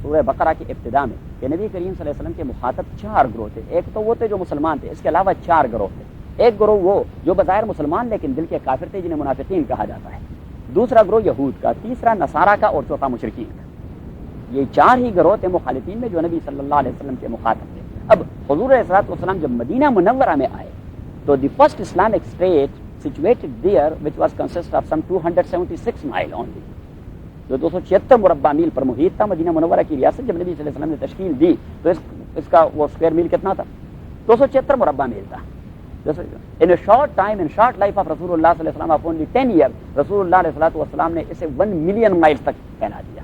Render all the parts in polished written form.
سورہ بقرہ کی ابتدا میں کہ نبی کریم صلی اللہ علیہ وسلم کے مخاطب 4 گروہ تھے. ایک تو وہ تھے جو مسلمان تھے, اس کے علاوہ 4 گروہ تھے. ایک گروہ وہ جو بظاہر مسلمان لیکن دل کے کافر تھے, جنہیں منافقین کہا جاتا ہے. دوسرا گروہ یہود کا, تیسرا نصارہ کا, اور چوتھا مشرکین کا. یہ 4 ہی گروہ تھے مخالفین میں جو نبی صلی اللہ علیہ وسلم کے مخاطب تھے. اب حضور علیہ الصلوۃ والسلام جب مدینہ منورہ میں آئے تو the first Islamic state situated there which was consist of some 276 mile only, جو 276 مربع میل پر محیط تھا. مدینہ منورہ کی ریاست جب نبی صلی اللہ علیہ وسلم نے تشکیل دی تو اس کا وہ اسکوائر میل کتنا تھا؟ 276 مربع میل تھا. In a short time, in short life of رسول اللہ صلی اللہ علیہ وسلم of only 10 years, رسول اللہ علیہ الصلوۃ والسلام نے اسے 1 ملین مائل تک پھیلا دیا.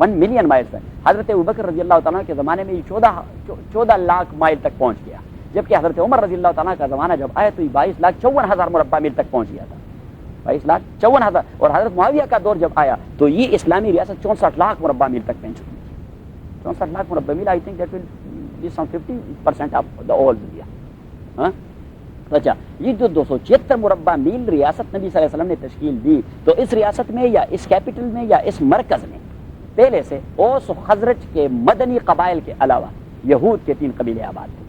1 ملین مائل تک. حضرت ابوبکر رضی اللہ تعالیٰ کے زمانے میں یہ 14 لاکھ مائل تک پہنچ گیا, جبکہ حضرت عمر رضی اللہ تعالیٰ کا زمانہ جب آیا تو یہ 22,54,000 مربع میل تک پہنچ گیا تھا. 22,54,000. اور حضرت معاویہ کا دور جب آیا تو یہ اسلامی ریاست 64 لاکھ مربع میل تک پہنچ چکی. 64 لاکھ مربع mile, I think that will be some 50% of the all India. ہاں اچھا, یہ جو 276 مربع میل ریاست نبی صلی اللہ علیہ وسلم نے تشکیل دی, تو اس ریاست میں یا اس کیپٹل میں یا اس مرکز میں پہلے سے اوس و خزرج کے مدنی قبائل کے علاوہ یہود کے 3 قبیلے آباد تھے.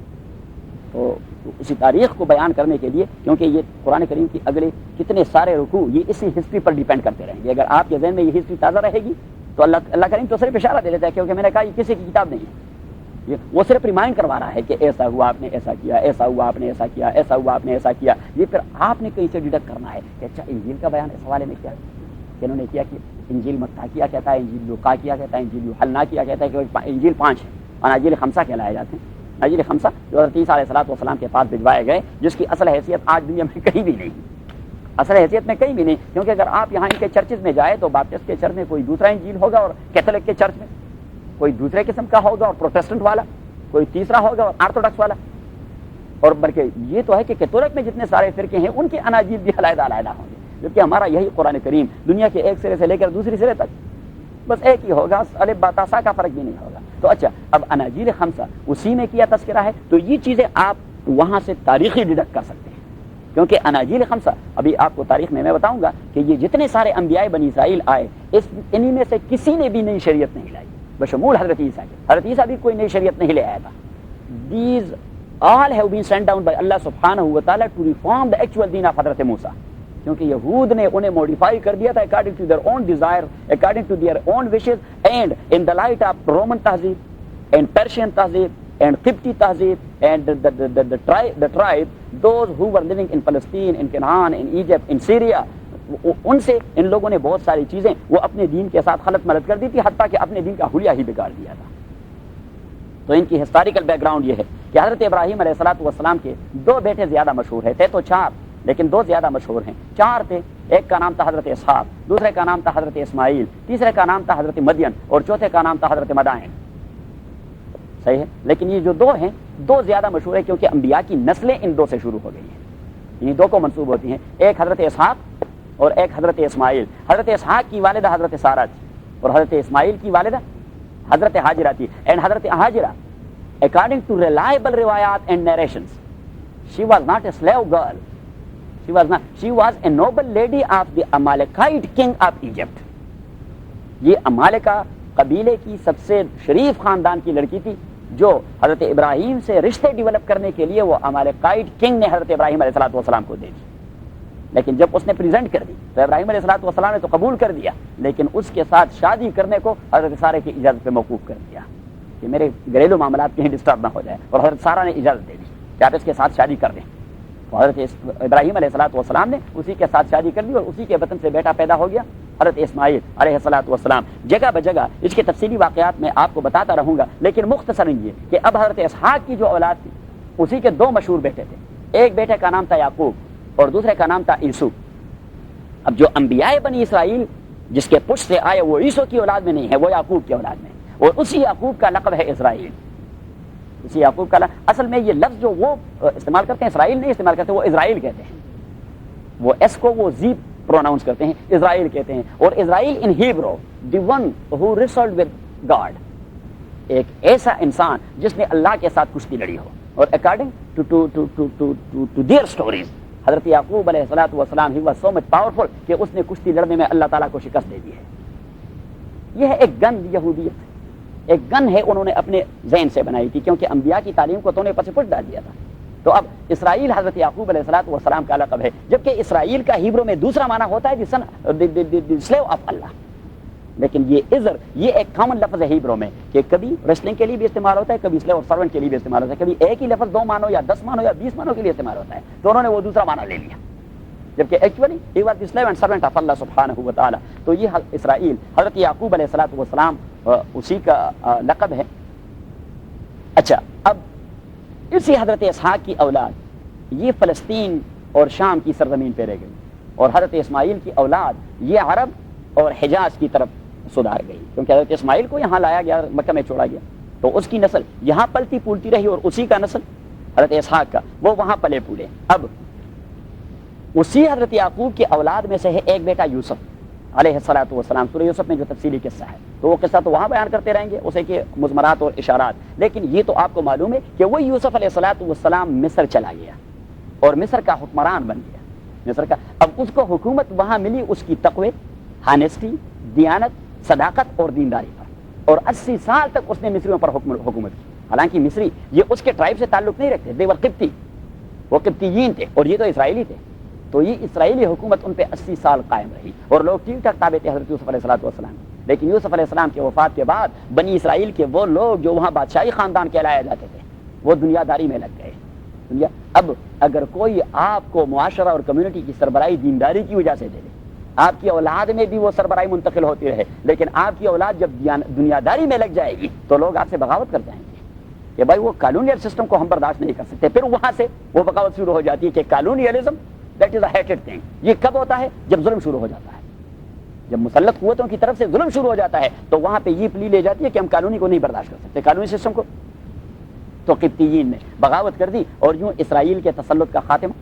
تو اسی تاریخ کو بیان کرنے کے لیے, کیونکہ یہ قرآن کریم کی اگلے کتنے سارے رکوع یہ اسی ہسٹری پر ڈیپینڈ کرتے رہیں گے. اگر آپ کے ذہن میں یہ ہسٹری تازہ رہے گی تو اللہ کریم تو صرف اشارہ دے دیتا ہے, کیونکہ میں نے کہا یہ کسی کی کتاب نہیں ہے, وہ صرف ریمائنڈ کروا رہا ہے کہ ایسا ہوا, آپ نے ایسا کیا, ایسا ہوا, آپ نے ایسا کیا, ایسا ہوا, آپ نے ایسا کیا. یہ پھر آپ نے کہیں سے ڈیڈکٹ کرنا ہے کہ اچھا انجیل کا بیان اس حوالے میں کیا کہ انہوں نے کیا کہ انجیل متی کیا کہتا ہے, انجیل لوقا کیا کہتا ہے, انجیل یوحنا کیا کہتا ہے, کہ انجیل 5 ہے, اناجیل 5 کہلائے جاتے ہیں. اناجیل 5 جو حضرت عیسیٰ علیہ الصلوۃ والسلام کے پاس بھجوائے گئے, جس کی اصل حیثیت آج دنیا میں کہیں بھی نہیں, اصل حیثیت میں کہیں بھی نہیں. کیونکہ اگر آپ یہاں ان کے چرچز میں جائے تو باپٹسٹ کے چرچ میں کوئی دوسرا انجیل ہوگا, اور کیتھولک کے چرچ میں کوئی دوسرے قسم کا ہوگا, اور پروٹیسٹنٹ والا کوئی تیسرا ہوگا, اور آرتھوڈکس والا. اور بلکہ یہ تو ہے کہ کیتھولک میں جتنے سارے فرقے ہیں ان کے اناجیل بھی علیحدہ علیحدہ ہوں گے, جبکہ ہمارا یہی قرآن کریم دنیا کے ایک سرے سے لے کر دوسری سرے تک بس ایک ہی ہوگا, الف با تا سا کا فرق بھی نہیں ہوگا. تو اچھا, اب اناجیل 5 اسی میں کیا تذکرہ ہے, تو یہ چیزیں آپ وہاں سے تاریخی ڈیڈکٹ کر سکتے ہیں. کیونکہ اناجیل 5 ابھی آپ کو تاریخ میں بتاؤں گا کہ یہ جتنے سارے انبیاء بنی اسرائیل آئے, انہی میں سے کسی نے بھی نئی شریعت نہیں لائی بشمول حضرت عیسیٰ کے. حضرت عیسیٰ بھی کوئی نئی شریعت نہیں لے آیا تھا. These all have been sent down by Allah subhanahu wa ta'ala to reform the actual deen of حضرت موسیٰ, کیونکہ یہود نے انہیں موڈیفائی کر دیا تھا according to their own desire, according to their own wishes, and in the light of Roman تہذیب and Persian تہذیب and Qibti تہذیب and the tribe, those who were living in Palestine, in Canaan, in Egypt, in Syria, ان سے ان لوگوں نے بہت ساری چیزیں وہ اپنے دین کے ساتھ خلط ملط کر دی تھی, حتیٰ کہ اپنے دین کا حلیہ ہی بگاڑ دیا تھا. تو ان کی ہسٹوریکل بیک گراؤنڈ یہ ہے کہ حضرت ابراہیم علیہ الصلوۃ والسلام کے 2 بیٹے زیادہ مشہور ہیں, تھے تو 4 لیکن 2 زیادہ مشہور ہیں. 4 تھے, ایک کا نام تھا حضرت اسحاق, دوسرے کا نام تھا حضرت اسماعیل, تیسرے کا نام تھا حضرت مدین, اور چوتھے کا نام تھا حضرت مدائن. صحیح ہے, لیکن یہ جو 2 ہیں 2 زیادہ مشہور ہیں کیونکہ انبیاء کی نسلیں ان 2 سے شروع ہو گئی ہیں, انہیں 2 کو منسوب ہوتی ہیں. ایک حضرت اسحاق اور ایک حضرت اسماعیل. حضرت اسحاق کی والدہ حضرت سارہ تھی, اور حضرت اسماعیل کی والدہ حضرت ہاجرہ تھی. اینڈ حضرت Hajra according to reliable riwayat and narrations, she was not a slave girl, she was a noble lady of the Amalekite king of Egypt. یہ امالکہ قبیلے کی سب سے شریف خاندان کی لڑکی تھی, جو حضرت ابراہیم سے رشتے ڈیولپ کرنے کے لیے وہ امالیکائٹ کنگ نے حضرت ابراہیم علیہ الصلوۃ والسلام کو دے دی. لیکن جب اس نے پریزنٹ کر دی تو ابراہیم علیہ الصلوۃ والسلام نے تو قبول کر دیا, لیکن اس کے ساتھ شادی کرنے کو حضرت سارہ کی اجازت پہ موقوف کر دیا کہ میرے گھریلو معاملات کہیں ڈسٹرب نہ ہو جائے, اور حضرت سارہ نے اجازت دے دی کہ آپ اس کے ساتھ شادی کر دیں. تو حضرت ابراہیم علیہ الصلوۃ والسلام نے اسی کے ساتھ شادی کر دی, اور اسی کے وطن سے بیٹا پیدا ہو گیا حضرت اسماعیل علیہ الصلوۃ والسلام. جگہ بجگہ اس کے تفصیلی واقعات میں آپ کو بتاتا رہوں گا, لیکن مختصراً یہ کہ اب حضرت اسحاق کی جو اولاد تھی اسی کے 2 مشہور بیٹے تھے. ایک بیٹے کا نام تھا یعقوب اور دوسرے کا نام تھا عیسو. اب جو انبیاء بنی اسرائیل جس کے پشت سے آئے وہ عیسو کی اولاد میں نہیں ہے, وہ یعقوب کی اولاد میں, اور اسی یعقوب کا لقب ہے اسرائیل. اسی یعقوب کا اصل میں یہ لفظ جو وہ استعمال کرتے ہیں اسرائیل نہیں استعمال کرتے, وہ اسرائیل کہتے ہیں. وہ ایس کو وہ زی پروناؤنس کرتے ہیں, اسرائیل کہتے ہیں. اور Israel in Hebrew the one who wrestled with God, ایک ایسا انسان جس نے اللہ کے ساتھ کشتی لڑی ہو. اور اکارڈنگ ٹو دیئر اسٹوریز حضرت یعقوب علیہ الصلوۃ والسلام he was so much powerful کہ اس نے کشتی لڑنے میں اللہ تعالیٰ کو شکست دے دی ہے. یہ ہے ایک گند یہودیت, ایک گن ہے انہوں نے اپنے ذہن سے بنائی تھی، کیونکہ انبیاء کی تعلیم کو تو نے پس پش ڈال دیا تھا. تو اب اسرائیل حضرت یعقوب علیہ الصلوۃ والسلام کا لقب ہے، جبکہ اسرائیل کا ہیبرو میں دوسرا معنی ہوتا ہے سلیو آف اللہ. لیکن یہ عذر یہ ایک کامن لفظ ہے ہیبرو میں کہ کبھی ریسلنگ کے لیے بھی استعمال ہوتا ہے، کبھی سلیو آف سرونٹ کے لیے بھی استعمال ہوتا ہے، کبھی ایک ہی لفظ 2 معنوں یا 10 معنوں یا 20 معنوں کے لیے استعمال ہوتا ہے، تو انہوں نے وہ دوسرا معنی لے لیا، جبکہ actually he was the slave and servant of Allah سبحانہ و تعالی. تو یہ اسرائیل حضرت یعقوب علیہ الصلوۃ والسلام اسی کا لقب ہے. اچھا، اب اسی حضرت اسحاق کی اولاد یہ فلسطین اور شام کی سرزمین پہ رہ گئی، اور حضرت اسماعیل کی اولاد یہ عرب اور حجاز کی طرف سدھار گئی، کیونکہ حضرت اسماعیل کو یہاں لایا گیا، مکہ میں چھوڑا گیا، تو اس کی نسل یہاں پلتی پھولتی رہی، اور اسی کا نسل حضرت اسحاق کا وہ وہاں پلے پھولے. اب اسی حضرت یعقوب کی اولاد میں سے ہے ایک بیٹا یوسف علیہ الصلوۃ والسلام. سورہ یوسف میں جو تفصیلی قصہ ہے تو وہ قصہ تو وہاں بیان کرتے رہیں گے، اسے کہ مضمرات اور اشارات، لیکن یہ تو آپ کو معلوم ہے کہ وہ یوسف علیہ الصلوۃ والسلام مصر چلا گیا اور مصر کا حکمران بن گیا. مصر کا اب اس کو حکومت وہاں ملی اس کی تقوی، ہانیسٹی، دیانت، صداقت اور دینداری پر، اور 80 سال تک اس نے مصریوں پر حکومت کی. حالانکہ مصری یہ اس کے ٹرائب سے تعلق نہیں رکھتے، دیور قبطی، وہ قبطیین تھے اور یہ تو اسرائیلی تھے. تو یہ اسرائیلی حکومت ان پہ 80 سال قائم رہی اور لوگ ٹھیک ٹھاک تابع تھے حضرت یوسف علیہ الصلوۃ والسلام. لیکن یوسف علیہ السلام کی وفات کے بعد بنی اسرائیل کے وہ لوگ جو وہاں بادشاہی خاندان کہلایا جاتے تھے وہ دنیا داری میں لگ گئے. اب اگر کوئی آپ کو معاشرہ اور کمیونٹی کی سربراہی دینداری کی وجہ سے دے دے، آپ کی اولاد میں بھی وہ سربراہی منتقل ہوتی رہے، لیکن آپ کی اولاد جب دنیا داری میں لگ جائے گی تو لوگ آپ سے بغاوت کر جائیں گے کہ بھائی وہ کالونیل سسٹم کو ہم برداشت نہیں کر سکتے. پھر وہاں سے وہ بغاوت شروع ہو جاتی ہے کہ colonialism that is a hated thing. یہ کب ہوتا ہے؟ جب ظلم شروع ہو جاتا ہے، جب مسلط قوتوں کی طرف سے ظلم شروع ہو جاتا ہے تو وہاں پہ یہ پلی لے جاتی ہے کہ ہم قانونی کو نہیں برداشت کر سکتے، قانونی سسٹم کو. تو قبطیین نے بغاوت کر دی اور یوں اسرائیل کے تسلط کا خاتمہ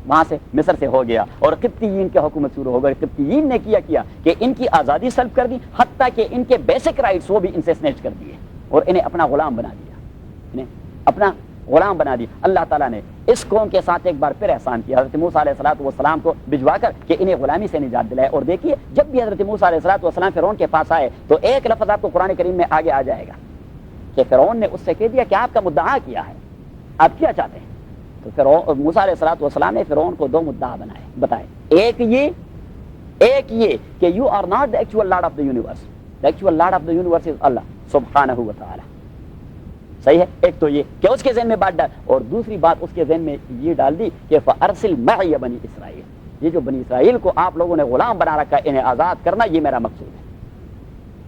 وہاں سے مصر سے ہو گیا اور قبطیین کی حکومت شروع ہو گئی. قبطیین نے کیا کہ ان کی آزادی سلب کر دی، حتیٰ کہ ان کے بیسک رائٹس وہ بھی ان سے سنیچ کر دیے اور انہیں اپنا غلام بنا دیا، انہیں اپنا غلام بنا دی. اللہ تعالیٰ نے اس قوم کے ساتھ ایک بار پھر احسان کیا، حضرت موسیٰ علیہ الصلوۃ والسلام کو بھجوا کر کہ انہیں غلامی سے نجات دلائے. اور دیکھیے جب بھی حضرت موسیٰ علیہ الصلوۃ والسلام فرعون کے پاس آئے تو ایک لفظ آپ کو قرآن کریم میں آگے آ جائے گا کہ فرعون نے اس سے کہہ دیا کہ آپ کا مدعا کیا ہے، آپ کیا چاہتے ہیں؟ تو فرعون موسیٰ علیہ الصلوۃ والسلام نے فرعون کو 2 مدعا بتائے. ایک یہ کہ you are not the actual lord of the universe, the actual lord of the universe is Allah سبحانہ و تعالی. صحیح ہے. ایک تو یہ کہ اس کے ذہن میں بات ڈال، اور دوسری بات اس کے ذہن میں یہ ڈال دی کہ فارسل معی بنی اسرائیل، یہ جو بنی اسرائیل کو آپ لوگوں نے غلام بنا رکھا ہے انہیں آزاد کرنا یہ میرا مقصود ہے.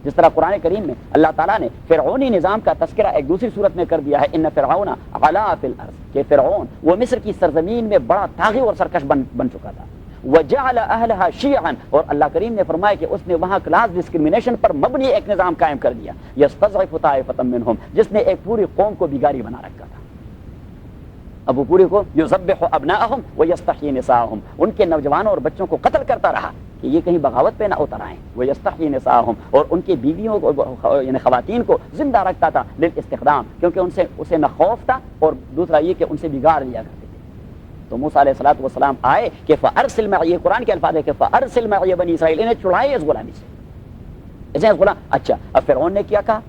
جس طرح قرآن کریم میں اللہ تعالیٰ نے فرعونی نظام کا تذکرہ ایک دوسری صورت میں کر دیا ہے، ان فرعون علا فی الارض، کہ فرعون وہ مصر کی سرزمین میں بڑا طاغی اور سرکش بن چکا تھا. وجعل اہلها شیعا، اور اللہ کریم نے فرمایا کہ اس نے وہاں کلاس ڈسکرمنیشن پر مبنی ایک نظام قائم کر دیا، یستضعف طائفۃ منہم، جس نے ایک پوری قوم کو بگاری بنا رکھا تھا. اب وہ پوری کو یذبح ابناءہم ویستحیی نساءہم، ان کے نوجوانوں اور بچوں کو قتل کرتا رہا کہ یہ کہیں بغاوت پہ نہ اتر آئیں. ویستحیی نساءہم، اور ان کی بیویوں کو یعنی خواتین کو زندہ رکھتا تھا للاستخدام، کیونکہ ان سے اسے نہ خوف تھا اور دوسرا یہ کہ ان سے بگاڑ لیا کرتے تھے. تو موسیٰ علیہ الصلوۃ والسلام آئے کہ فارسل معی، یہ قرآن کے الفاظ ہے کہ فارسل معی بنی اسرائیل، انہیں چھڑائے اس غلامی سے، اسے غلام. اچھا اب فرعون نے کیا کہا؟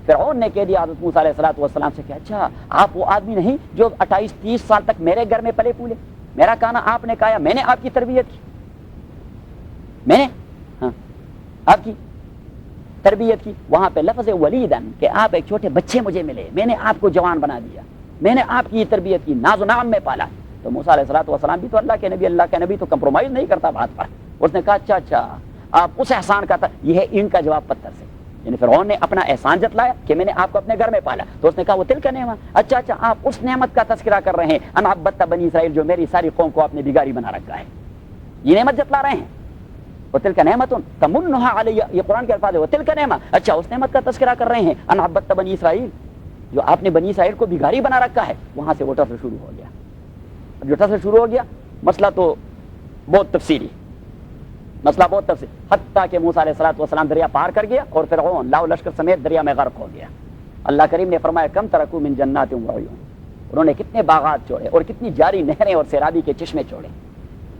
فرعون نے کہہ دیا حضرت موسیٰ علیہ الصلوۃ والسلام سے کہ اچھا آپ وہ آدمی نہیں جو 28-30 سال تک میرے گھر میں پلے پھولے، میرا کھانا آپ نے کھایا، میں نے آپ کی تربیت کی، میں نے آپ کی تربیت کی. وہاں پہ لفظ ولیدن کہ آپ ایک چھوٹے بچے مجھے ملے، میں نے آپ کو جوان بنا دیا، میں نے آپ کی تربیت کی، ناز و نعم میں پالا. تو موسیٰ علیہ الصلوۃ والسلام بھی تو اللہ کے نبی تو کمپرومائز نہیں کرتا بات پر. اس نے کہا اچھا آپ اس احسان کا تھا. یہ ہے ان کا جواب پتھر سے، یعنی فرعون نے اپنا احسان جتلایا کہ میں نے آپ کو اپنے گھر میں پالا. تو اس نے کہا وہ تلک نعمت، اچھا آپ اس نعمت کا تذکرہ کر رہے ہیں ان عبدت بنی اسرائیل، جو میری ساری قوم کو آپ نے بگاری بنا رکھا ہے، یہ نعمت جتلا رہے ہیں. وتلک نعمت تمنها علی، یہ قرآن کے الفاظ ہے وتلک نعمت. اچھا اس نعمت کا تذکرہ کر رہے ہیں ان عبدت بنی اسرائیل، جو آپ نے بنی اسرائیل کو بگاری بنا رکھا ہے. وہاں سے وہ ٹسل شروع ہو گیا. اب جو ٹسل شروع ہو گیا مسئلہ تو بہت تفصیلی، حتیٰ کہ موسیٰ علیہ الصلوۃ والسلام دریا پار کر گیا اور فرعون لاؤ لشکر سمیت دریا میں غرق ہو گیا. اللہ کریم نے فرمایا کم ترکوا من جنات وعیون، انہوں نے کتنے باغات چھوڑے اور کتنی جاری نہریں اور سیرابی کے چشمے چھوڑے،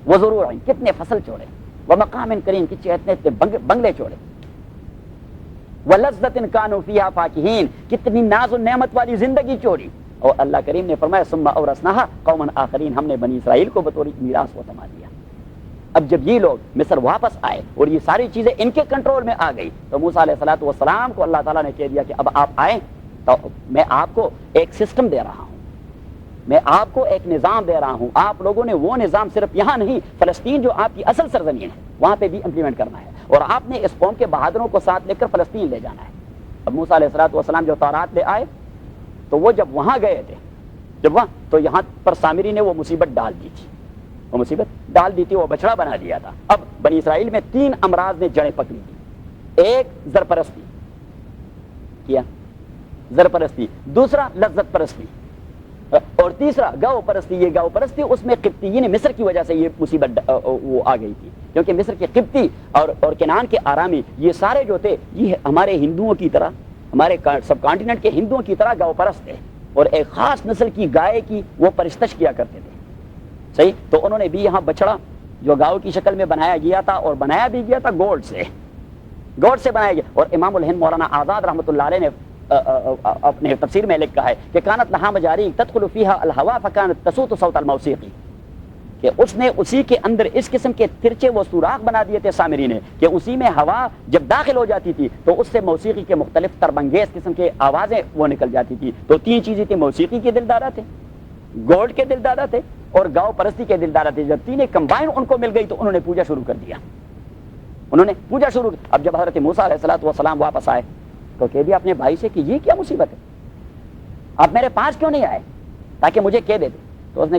وزروع، کتنے فصل چھوڑے، ومقام کریم، کتنے بنگلے چھوڑے. وَلَذَّةٍ كَانُوا فِيهَا فَاكِهِينَ، کتنی ناز و نعمت والی زندگی چھوڑی. اور اللہ کریم نے فرمایا ثم اورثناها قوما آخرین، ہم نے بنی اسرائیل کو بطور میراث وہ تما دیا. اب جب یہ لوگ مصر واپس آئے اور یہ ساری چیزیں ان کے کنٹرول میں آ گئی تو موسیٰ علیہ الصلوۃ والسلام کو اللہ تعالیٰ نے کہہ دیا کہ اب آپ آئیں تو میں آپ کو ایک سسٹم دے رہا ہوں، میں آپ کو ایک نظام دے رہا ہوں. آپ لوگوں نے وہ نظام صرف یہاں نہیں، فلسطین جو آپ کی اصل سرزمین ہے وہاں پہ بھی امپلیمنٹ کرنا ہے، اور آپ نے اس قوم کے بہادروں کو ساتھ لے کر فلسطین لے جانا ہے. اب موسیٰ علیہ الصلوۃ والسلام جو تورات لے آئے تو وہ جب وہاں گئے تھے، جب وہاں تو یہاں پر سامری نے وہ مصیبت ڈال دی تھی، وہ بچڑا بنا دیا تھا. اب بنی اسرائیل میں 3 امراض نے جڑیں پکڑی تھی. ایک زرپرستی کیا، زرپرستی، دوسرا لذت پرستی، اور تیسرا گاؤ پرستی. یہ گاؤ پرستی اس میں قبطیین مصر کی وجہ سے یہ مصیبت وہ آ گئی تھی، کیونکہ مصر کے قبطی اور کنعان کے آرامی یہ سارے جو تھے یہ ہمارے ہندوؤں کی طرح، ہمارے سب کانٹیننٹ کے ہندوؤں کی طرح گاؤ پرست تھے، اور ایک خاص نسل کی گائے کی وہ پرستش کیا کرتے تھے. صحیح، تو انہوں نے بھی یہاں بچڑا جو گاؤں کی شکل میں بنایا گیا تھا، اور بنایا بھی گیا تھا گولڈ سے بنایا گیا. اور امام الہند مولانا آزاد رحمۃ اللہ علیہ نے اپنے تفسیر میں لکھا ہے کہ کانت لہا مجاری تدخل فیہا الہوا فکانت تسوت صوت الموسیقی، کہ اس نے اسی کے اندر اس قسم کے ترچے وہ سوراخ بنا دیے تھے سامری نے کہ اسی میں ہوا جب داخل ہو جاتی تھی تو اس سے موسیقی کے مختلف تربنگیز قسم کے آوازیں وہ نکل جاتی تھی. تو 3 چیزیں تھیں، موسیقی کے دلدادہ تھے، گولڈ کے دلدادہ تھے، اور گاؤں پرستی کے دلدادہ تھے. جب تینیں کمبائن ان کو مل گئی تو انہوں نے پوجا شروع کر دیا، اب جب حضرت موسیٰ علیہ الصلوۃ والسلام واپس آئے تو کہہ دیا اپنے بھائی سے کہ یہ کیا مصیبت ہے، آپ میرے پاس کیوں نہیں آئے تاکہ مجھے کہہ دیتے. تو اس نے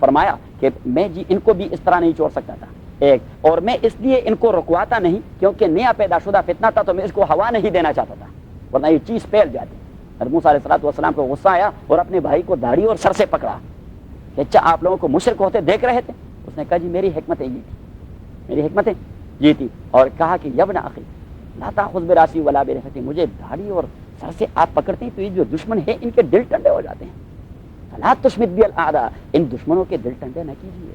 فرمایا کہ میں ان کو بھی اس طرح نہیں چھوڑ سکتا تھا، ایک اور میں اس لیے ان کو رکواتا نہیں کیونکہ نیا پیدا شدہ فتنہ تھا تو میں اس کو ہوا نہیں دینا چاہتا تھا ورنہ یہ چیز پھیل جاتی. حضرت موسیٰ علیہ الصلوۃ والسلام کو غصہ آیا اور اپنے بھائی کو داڑھی اور سر سے پکڑا کہ اچھا آپ لوگوں کو مشرک ہوتے دیکھ رہے تھے. اس نے کہا جی میری حکمتیں یہ تھی، اور کہا کہ یبن اخی لا تاخذ براسی ولا برفتی، مجھے داڑھی اور سر سے آپ پکڑتے ہیں تو یہ جو دشمن ہے ان کے دل ٹھنڈے ہو جاتے ہیں. فلا تشمت بی الاعداء، ان دشمنوں کے دل ٹھنڈے نہ کیجیے.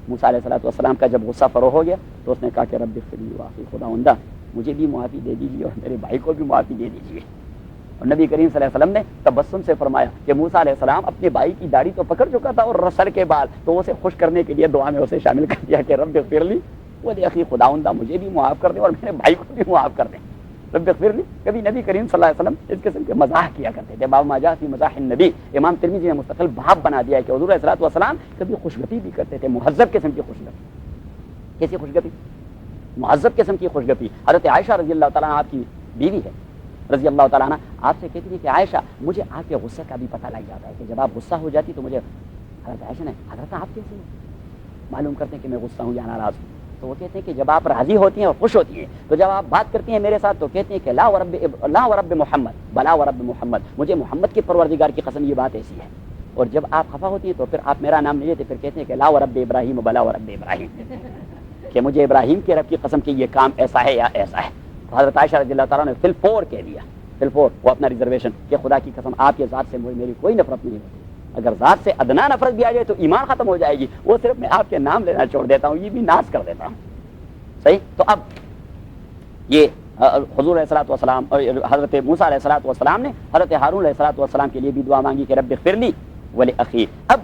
موسیٰ علیہ الصلوۃ والسلام کا جب غصہ فروغ ہو گیا تو اس نے کہا کہ رب اغفر لی واخی خداوندہ مجھے بھی معافی دے دیجیے اور میرے بھائی کو بھی معافی دے دیجیے. اور نبی کریم صلی اللہ علیہ وسلم نے تبسم سے فرمایا کہ موسیٰ علیہ السلام اپنے بھائی کی داڑھی تو پکڑ چکا تھا اور سر کے بال، تو اسے خوش کرنے کے لیے دعا میں اسے شامل کر دیا کہ رب اغفر لی ولی خداوندہ مجھے بھی معاف کر دیں اور میرے بھائی کو بھی معاف کر دیں. رب اغفر لی. کبھی نبی کریم صلی اللہ علیہ وسلم اس قسم کے مزاح کیا کرتے تھے. باب ما جاء فی مزاح النبی، امام ترمذی نے مستقل باب بنا دیا ہے کہ حضور علیہ الصلوۃ والسلام کبھی خوشگپی بھی کرتے تھے، مہذب قسم کی خوشگپی. کیسی خوشگپی؟ مہذب قسم کی خوشگپی. حضرت عائشہ رضی اللہ تعالیٰ عنہ آپ کی بیوی ہے رضی اللہ تعالیٰ عنہ، آپ سے کہتی تھی کہ عائشہ مجھے آپ کے غصے کا بھی پتہ لگ جاتا ہے کہ جب آپ غصہ ہو جاتی تو مجھے حضرت عائشہ نے حضرت آپ کیسے معلوم کرتے ہیں کہ میں غصہ ہوں یا ناراض ہوں؟ تو وہ کہتے ہیں کہ جب آپ راضی ہوتی ہیں اور خوش ہوتی ہیں تو جب آپ بات کرتی ہیں میرے ساتھ تو کہتی ہیں کہ لا ورب محمد بلا ورب محمد، مجھے محمد کے پروردگار کی قسم یہ بات ایسی ہے. اور جب آپ خفا ہوتی ہیں تو پھر آپ میرا نام نہیں لیتے، پھر کہتے ہیں کہ لا ورب ابراہیم بلا ورب ابراہیم، کہ مجھے ابراہیم کے رب کی قسم کہ یہ کام ایسا ہے یا ایسا ہے. تو حضرت عائشہ رضی اللہ تعالیٰ نے فل فور کہہ دیا، فل فور وہ اپنا ریزرویشن کہ خدا کی قسم آپ کے ذات سے میری کوئی نفرت نہیں ہوتی، اگر ذات سے ادنا نفرت بھی آ جائے تو ایمان ختم ہو جائے گی، وہ صرف میں آپ کے نام لینا چھوڑ دیتا ہوں، یہ بھی ناز کر دیتا ہوں. صحیح. تو اب یہ حضور علیہ الصلوۃ والسلام حضرت موسیٰ علیہ الصلوۃ والسلام نے حضرت ہارون علیہ الصلوۃ والسلام کے لیے بھی دعا مانگی کہ رب اغفر لی ولی اخی. اب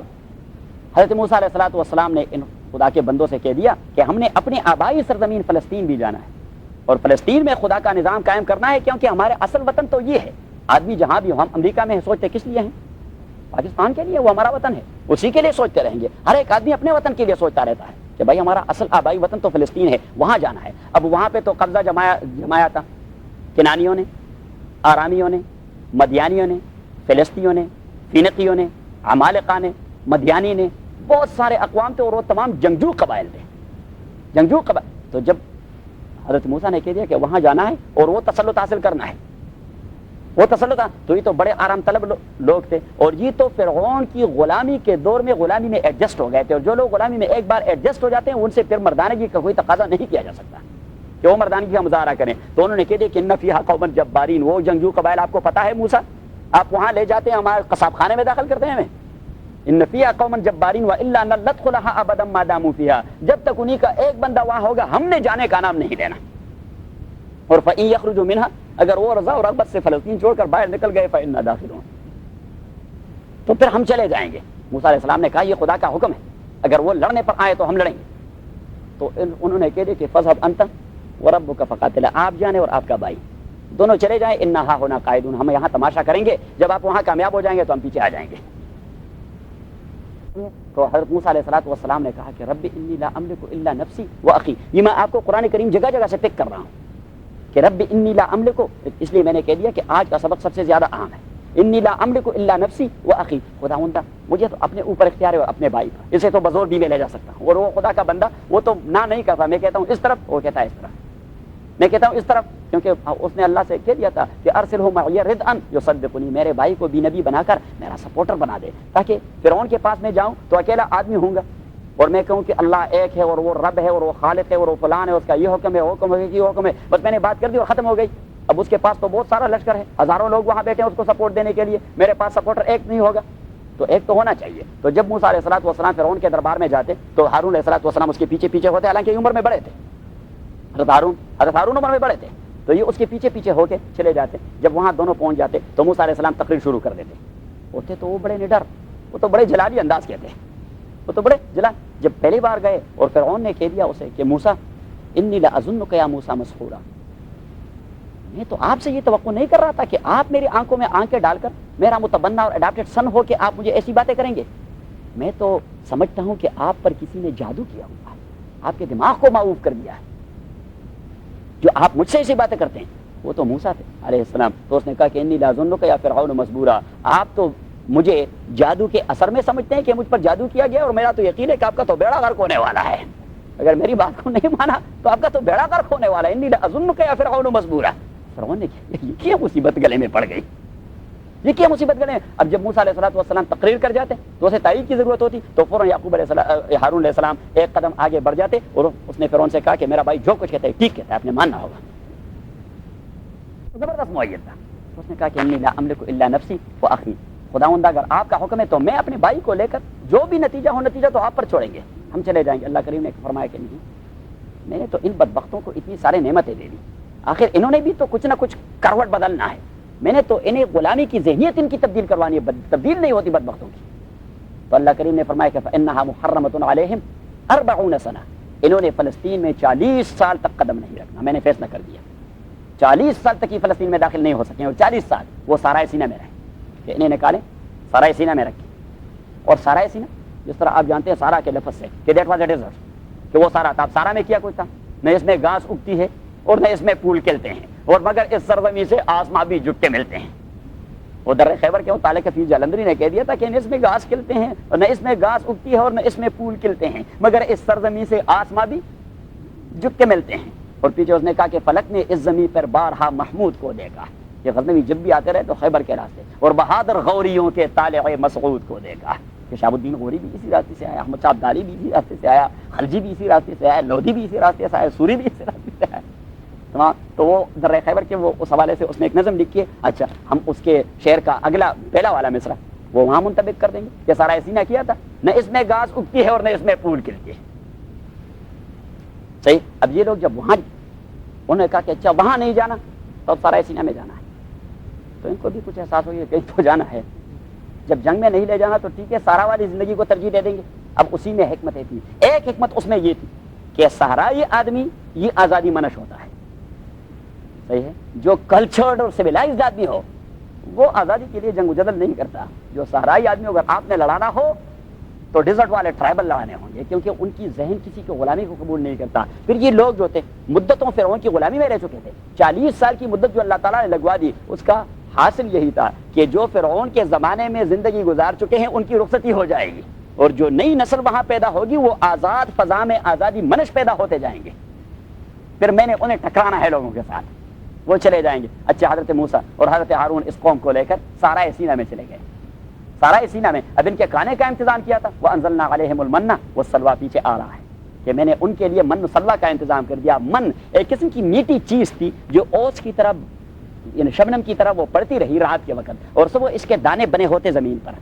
حضرت موسیٰ علیہ الصلوۃ والسلام نے ان خدا کے بندوں سے کہہ دیا کہ ہم نے اپنے آبائی سرزمین فلسطین بھی جانا ہے اور فلسطین میں خدا کا نظام قائم کرنا ہے، کیونکہ ہمارے اصل وطن تو یہ ہے. آدمی جہاں بھی ہو، ہم امریکہ میں سوچتے کس لیے ہیں؟ پاکستان کے لیے، وہ ہمارا وطن ہے، اسی کے لیے سوچتے رہیں گے. ہر ایک آدمی اپنے وطن کے لیے سوچتا رہتا ہے کہ بھائی ہمارا اصل آبائی وطن تو فلسطین ہے، وہاں جانا ہے. اب وہاں پہ تو قبضہ جمایا تھا کنانیوں نے، آرامیوں نے، مدیانیوں نے، فلسطینیوں نے، فینقیوں نے، عمالقہ نے، مدیانی نے، بہت سارے اقوام تھے اور وہ تمام جنگجو قبائل تھے، جنگجو قبائل. تو جب حضرت موسیٰ نے کہہ دیا کہ وہاں جانا ہے اور وہ تسلط حاصل کرنا ہے، وہ تسلط، تو یہ تو بڑے آرام طلب لوگ تھے اور یہ تو فرعون کی غلامی کے دور میں غلامی میں ایڈجسٹ ہو گئے تھے، اور جو لوگ غلامی میں ایک بار ایڈجسٹ ہو جاتے ہیں ان سے پھر مردانگی کا کوئی تقاضا نہیں کیا جا سکتا کہ وہ مردانگی کا مظاہرہ کریں. تو انہوں نے کہہ دیا کہ ان فیہا قوما جبارین، وہ جنگجو قبائل آپ کو پتہ ہے موسیٰ، آپ وہاں لے جاتے ہیں ہمارے قصاب خانے میں داخل کرتے ہیں ہمیں. ان فیہا قوما جبارین والا ندخلها ابدا ما داموا فیہا، جب تک انہی کا ایک بندہ وہاں ہوگا ہم نے جانے کا نام نہیں لینا. اور فإن یخرجوا منها، اگر وہ رضا اور رغبت سے فلسطین چھوڑ کر باہر نکل گئے فإنا داخلون، تو پھر ہم چلے جائیں گے۔ موسیٰ علیہ السلام نے کہا یہ خدا کا حکم ہے، اگر وہ لڑنے پر آئے تو ہم لڑیں گے۔ تو انہوں نے کہہ دیا کہ فذهب انت وربك فقاتلا، آپ جانے اور آپ کا بھائی دونوں چلے جائیں، انا هاهنا قاعدون، ہم یہاں تماشا کریں گے، جب آپ وہاں کامیاب ہو جائیں گے تو ہم پیچھے آ جائیں گے۔ تو حضرت موسیٰ علیہ السلام نے کہا کہ رب انی لا املک الا نفسی واخی، یہ میں آپ کو قرآن کریم جگہ جگہ سے پک کر رہا ہوں کہ رب انی لا املک، اس لیے میں نے کہہ دیا کہ آج کا سبق سب سے زیادہ اہم ہے۔ انی لا املک الا نفسی واخی، خداوندہ مجھے تو اپنے اوپر اختیار ہے اور اپنے بھائی پر، اسے تو بزور بھی میں لے جا سکتا ہوں، اور وہ خدا کا بندہ وہ تو نہ نہیں کرتا، میں کہتا ہوں اس طرف، وہ کہتا ہے اس طرف، میں کہتا ہوں اس طرف، کیونکہ اس نے اللہ سے کہہ دیا تھا کہ ارسلہ معی رضءا یصدقنی، میرے بھائی کو بھی نبی بنا کر میرا سپورٹر بنا دے، تاکہ فرعون کے پاس میں جاؤں تو اکیلا آدمی ہوں گا اور میں کہوں کہ اللہ ایک ہے اور وہ رب ہے اور وہ خالق ہے اور وہ فلان ہے، اس کا یہ حکم ہے، وہ حکم ہے، یہ حکم ہے، بس میں نے بات کر دی اور ختم ہو گئی۔ اب اس کے پاس تو بہت سارا لشکر ہے، ہزاروں لوگ وہاں بیٹھے ہیں اس کو سپورٹ دینے کے لیے، میرے پاس سپورٹر ایک نہیں ہوگا، تو ایک تو ہونا چاہیے۔ تو جب موسیٰ علیہ السلام فرعون کے دربار میں جاتے تو ہارون علیہ السلام اس کے پیچھے پیچھے ہوتے، حالانکہ عمر میں بڑے تھے، حضرت ہارون عمر میں بڑے تھے، تو یہ اس کے پیچھے پیچھے ہو کے چلے جاتے۔ جب وہاں دونوں پہنچ جاتے تو موسیٰ علیہ السلام تقریر شروع کر دیتے، ہوتے تو وہ بڑے نڈر، وہ تو بڑے جلالی انداز کہتے ہیں، وہ تو بڑے جلال۔ جب پہلی بار گئے اور فرعون نے کہہ دیا اسے کہ موسیٰ انی لاظنک یا موسیٰ مسحورا، میں تو آپ سے یہ توقع نہیں کر رہا تھا کہ آپ میری آنکھوں میں آنکھیں ڈال کر میرا متبنہ اور اڈاپٹڈ سن ہو کے آپ مجھے ایسی باتیں کریں گے، میں تو سمجھتا ہوں کہ آپ پر کسی نے جادو کیا ہوا ہے، آپ کے دماغ کو معوف کر دیا ہے، جو آپ مجھ سے ایسی باتیں کرتے ہیں۔ وہ تو موسیٰ تھے علیہ السلام، تو اس نے کہا کہ انی لاظنک یا فرعون مسبورا، آپ تو مجھے جادو کے اثر میں سمجھتے ہیں کہ مجھ پر جادو کیا گیا، اور میرا تو یقین ہے کہ آپ کا تو بیڑا غرق ہونے والا ہے، اگر میری بات کو نہیں مانا تو آپ کا تو بیڑا غرق ہونے والا ہے۔ انی لاظنک یا فرعون مسبورا، فرعون نے یہ کیا مصیبت گلے میں پڑ گئی، یہ کیا مصیبت گلے میں۔ اب جب موسیٰ علیہ السلام تقریر کر جاتے تو اسے تائید کی ضرورت ہوتی، تو فوراً ہارون علیہ السلام ایک قدم آگے بڑھ جاتے اور اس نے فرعون سے کہا کہ میرا بھائی جو کچھ کہتا ہے ٹھیک کہتا ہے، آپ نے ماننا ہوگا۔ زبردست معید تھا، اس نے کہا کہ انی لا املک الا نفسی واخی، خداوندہ اگر آپ کا حکم ہے تو میں اپنے بھائی کو لے کر جو بھی نتیجہ ہو نتیجہ تو آپ پر چھوڑیں گے، ہم چلے جائیں گے۔ اللہ کریم نے فرمایا کہ نہیں، میں نے تو ان بدبختوں کو اتنی سارے نعمتیں دے دی، آخر انہوں نے بھی تو کچھ نہ کچھ کروٹ بدلنا ہے، میں نے تو انہیں غلامی کی ذہنیت ان کی تبدیل کروانی ہے، تبدیل نہیں ہوتی بدبختوں کی۔ تو اللہ کریم نے فرمایا کہ فإنها محرمۃ علیہم 40 سنہ، انہوں نے فلسطین میں 40 سال تک قدم نہیں رکھنا، میں نے فیصلہ کر دیا 40 سال تک یہ فلسطین میں داخل نہیں ہو سکیں، اور 40 سال وہ سارائے سینہ میں رہے، کہ انہیں نکالیں سارائے سینہ میں رکھیں۔ اور سارائے سینہ جس طرح آپ جانتے ہیں سارا کے لفظ سے کہ دیٹ واز اے ڈیزرٹ، کہ وہ سارا تھا، اب سارا میں کیا کچھ تھا، نہ اس میں گھاس اگتی ہے اور نہ اس میں پھول کھلتے ہیں، اور مگر اس سرزمین سے آسماں بھی جھک کے ملتے ہیں۔ وہ در خیبر کے متعلق حفیظ جالندری نے کہہ دیا تھا کہ نہ اس میں گھاس کھلتے ہیں اور نہ اس میں گھاس اگتی ہے اور نہ اس میں پھول کھلتے ہیں، مگر اس سرزمین سے آسماں بھی جھک کے ملتے ہیں۔ اور پیچھے اس نے کہا کہ فلک نے اس زمین پر بارہا محمود کو دیکھا، کہ غزنوی جب بھی آتے رہے تو خیبر کے راستے، اور بہادر غوریوں کے طالع مسعود کو دیکھا، کہ شہاب الدین غوری بھی اسی راستے سے آیا، احمد شاہ ابدالی بھی اسی راستے سے آیا، خلجی بھی اسی راستے سے آیا، لودھی بھی اسی راستے سے آیا، سوری بھی اسی راستے سے آیا۔ تو وہ در خیبر کے وہ اس حوالے سے اس نے ایک نظم لکھی ہے، اچھا ہم اس کے شعر کا اگلا پہلا والا مصرع وہ وہاں منطبق کر دیں گے کہ سارا سینہ کیا تھا، نہ اس میں گھاس اگتی ہے اور نہ اس میں پھول کھلتی ہے۔ صحیح۔ اب یہ لوگ جب وہاں انہوں نے کہا کہ اچھا وہاں نہیں جانا تو اب سارا سینہ میں جانا ہے، تو ان کو بھی کچھ احساس ہو گیا کہیں تو جانا ہے، جب جنگ میں نہیں لے جانا تو ٹھیک ہے سارا والی زندگی کو ترجیح دے دیں گے۔ اب اسی میں حکمتیں تھیں، ایک حکمت اس میں یہ تھی کہ صحرائی آدمی یہ آزادی منش ہوتا ہے، صحیح ہے، جو کلچرڈ اور سویلائزڈ آدمی ہو وہ آزادی کے لیے جنگ و جدل نہیں کرتا، جو صحرائی آدمی اگر آپ نے لڑانا ہو تو ڈیزرٹ والے ٹرائبل لڑانے ہوں گے، کیونکہ ان کی ذہن کسی کی غلامی کو قبول نہیں کرتا۔ پھر یہ لوگ جو تھے مدتوں فرعون کی غلامی میں رہ چکے تھے، 40 سال کی مدت جو اللہ تعالیٰ نے لگوا دی، اس کا حاصل یہی تھا کہ جو فرعون کے زمانے میں زندگی گزار چکے ہیں ان کی رخصتی ہو جائے گی، اور جو نئی نسل وہاں پیدا ہوگی وہ آزاد فضا میں آزادی منش پیدا ہوتے جائیں گے، پھر میں نے انہیں ٹکرانا ہے لوگوں کے ساتھ، وہ چلے جائیں گے۔ اچھا حضرت موسیٰ اور حضرت ہارون اس قوم کو لے کر سارا سینہ میں چلے گئے، سارا سینہ میں اب ان کے کھانے کا انتظام کیا تھا، وَأَنزَلْنَا عَلَيْهِمُ الْمَنَّ وَالسَّلْوَىٰ پیچھے آ رہا ہے کہ میں نے ان کے لیے من و سلوہ کا انتظام کر دیا۔ من ایک قسم کی میٹھی چیز تھی جو اوس کی طرح یعنی شبنم کی طرح وہ پڑتی رہی رات کے وقت، اور سب وہ اس کے دانے بنے ہوتے زمین پر،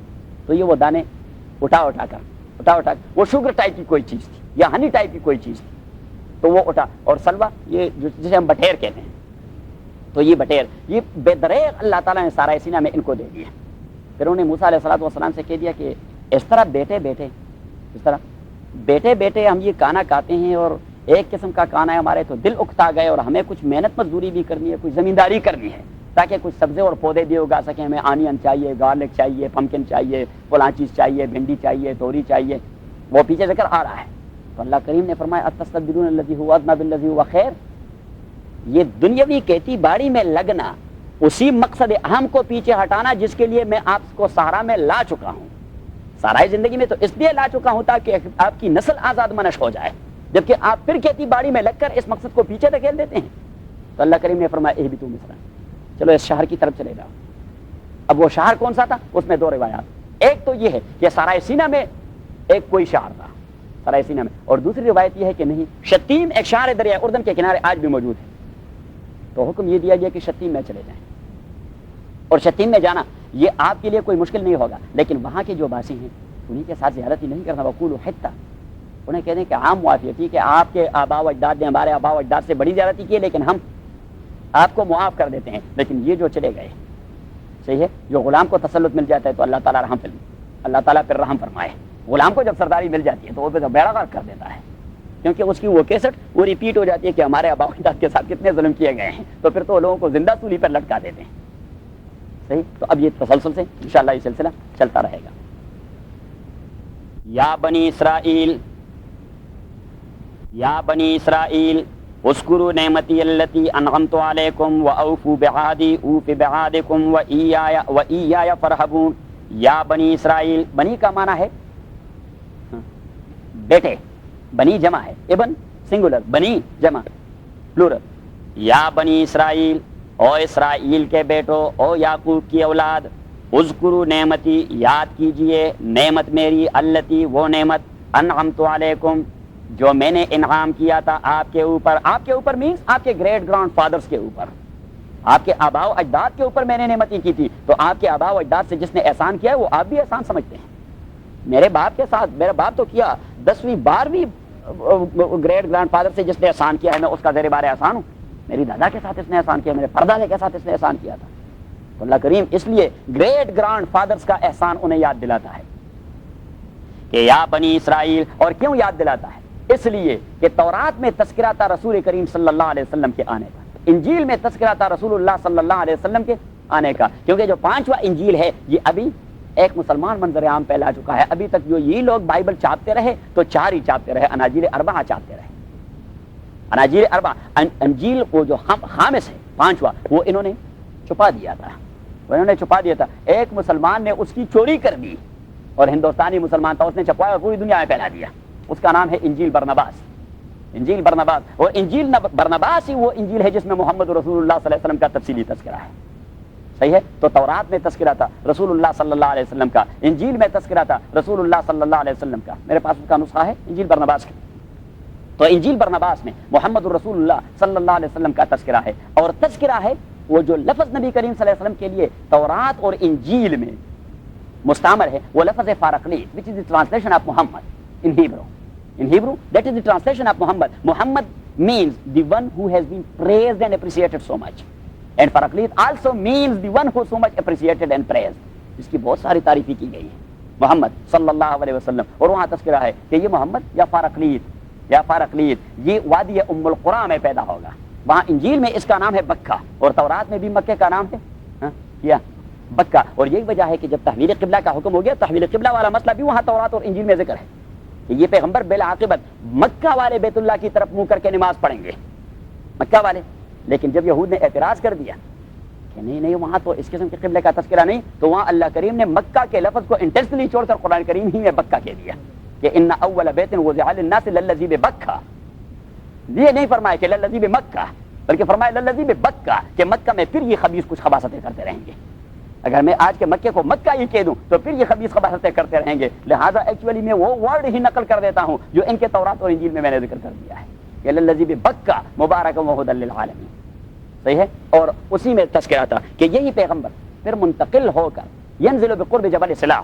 تو یہ وہ دانے اٹھا کر وہ شوگر ٹائپ کی کوئی چیز تھی یا ہنی ٹائپ کی کوئی چیز تھی، تو وہ اٹھا، اور سلوہ یہ جسے ہم بٹھیر کہتے ہیں، تو یہ بٹیر یہ بے دریغ اللہ تعالیٰ نے سارا سینہ میں ان کو دے دیا. پھر انہوں نے موسیٰ علیہ السلام سے کہہ دیا کہ اس طرح بیٹے بیٹے ہم یہ کھانا کھاتے ہیں اور ایک قسم کا کھانا ہے ہمارے، تو دل اکتا گئے اور ہمیں کچھ محنت مزدوری بھی کرنی ہے، کچھ زمینداری کرنی ہے تاکہ کچھ سبزے اور پودے بھی اگا سکیں. ہمیں آنین چاہیے، گارلک چاہیے، پمکن چاہیے، فلاں چیز چاہیے، بھنڈی چاہیے، توری چاہیے. وہ پیچھے ذکر آ رہا ہے. تو اللہ کریم نے فرمایا اتستبدلون الذی هو ادنی بالذی هو خیر. یہ دنیاوی کھیتی باڑی میں لگنا، اسی مقصد اہم کو پیچھے ہٹانا جس کے لیے میں آپ کو صحرا میں لا چکا ہوں. سارا زندگی میں تو اس لیے لا چکا ہوں تاکہ آپ کی نسل آزاد منش ہو جائے، جبکہ آپ پھر کھیتی باڑی میں لگ کر اس مقصد کو پیچھے دھکیل دیتے ہیں. تو اللہ کریم نے فرمایا اہبطوا مصرا، چلو اس شہر کی طرف چلے جاؤ. اب وہ شہر کون سا تھا؟ اس میں دو روایات. ایک تو یہ ہے کہ سرائے سینہ میں ایک کوئی شہر تھا سرائے سینہ میں، اور دوسری روایت یہ ہے کہ نہیں، شتیم ایک شہر دریائے اردن کے کنارے آج بھی موجود ہے. تو حکم یہ دیا گیا کہ شتیم میں چلے جائیں، اور شتیم میں جانا یہ آپ کے لیے کوئی مشکل نہیں ہوگا، لیکن وہاں کے جو باسی ہیں انہیں کے ساتھ زیارتی نہیں کرنا. وقولوا حطہ، انہیں کہتے ہیں کہ عام معافیتی کہ آپ کے آبا و اجداد نے ہمارے آبا و اجداد سے بڑی زیارتی کی، لیکن ہم آپ کو معاف کر دیتے ہیں. لیکن یہ جو چلے گئے، صحیح ہے، جو غلام کو تسلط مل جاتا ہے تو اللہ تعالیٰ پھر رحم فرمائے. غلام کو جب سرداری مل جاتی ہے تو وہ پھر بیڑا غرق کر دیتا ہے، کیونکہ اس کی وہ کیسٹ وہ ریپیٹ ہو جاتی ہے کہ ہمارے آبا و اجداد کے ساتھ کتنے ظلم کیے گئے ہیں. تو پھر تو لوگوں کو زندہ سولی پر لٹکا دیتے ہیں. صحیح. تو اب یہ تسلسل سے انشاءاللہ یہ سلسلہ چلتا رہے گا. یا بنی اسرائیل اذکروا نعمتی التی انعمت علیکم واوفوا بعہدی اوف بعہدکم وایای فرحبون. یا بنی اسرائیل، بنی کا معنی ہے بیٹے، بنی جمع ہے، ابن سنگولر، بنی جمع پلورل. یا بنی اسرائیل، او اسرائیل کے بیٹو، او یعقوب کی اولاد، اذکروا نعمتی، یاد کیجئے نعمت میری، التی وہ نعمت، انعمت علیکم جو میں نے انعام کیا تھا آپ کے اوپر. آپ کے اوپر مینس آپ کے گریٹ گرانڈ فادرز کے اوپر، آپ کے آبا و اجداد کے اوپر میں نے نعمتیں کی تھی. تو آپ کے آبا و اجداد سے جس نے احسان کیا ہے وہ آپ بھی احسان سمجھتے ہیں. میرے باپ کے ساتھ، میرا باپ تو کیا 10ویں 12ویں گریٹ گرانڈ فادر سے جس نے احسان کیا ہے میں اس کا زیر بار احسان ہوں. میری دادا کے ساتھ اس نے احسان کیا، میرے پردادے کے ساتھ اس نے احسان کیا تھا. تو اللہ کریم اس لیے گریٹ گرانڈ فادرز کا احسان انہیں یاد دلاتا ہے کہ یا بنی اسرائیل. اور کیوں یاد دلاتا ہے؟ اس لیے کہ تورات میں تذکرہ تھا رسول کریم صلی اللہ علیہ وسلم کے آنے کا، انجیل میں تذکرہ تھا رسول اللہ صلی اللہ علیہ وسلم کے آنے کا. کیونکہ جو 5واں انجیل ہے یہ ابھی ایک مسلمان منظر عام پھیلا چکا ہے. ابھی تک جو یہ لوگ بائبل چھاپتے رہے تو 4 ہی چھاپتے رہے، اناجیل 4 چھاپتے رہے. اناجیل 4 انجیل وہ جو خامس ہے 5واں وہ انہوں نے چھپا دیا تھا. ایک مسلمان نے اس کی چوری کر دی اور ہندوستانی مسلمان تھا، اس نے چھپوایا اور پوری دنیا میں پھیلا دیا. اس کا نام ہے انجیل برنباس. اور انجیل برنباس ہی وہ انجیل ہے جس میں محمد رسول اللہ صلی اللہ علیہ وسلم کا تفصیلی تذکرہ ہے. صحیح ہے. تو تورات میں تذکرہ تھا رسول اللہ صلی اللہ علیہ وسلم کا، انجیل میں تذکرہ تھا رسول اللہ صلی اللہ علیہ وسلم کا. میرے پاس اس کا نسخہ ہے انجیل برنباس کا. تو انجیل برنباس میں محمد رسول اللہ صلی اللہ علیہ وسلم کا تذکرہ ہے. اور تذکرہ ہے وہ جو لفظ نبی کریم صلی اللہ علیہ وسلم کے لیے تورات اور انجیل میں مستعمل ہے، وہ لفظ فارقلیت which is the translation of Muhammad in Hebrew. In Hebrew, that is the translation of Muhammad. Muhammad means the one who has been praised and appreciated so much. And Faraqlit also means the one who so much appreciated and praised. اس کی بہت ساری تعریفی کی گئی ہے محمد صلی اللہ علیہ وسلم. اور وہاں تذکرہ ہے کہ یہ محمد یا فارقلیت یہ وادی ام القرى میں پیدا ہوگا. وہاں انجیل میں اس کا نام ہے بکہ، اور تورات میں بھی مکے کا نام ہے کیا بکہ. اور یہی وجہ ہے کہ جب تحویل قبلہ کا حکم ہو گیا، تحویل قبلہ والا مسئلہ بھی وہاں تورات اور انجیل میں ذکر ہے کہ یہ پیغمبر بالعاقبت مکہ والے بیت اللہ کی طرف منہ کر کے نماز پڑھیں گے، مکہ والے. لیکن جب یہود نے اعتراض کر دیا کہ نہیں وہاں تو اس قسم کے قبلے کا تذکرہ نہیں، تو وہاں اللہ کریم نے مکہ کے لفظ کو انٹینشنلی چھوڑ کر قرآن کریم ہی میں بکہ کہہ دیا کہ ان اول بیت وضع للناس للذی ببکہ. یہ نہیں فرمایا کہ للذی بمکہ، بلکہ فرمایا للذی ببکہ کہ مکہ میں پھر یہ خبیث کچھ خباثتیں کرتے رہیں گے. اگر میں آج کے مکے کو مکہ ہی کہہ دوں تو پھر یہ خبیث خباثتیں کرتے رہیں گے. لہٰذا ایکچولی میں وہ ورڈ ہی نقل کر دیتا ہوں جو ان کے تورات اور انجیل میں نے ذکر کر دیا ہے کہ للذی ببکہ مبارک وہدی للعالمین. صحیح ہے. اور اسی میں تذکرہ تھا کہ یہی پیغمبر پھر منتقل ہو کر ینزل بقرب جبل سلا.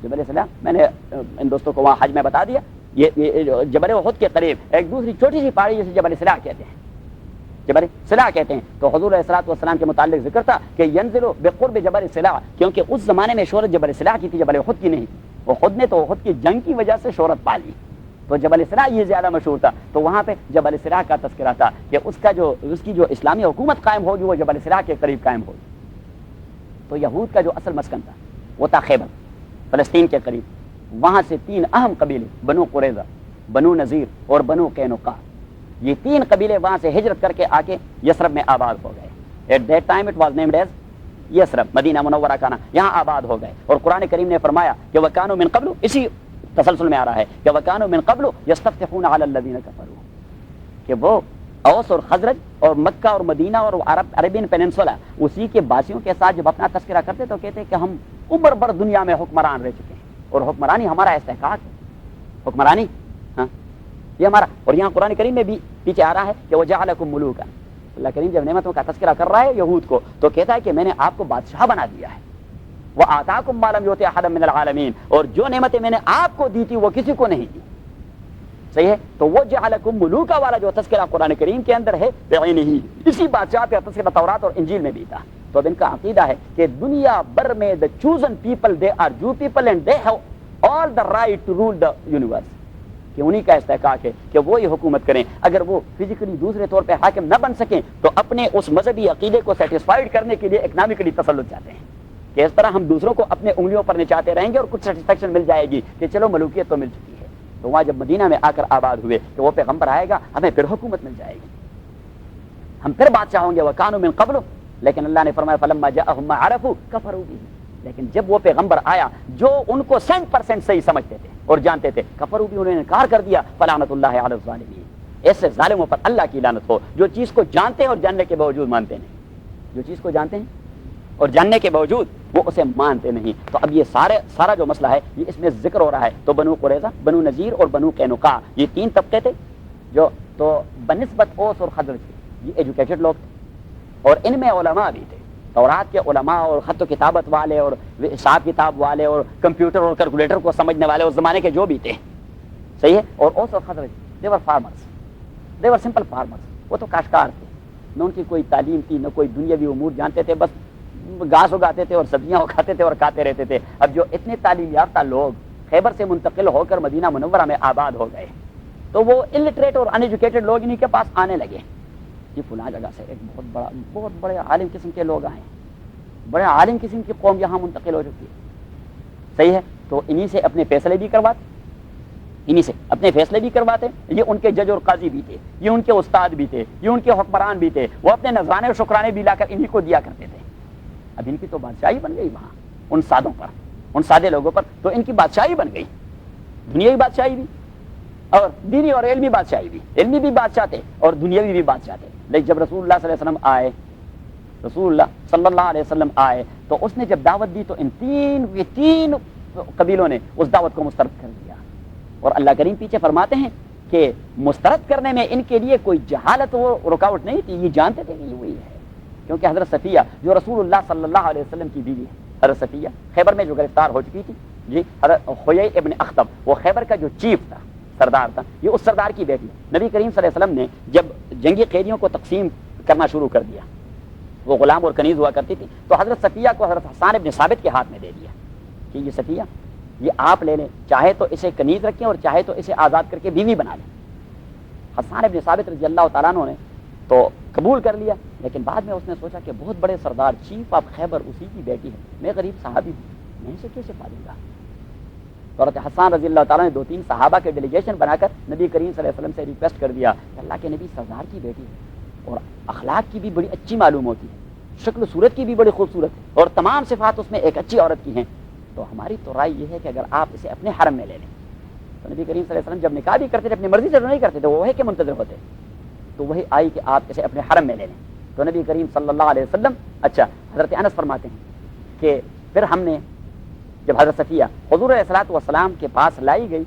جبل سلا میں نے ان دوستوں کو وہاں حج میں بتا دیا، یہ جبل احد کے قریب ایک دوسری چھوٹی سی پہاڑی جسے جبل سلا کہتے ہیں. جبل سلا کہتے ہیں. تو حضور علیہ الصلوۃ والسلام کے متعلق ذکر تھا کہ ینزل بقرب جبل سلا، کیونکہ اس زمانے میں شہرت جبل سلا کی تھی، جبل احد کی نہیں. احد نے تو احد کی جنگ کی وجہ سے شہرت پا لی، تو جبل سلا یہ زیادہ مشہور تھا. تو وہاں پہ جبل سلا کا تذکرہ تھا کہ اس کی جو اسلامی حکومت قائم ہوگی وہ جبل سلا کے قریب قائم ہوگی. تو یہود کا جو اصل مسکن تھا وہ تھا خیبر، فلسطین کے قریب. وہاں سے 3 اہم قبیلے بنو قریظہ، بنو نذیر اور بنو قینقاع، یہ 3 قبیلے وہاں سے ہجرت کر کے آ کے یثرب میں آباد ہو گئے. At that time it was named as Yathrib, Madinah Munawwarah کا نام، یہاں آباد ہو گئے. اور قرآن کریم نے فرمایا کہ وکانوا من قبل، اسی تسلسل میں آ رہا ہے کہ وکانوا من قبل یستفتحون علی الذین کفروا، کہ وہ اوس اور خزرج اور مکہ اور مدینہ اور عربین پیننسولا اسی کے باسیوں کے ساتھ جب اپنا تذکرہ کرتے تو کہتے کہ ہم عمر بھر دنیا میں حکمران رہ چکے ہیں اور حکمرانی ہمارا استحقاق ہے، حکمرانی ہاں یہ ہمارا. اور یہاں قرآن کریم میں بھی پیچھے آ رہا ہے کہ وجعلکم ملوکا، اللہ کریم جب نعمتوں کا تذکرہ کر رہا ہے یہود کو تو کہتا ہے کہ میں نے آپ کو بادشاہ بنا دیا ہے. وآتاکم ما لم یؤت احدا من العالمین، اور جو نعمتیں میں نے آپ کو دی تھی وہ کسی کو نہیں دی. صحیح ہے. تو وہ جعلکم ملوکا والا جو تذکرہ قرآن کریم کے اندر ہے بعینہ، اسی بادشاہ کا تذکرہ تورات اور انجیل میں بھی تھا. تو اب ان کا عقیدہ ہے کہ دنیا بھر میں the chosen people they are Jew people and they have all the right to rule the universe، کہ انہی کا استحقاق ہے کہ وہ یہ حکومت کریں. اگر وہ فزیکلی دوسرے طور پہ حاکم نہ بن سکیں تو اپنے اس مذہبی عقیدے کو سیٹسفائیڈ کرنے کے لیے اکنامکلی تسلط چاہتے ہیں کہ اس طرح ہم دوسروں کو اپنے انگلیوں پر نچاتے رہیں گے اور کچھ سیٹسفیکشن مل جائے گی کہ چلو ملوکیت تو مل چکی ہے. تو وہاں جب مدینہ میں آ کر آباد ہوئے کہ وہ پیغمبر آئے گا ہمیں پھر حکومت مل جائے گی، ہم پھر بادشاہ ہوں گے. وکانوا من قبل، لیکن اللہ نے فرمایا فلما جاءهم ما عرفوا كفروا به، لیکن جب وہ پیغمبر آیا جو ان کو 100% صحیح سمجھتے تھے اور جانتے تھے، کفروا به، انہوں نے انکار کر دیا. فلعنت اللہ علی الظالمین، ایسے ظالموں پر اللہ کی لعنت ہو جو چیز کو جانتے ہیں اور جاننے کے باوجود مانتے نہیں، جو چیز کو جانتے ہیں اور جاننے کے باوجود وہ اسے مانتے نہیں. تو اب یہ سارا جو مسئلہ ہے یہ اس میں ذکر ہو رہا ہے. تو بنو قریظہ، بنو نذیر اور بنو قینقاع یہ 3 طبقے تھے جو تو بنسبت اوس اور خزرج کے یہ ایجوکیٹڈ لوگ تھے اور ان میں علماء بھی تھے، تورات کے علماء اور خط و کتابت والے اور حساب کتاب والے اور کمپیوٹر اور کیلکولیٹر کو سمجھنے والے اس زمانے کے جو بھی تھے. صحیح ہے. اور اوس اور خزرج دے ور فارمرز، دے ور سمپل فارمرز، وہ تو کاشتکار تھے، نہ ان کی کوئی تعلیم تھی نہ کوئی دنیاوی امور جانتے تھے، بس گھاس اگاتے تھے اور سبزیاں اگاتے تھے اور کھاتے رہتے تھے. اب جو اتنے تعلیم یافتہ لوگ خیبر سے منتقل ہو کر مدینہ منورہ میں آباد ہو گئے تو وہ الٹریٹ اور ان ایجوکیٹڈ لوگ انہیں کے پاس آنے لگے کہ فلاں جگہ سے ایک بہت بڑے عالم قسم کے لوگ آئے، بڑے عالم قسم کی قوم یہاں منتقل ہو چکی ہے. صحیح ہے. تو انہی سے اپنے فیصلے بھی کرواتے، یہ ان کے جج اور قاضی بھی تھے، یہ ان کے استاد بھی تھے، یہ ان کے حکمران بھی تھے. وہ اپنے نذرانے اور شکرانے بھی لا کر انہی کو دیا کرتے تھے. اب ان کی تو بادشاہی بن گئی وہاں ان سادوں پر، ان سادے لوگوں پر، تو ان کی بادشاہی بن گئی، دنیاوی بادشاہی بھی اور دینی اور علمی بادشاہی بھی. علمی بھی بادشاہ تھے اور دنیاوی بھی بادشاہ تھے. لیکن جب رسول اللہ صلی اللہ علیہ وسلم آئے تو اس نے جب دعوت دی تو ان تین قبیلوں نے اس دعوت کو مسترد کر دیا. اور اللہ کریم پیچھے فرماتے ہیں کہ مسترد کرنے میں ان کے لیے کوئی جہالت و رکاوٹ نہیں تھی، یہ جانتے تھے کہ یہ وہی ہے. کیونکہ حضرت صفیہ جو رسول اللہ صلی اللہ علیہ وسلم کی بیوی ہے، حضرت صفیہ خیبر میں جو گرفتار ہو چکی تھی، جی حضرت حیی ابن اخطب وہ خیبر کا جو چیف تھا، سردار تھا، یہ اس سردار کی بیٹی ہے. نبی کریم صلی اللہ علیہ وسلم نے جب جنگی قیدیوں کو تقسیم کرنا شروع کر دیا، وہ غلام اور کنیز ہوا کرتی تھی، تو حضرت صفیہ کو حضرت حسان ابن ثابت کے ہاتھ میں دے دیا کہ یہ صفیہ یہ آپ لے لیں، چاہے تو اسے کنیز رکھیں اور چاہے تو اسے آزاد کر کے بیوی بنا لیں. حسان ابن ثابت رضی اللہ تعالیٰ عنہ نے تو قبول کر لیا، لیکن بعد میں اس نے سوچا کہ بہت بڑے سردار چیف آپ خیبر اسی کی بیٹی ہے، میں غریب صحابی ہوں، میں اسے کیسے پالوں گا. تو حضرت حسان رضی اللہ تعالیٰ نے 2-3 صحابہ کے ڈیلیگیشن بنا کر نبی کریم صلی اللہ علیہ وسلم سے ریکویسٹ کر دیا کہ اللہ کے نبی سردار کی بیٹی ہے اور اخلاق کی بھی بڑی اچھی معلوم ہوتی ہے، شکل و صورت کی بھی بڑی خوبصورت ہے اور تمام صفات اس میں ایک اچھی عورت کی ہیں، تو ہماری تو رائے یہ ہے کہ اگر آپ اسے اپنے حرم میں لے لیں. تو نبی کریم صلی اللہ علیہ وسلم جب نکاح بھی کرتے تھے اپنی مرضی سے نہیں کرتے تھے، وہ وہی کے منتظر ہوتے، تو وہی آئی کہ آپ اسے اپنے حرم میں لے لیں. تو نبی کریم صلی اللہ علیہ وسلم حضرت انس فرماتے ہیں کہ پھر ہم نے جب حضرت صفیہ حضور علیہ الصلوۃ والسلام کے پاس لائی گئی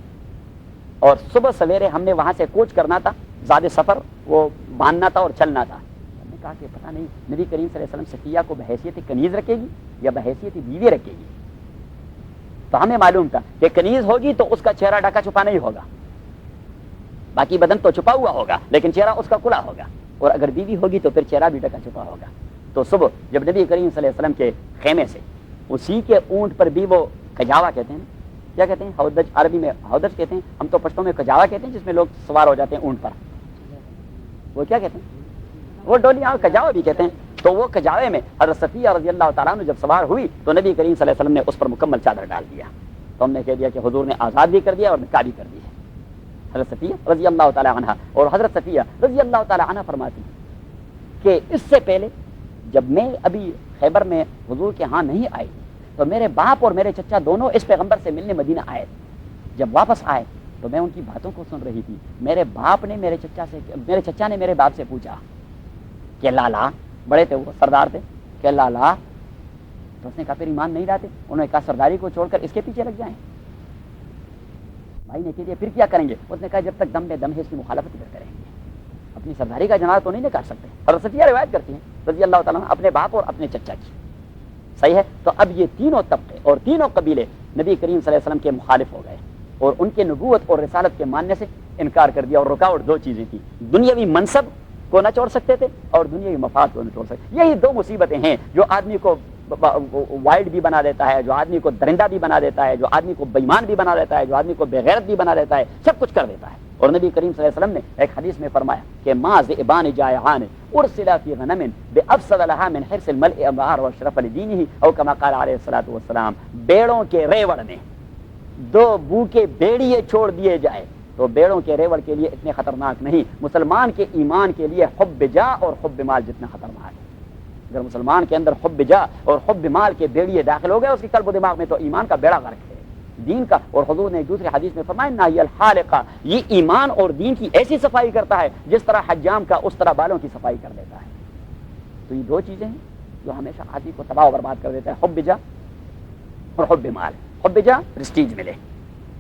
اور صبح سویرے ہم نے وہاں سے کوچ کرنا تھا، زیادہ سفر وہ باندھنا تھا اور چلنا تھا. ہم نے کہا کہ پتہ نہیں نبی کریم صلی اللہ علیہ وسلم صفیہ کو بحیثیت کنیز رکھے گی یا بحیثیت بیوی رکھے گی. تو ہمیں معلوم تھا کہ کنیز ہوگی تو اس کا چہرہ ڈھکا چھپا نہیں ہوگا، باقی بدن تو چھپا ہوا ہوگا لیکن چہرہ اس کا کھلا ہوگا، اور اگر بیوی ہوگی تو پھر چہرہ بھی ڈھکا چھپا ہوگا. تو صبح جب نبی کریم صلی اللہ علیہ وسلم کے خیمے سے اسی کے اونٹ پر بھی وہ کجاوا کہتے ہیں, کیا کہتے ہیں, ہودج, عربی میں ہودج کہتے ہیں, ہم تو پشتوں میں کجاوا کہتے ہیں جس میں لوگ سوار ہو جاتے ہیں اونٹ پر, وہ کیا کہتے ہیں, وہ ڈولیاں کجاوا بھی کہتے ہیں. تو وہ کجاوے میں حضرت صفیہ رضی اللہ تعالیٰ عنہ جب سوار ہوئی تو نبی کریم صلی اللہ علیہ وسلم نے اس پر مکمل چادر ڈال دیا. تو ہم نے کہہ دیا کہ حضور نے آزاد بھی کر دیا اور نکاح بھی کر دی ہے. حضرت صفیہ رضی اللہ تعالیٰ عنہ, اور حضرت صفیہ رضی اللہ تعالیٰ عنہ فرماتی کہ اس سے پہلے جب میں ابھی خیبر میں حضور کے ہاں نہیں آئی تو میرے باپ اور میرے چچا دونوں اس پیغمبر سے ملنے مدینہ آئے. جب واپس آئے تو میں ان کی باتوں کو سن رہی تھی. میرے چچا نے میرے باپ سے پوچھا کہ لالا, بڑے تھے وہ, سردار تھے, کہ لالا, تو اس نے کہا پھر ایمان نہیں لاتے. انہوں نے کہا سرداری کو چھوڑ کر اس کے پیچھے لگ جائیں. بھائی نے کہا پھر کیا کریں گے؟ اس نے کہا جب تک دم میں دم ہے اس کی مخالفت کر کریں گے, اپنی سرداری کا جنازہ تو نہیں نکال سکتے. اور صفیہ روایت کرتی ہیں رضی اللہ تعالیٰ اپنے باپ اور اپنے چچا کی. صحیح ہے. تو اب یہ تینوں طبقے اور تینوں قبیلے نبی کریم صلی اللہ علیہ وسلم کے مخالف ہو گئے اور ان کے نبوت اور رسالت کے ماننے سے انکار کر دیا. اور رکاوٹ دو چیزیں تھیں, دنیاوی منصب کو نہ چھوڑ سکتے تھے اور دنیاوی مفاد کو نہ چھوڑ سکتے. یہی دو مصیبتیں ہیں جو آدمی کو وائلڈ بھی بنا دیتا ہے, جو آدمی کو درندہ بھی بنا دیتا ہے, جو آدمی کو بےمان بھی بنا دیتا ہے, جو آدمی کو بےغیرت بھی بنا دیتا ہے, سب کچھ کر دیتا ہے. اور نبی کریم صلی اللہ علیہ وسلم نے ایک حدیث میں فرمایا کہ ما ذئبان جائعان ارسلا فی غنم بافسد لها من حرص الملء امار واشرف لدینه او كما قال علیہ الصلوۃ والسلام, بیڑوں کے ریوڑ نے دو بھوکے بیڑیے چھوڑ دیے جائے تو بیڑوں کے ریوڑ کے لیے اتنے خطرناک نہیں, مسلمان کے ایمان کے لیے حب جا اور حب مال جتنا خطرناک ہے. اگر مسلمان کے اندر حب جا اور حب مال کے بیڑیے داخل ہو گئے اس کے قلب و دماغ میں, تو ایمان کا بیڑا غرق ہے دین کا. اور حضور نے ایک دوسرے حدیث میں فرمایا نہ الحالقہ, یہ ایمان اور دین کی ایسی صفائی کرتا ہے جس طرح حجام کا اس طرح بالوں کی صفائی کر دیتا ہے. تو یہ دو چیزیں ہیں جو ہمیشہ آدمی کو تباہ و برباد کر دیتا ہے, حب جا اور حب مال. حب جا پریسٹیج ملے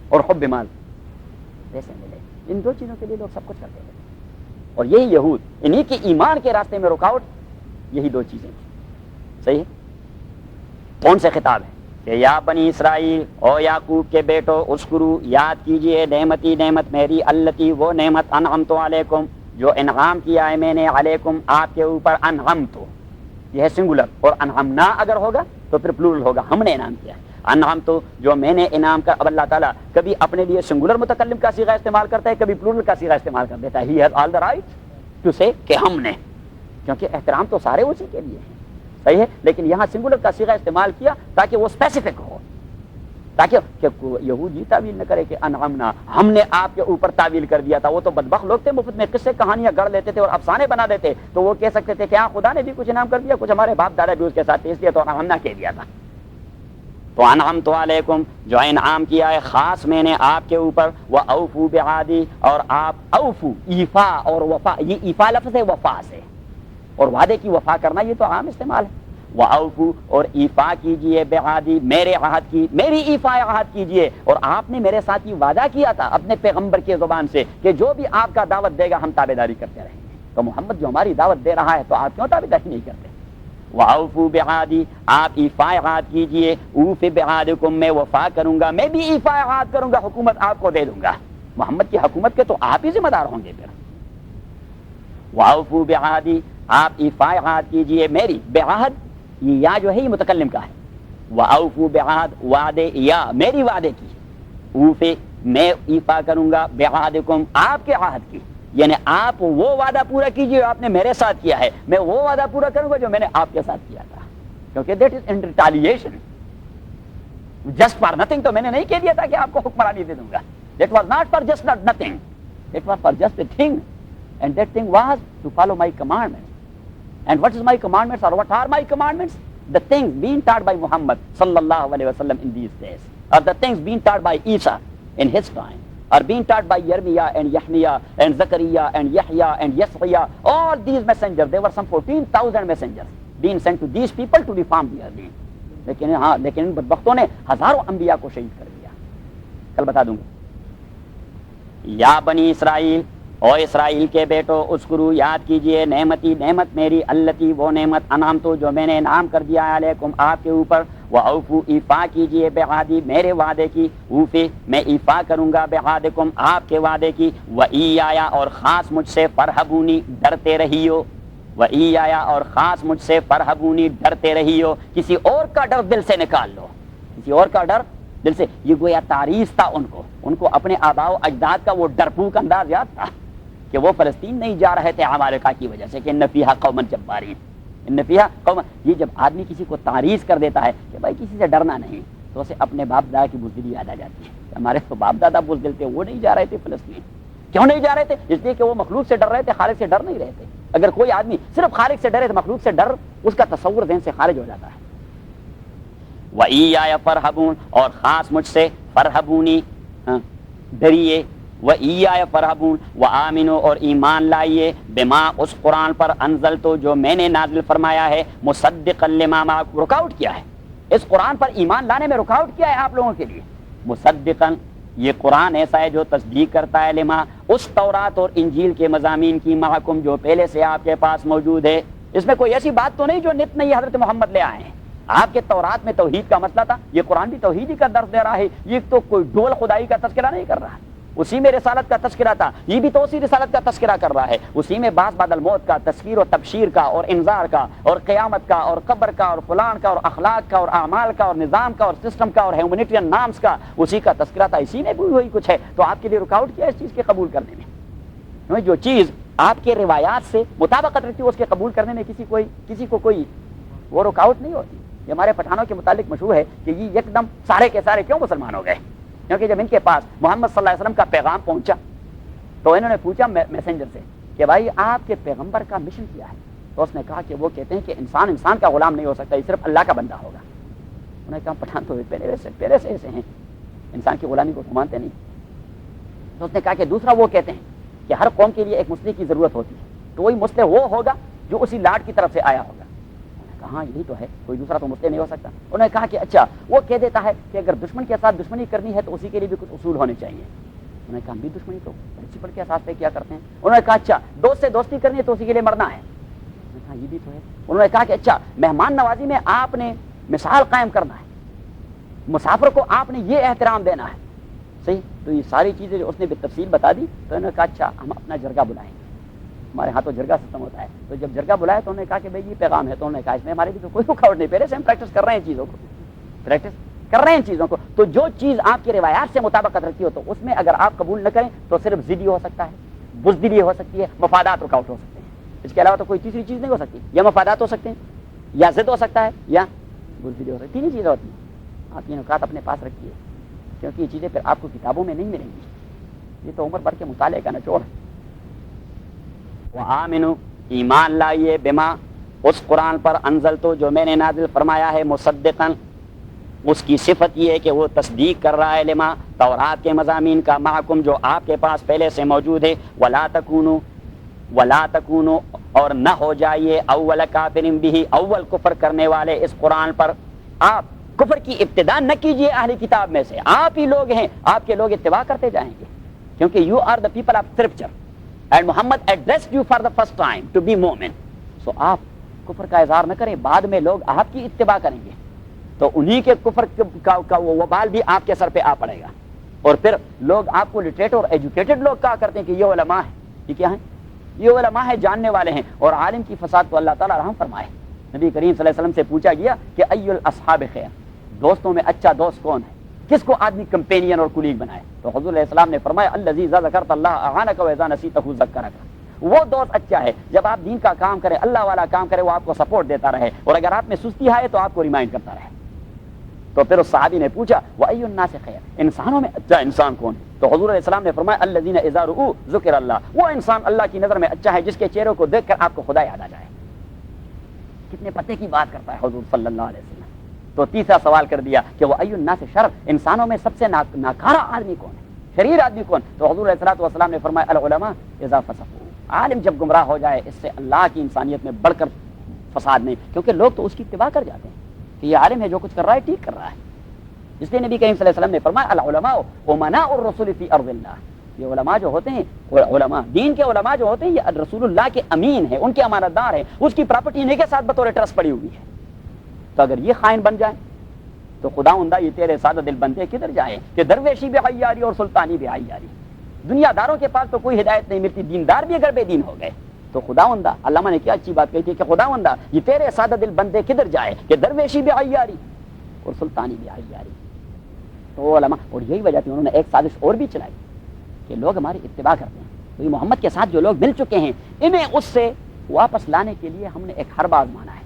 اور حب مال پیسے ملے, ان دو چیزوں کے لیے لوگ سب کچھ کرتے ہیں. اور یہی یہود, انہی کے ایمان کے راستے میں رکاوٹ یہی دو چیزیں تھیں. صحیح ہے. کون سے خطاب ہے کہ یا بنی اسرائیل, او یعقوب کے بیٹو, اسکرو یاد کیجئے نعمتی, نعمت میری, التی وہ نعمت, انعمت علیکم جو انعام کیا ہے میں نے, علیکم آپ کے اوپر, انعمت یہ ہے سنگولر, اور انعمنا اگر ہوگا تو پھر پلورل ہوگا, ہم نے انعام کیا ہے. انعمت جو میں نے انعام کا, اب اللہ تعالیٰ کبھی اپنے لیے سنگولر متکلم کا صیغہ استعمال کرتا ہے, کبھی پلورل کا صیغہ استعمال کر دیتا ہے. He has all the right to say کہ ہم نے, کیونکہ احترام تو سارے اسی کے لیے ہیں. صحیح ہے. لیکن یہاں سنگولر کا صیغہ استعمال کیا تاکہ وہ اسپیسیفک ہو, تاکہ یہود یہ تعویل نہ کرے کہ انعمنا ہم نے آپ کے اوپر تعویل کر دیا تھا. وہ تو بدبخت لوگ تھے, مفت میں قصے کہانیاں گڑھ لیتے تھے اور افسانے بنا دیتے, تو وہ کہہ سکتے تھے کہ ہاں خدا نے بھی کچھ انعام کر دیا, کچھ ہمارے باپ دادا بھی اس کے ساتھ پیش کیا تو انعمنا کہہ دیا تھا. تو انعمت علیکم جو انعام کیا ہے خاص میں نے آپ کے اوپر, واوفوا بعہدی اور آپ, اوفو ایفا اور وفا, یہ ایفا لفظ ہے وفا سے, اور وعدے کی وفا کرنا یہ تو عام استعمال ہے. وَأَوْفُوا اور ایفا کیجئے بعہدی میرے عہد کی, میری ایفا عہد کیجئے. اور آپ نے میرے ساتھ یہ وعدہ کیا تھا اپنے پیغمبر کی زبان سے کہ جو بھی آپ کا دعوت دے گا ہم تابعداری کرتے رہیں گے. تو محمد جو ہماری دعوت دے رہا ہے تو آپ کیوں تابعداری نہیں کرتے؟ وَأَوْفُوا بِعَہدِی آپ ایفا عہد کیجئے, اوف بعہدکم میں وفا کروں گا, میں بھی ایفا عہد کروں گا, حکومت آپ کو دے دوں گا. محمد کی حکومت کے تو آپ ہی ذمہ دار ہوں گے پھر. وَأَوْفُوا بِعَہدِی آپ ایفا عہد کیجئے میری, بعہد یہ یا جو ہے یہ متکلم کا ہے. وَأَوْفُوا بِعَہد وعدے, یا میری وعدے کی, اوف میں ایفا کروں گا, بعہدکم آپ کے عہد کی, یعنی آپ وہ وعدہ پورا کیجئے جو آپ نے میرے ساتھ کیا ہے, میں وہ وعدہ پورا کروں گا جو میں نے آپ کے ساتھ کیا تھا. کیونکہ that is in retaliation, just for nothing تو میں نے نہیں کہہ دیا تھا کہ آپ کو حکمرانی دے دوں گا. That was not for just nothing, it was for just a thing, and that thing was to follow my commandments. And what is my commandments, or what are my commandments? The things being taught by Muhammad sallallahu alaihi wasallam in these days, or the things being taught by Isa in his time, or being taught by Yermiah and Yahya and Zachariah and Yahya and Yesaya. All these messengers, there were some 14,000 messengers being sent to these people to reform their deen. لیکن ہاں, لیکن ان بدبختوں نے ہزاروں انبیاء کو شہید کر دیا. کل بتا دوں گا. یا بنی اسرائیل, او اسرائیل کے بیٹو اذکرو یاد کیجئے نعمتی نعمت میری التی وہ نعمت انعام تو جو میں نے انعام کر دیا ہے علیکم آپ کے اوپر وَأَوْفُوا ایفا کیجئے بعہدی میرے وعدے کی اوفی میں ایفا کروں گا بعہدکم آپ کے وعدے کی وَإِيَّايَ اور خاص مجھ سے فرحبونی ڈرتے رہیو وَإِيَّايَ اور خاص مجھ سے فرحبونی ڈرتے رہیو کسی اور کا ڈر دل سے نکال لو کسی اور کا ڈر دل سے یہ گویا تعریض تھا ان کو اپنے آباء و اجداد کا وہ ڈرپوک انداز یاد تھا کہ وہ فلسطین نہیں جا رہے تھے عمالقہ کی وجہ سے کہ ان فیہا قوما جبارین ان فیہا قوما یہ جب آدمی کسی کو تعریض کر دیتا ہے کہ بھائی کسی سے ڈرنا نہیں تو اسے اپنے باپ دادا کی بزدلی یاد آ جاتی ہے ہمارے تو باپ دادا بزدل تھے وہ نہیں جا رہے تھے فلسطین کیوں نہیں جا رہے تھے اس لیے کہ وہ مخلوق سے ڈر رہے تھے خالق سے ڈر نہیں رہے تھے اگر کوئی آدمی صرف خالق سے ڈرے تو مخلوق سے ڈر اس کا تصور ذہن سے خارج ہو جاتا ہے وَإِيَّايَ فَارْهَبُونِ اور خاص مجھ سے فرحبونی ڈریے وَإِيَّايَ فَارْهَبُونِ وَآمِنُوا اور ایمان لائیے بما اس قرآن پر انزل تو جو میں نے نازل فرمایا ہے مصدقا لما معکم رکاوٹ کیا ہے اس قرآن پر ایمان لانے میں رکاوٹ کیا ہے آپ لوگوں کے لیے مصدقا یہ قرآن ایسا ہے جو تصدیق کرتا ہے لما اس تورات اور انجیل کے مضامین کی معکم جو پہلے سے آپ کے پاس موجود ہے اس میں کوئی ایسی بات تو نہیں جو نت نہیں حضرت محمد لے آئے ہیں آپ کے تورات میں توحید کا مسئلہ تھا یہ قرآن بھی توحید ہی کا درس دے رہا ہے یہ تو کوئی ڈول خدائی کا تذکرہ نہیں کر رہا اسی میں رسالت کا تذکرہ تھا یہ بھی تو اسی رسالت کا تذکرہ کر رہا ہے اسی میں بعض بعد الموت کا تذکیر و تبشیر کا اور انذار کا اور قیامت کا اور قبر کا اور فلان کا اور اخلاق کا اور اعمال کا اور نظام کا اور سسٹم کا اور ہیومنیٹرین نامز کا اسی کا تذکرہ تھا اسی میں بھی وہی کچھ ہے تو آپ کے لیے رکاوٹ کیا ہے اس چیز کے قبول کرنے میں جو چیز آپ کے روایات سے مطابقت رکھتی ہے اس کے قبول کرنے میں کسی کو کوئی وہ رکاوٹ نہیں ہوتی یہ ہمارے پٹھانوں کے متعلق مشہور ہے کہ یہ ایک دم سارے کے سارے کیوں مسلمان ہو گئے کیونکہ جب ان کے پاس محمد صلی اللہ علیہ وسلم کا پیغام پہنچا تو انہوں نے پوچھا میسنجر سے کہ بھائی آپ کے پیغمبر کا مشن کیا ہے تو اس نے کہا کہ وہ کہتے ہیں کہ انسان کا غلام نہیں ہو سکتا یہ صرف اللہ کا بندہ ہوگا انہوں نے کہا پٹھان تو پہلے سے ایسے ہیں انسان کی غلامی کو مانتے نہیں تو اس نے کہا کہ دوسرا وہ کہتے ہیں کہ ہر قوم کے لیے ایک مسلح کی ضرورت ہوتی ہے تو وہی مسلح وہ ہوگا جو اسی لاٹ کی طرف سے آیا ہوگا ہاں یہی تو ہے کوئی دوسرا تو مسئلہ نہیں ہو سکتا انہوں نے کہا کہ اچھا وہ کہہ دیتا ہے کہ اگر دشمن کے ساتھ دشمنی کرنی ہے تو اسی کے لیے بھی کچھ اصول ہونے چاہیے انہوں نے کہا ہم بھی دشمنی تو پرنسپل کے اساس پہ کیا کرتے ہیں انہوں نے کہا اچھا دوست سے دوستی کرنی ہے تو اسی کے لیے مرنا ہے انہوں نے کہا یہ بھی تو ہے انہوں نے کہا کہ اچھا مہمان نوازی میں آپ نے مثال قائم کرنا ہے مسافر کو آپ نے یہ احترام دینا ہے صحیح تو یہ ساری چیزیں جو اس نے تفصیل بتا دی تو انہوں نے کہا اچھا ہم اپنا جرگہ بلائیں گے ہمارے ہاں تو جرگہ سسٹم ہوتا ہے تو جب جرگہ بلایا تو انہوں نے کہا کہ بھائی یہ پیغام ہے تو انہوں نے کہا اس میں ہمارے بھی تو کوئی رکاوٹ نہیں پہلے سے ہم پریکٹس کر رہے ہیں چیزوں کو تو جو چیز آپ کی روایات سے مطابقت رکھتی ہو تو اس میں اگر آپ قبول نہ کریں تو صرف ضدی ہو سکتا ہے بزدلی ہو سکتی ہے مفادات رکاوٹ ہو سکتے ہیں اس کے علاوہ تو کوئی تیسری چیز نہیں ہو سکتی یا مفادات ہو سکتے ہیں یا ضد ہو سکتا ہے یا بزدلی ہو سکتی ہے تین ہی چیزیں ہوتی ہیں آپ یہ نکات اپنے پاس رکھیے کیونکہ یہ چیزیں پھر آپ کو کتابوں میں نہیں ملیں گی یہ تو عمر بھر کے مطالعے کا نچوڑ ہے وآمنوا ایمان لائیے بما اس قرآن پر انزل تو جو میں نے نازل فرمایا ہے مصدقا اس کی صفت یہ ہے کہ وہ تصدیق کر رہا ہے لما تورات کے مضامین کا معکم جو آپ کے پاس پہلے سے موجود ہے ولا تکونوا اور نہ ہو جائیے اول کافر بہ اول کفر کرنے والے اس قرآن پر آپ کفر کی ابتدا نہ کیجیے اہل کتاب میں سے آپ ہی لوگ ہیں آپ کے لوگ اتباع کرتے جائیں گے کیونکہ you are the people of scripture And Muhammad addressed you for the first time to be mo'min. So آپ کفر کا اظہار نہ کریں بعد میں لوگ آپ کی اتباع کریں گے تو انہی کے کفر کا وبال بھی آپ کے سر پہ آ پڑے گا اور پھر لوگ آپ کو لٹریٹ اور ایجوکیٹڈ لوگ کہا کرتے ہیں کہ یہ علماء ہیں یہ کیا ہیں یہ علماء ہیں جاننے والے ہیں اور عالم کی فساد کو اللہ تعالیٰ رحم فرمائے نبی کریم صلی اللہ علیہ وسلم سے پوچھا گیا کہ ای الاصحاب خیر دوستوں میں اچھا دوست کون ہے کس کو آدمی کمپینین اور کولیگ بنائے تو حضور علیہ السلام نے فرمایا الذی اذا ذکرت اللہ اعانک و اذا نسیتہ ذکرک وہ دوست اچھا ہے جب آپ دین کا کام کریں اللہ والا کام کرے وہ آپ کو سپورٹ دیتا رہے اور اگر آپ میں سستی آئے تو آپ کو ریمائنڈ کرتا رہے تو پھر اس صحابی نے پوچھا وای الناس خیر انسانوں میں اچھا انسان کون ہے تو حضور علیہ السلام نے فرمایا الذین اذا رؤوا ذکر اللہ وہ انسان اللہ کی نظر میں اچھا ہے جس کے چہروں کو دیکھ کر آپ کو خدا یاد آ جائے کتنے پتے کی بات کرتا ہے حضور صلی اللہ علیہ وسلم تو تیسرا سوال کر دیا کہ وہ ای الناس شر انسانوں میں سب سے ناکارہ آدمی کون ہے شریر آدمی کون تو حضور علیہ الصلوۃ والسلام نے فرمایا العلماء اذا فسقوا عالم جب گمراہ ہو جائے اس سے اللہ کی انسانیت میں بڑھ کر فساد نہیں کیونکہ لوگ تو اس کی اتباع کر جاتے ہیں کہ یہ عالم ہے جو کچھ کر رہا ہے ٹھیک کر رہا ہے اس لیے نبی کریم صلی اللہ علیہ وسلم نے فرمایا العلماء امناء الرسل فی ارض اللہ یہ علماء جو ہوتے ہیں، علماء دین کے علماء جو ہوتے ہیں یہ رسول اللہ کے امین ہیں، ان کے امانت دار ہیں، اس کی پراپرٹی انہیں کے ساتھ بطور ٹرسٹ پڑی ہوئی ہے. تو اگر یہ خائن بن جائیں تو خداوندہ یہ تیرے سادہ دل بندے کدھر جائیں کہ درویشی بھی عیاری اور سلطانی بھی عیاری. دنیا داروں کے پاس تو کوئی ہدایت نہیں ملتی، دیندار بھی اگر بے دین ہو گئے تو خداوندہ، علامہ نے کیا اچھی بات کہی تھی کہ خداوندہ یہ تیرے سادہ دل بندے کدھر جائے کہ درویشی بھی عیاری اور سلطانی بھی عیاری. تو علماء، اور یہی وجہ تھی انہوں نے ایک سازش اور بھی چلائی کہ لوگ ہماری اتباع کرتے ہیں، تو یہ محمد کے ساتھ جو لوگ مل چکے ہیں انہیں اس سے واپس لانے کے لیے ہم نے ایک حرب آزمانا ہے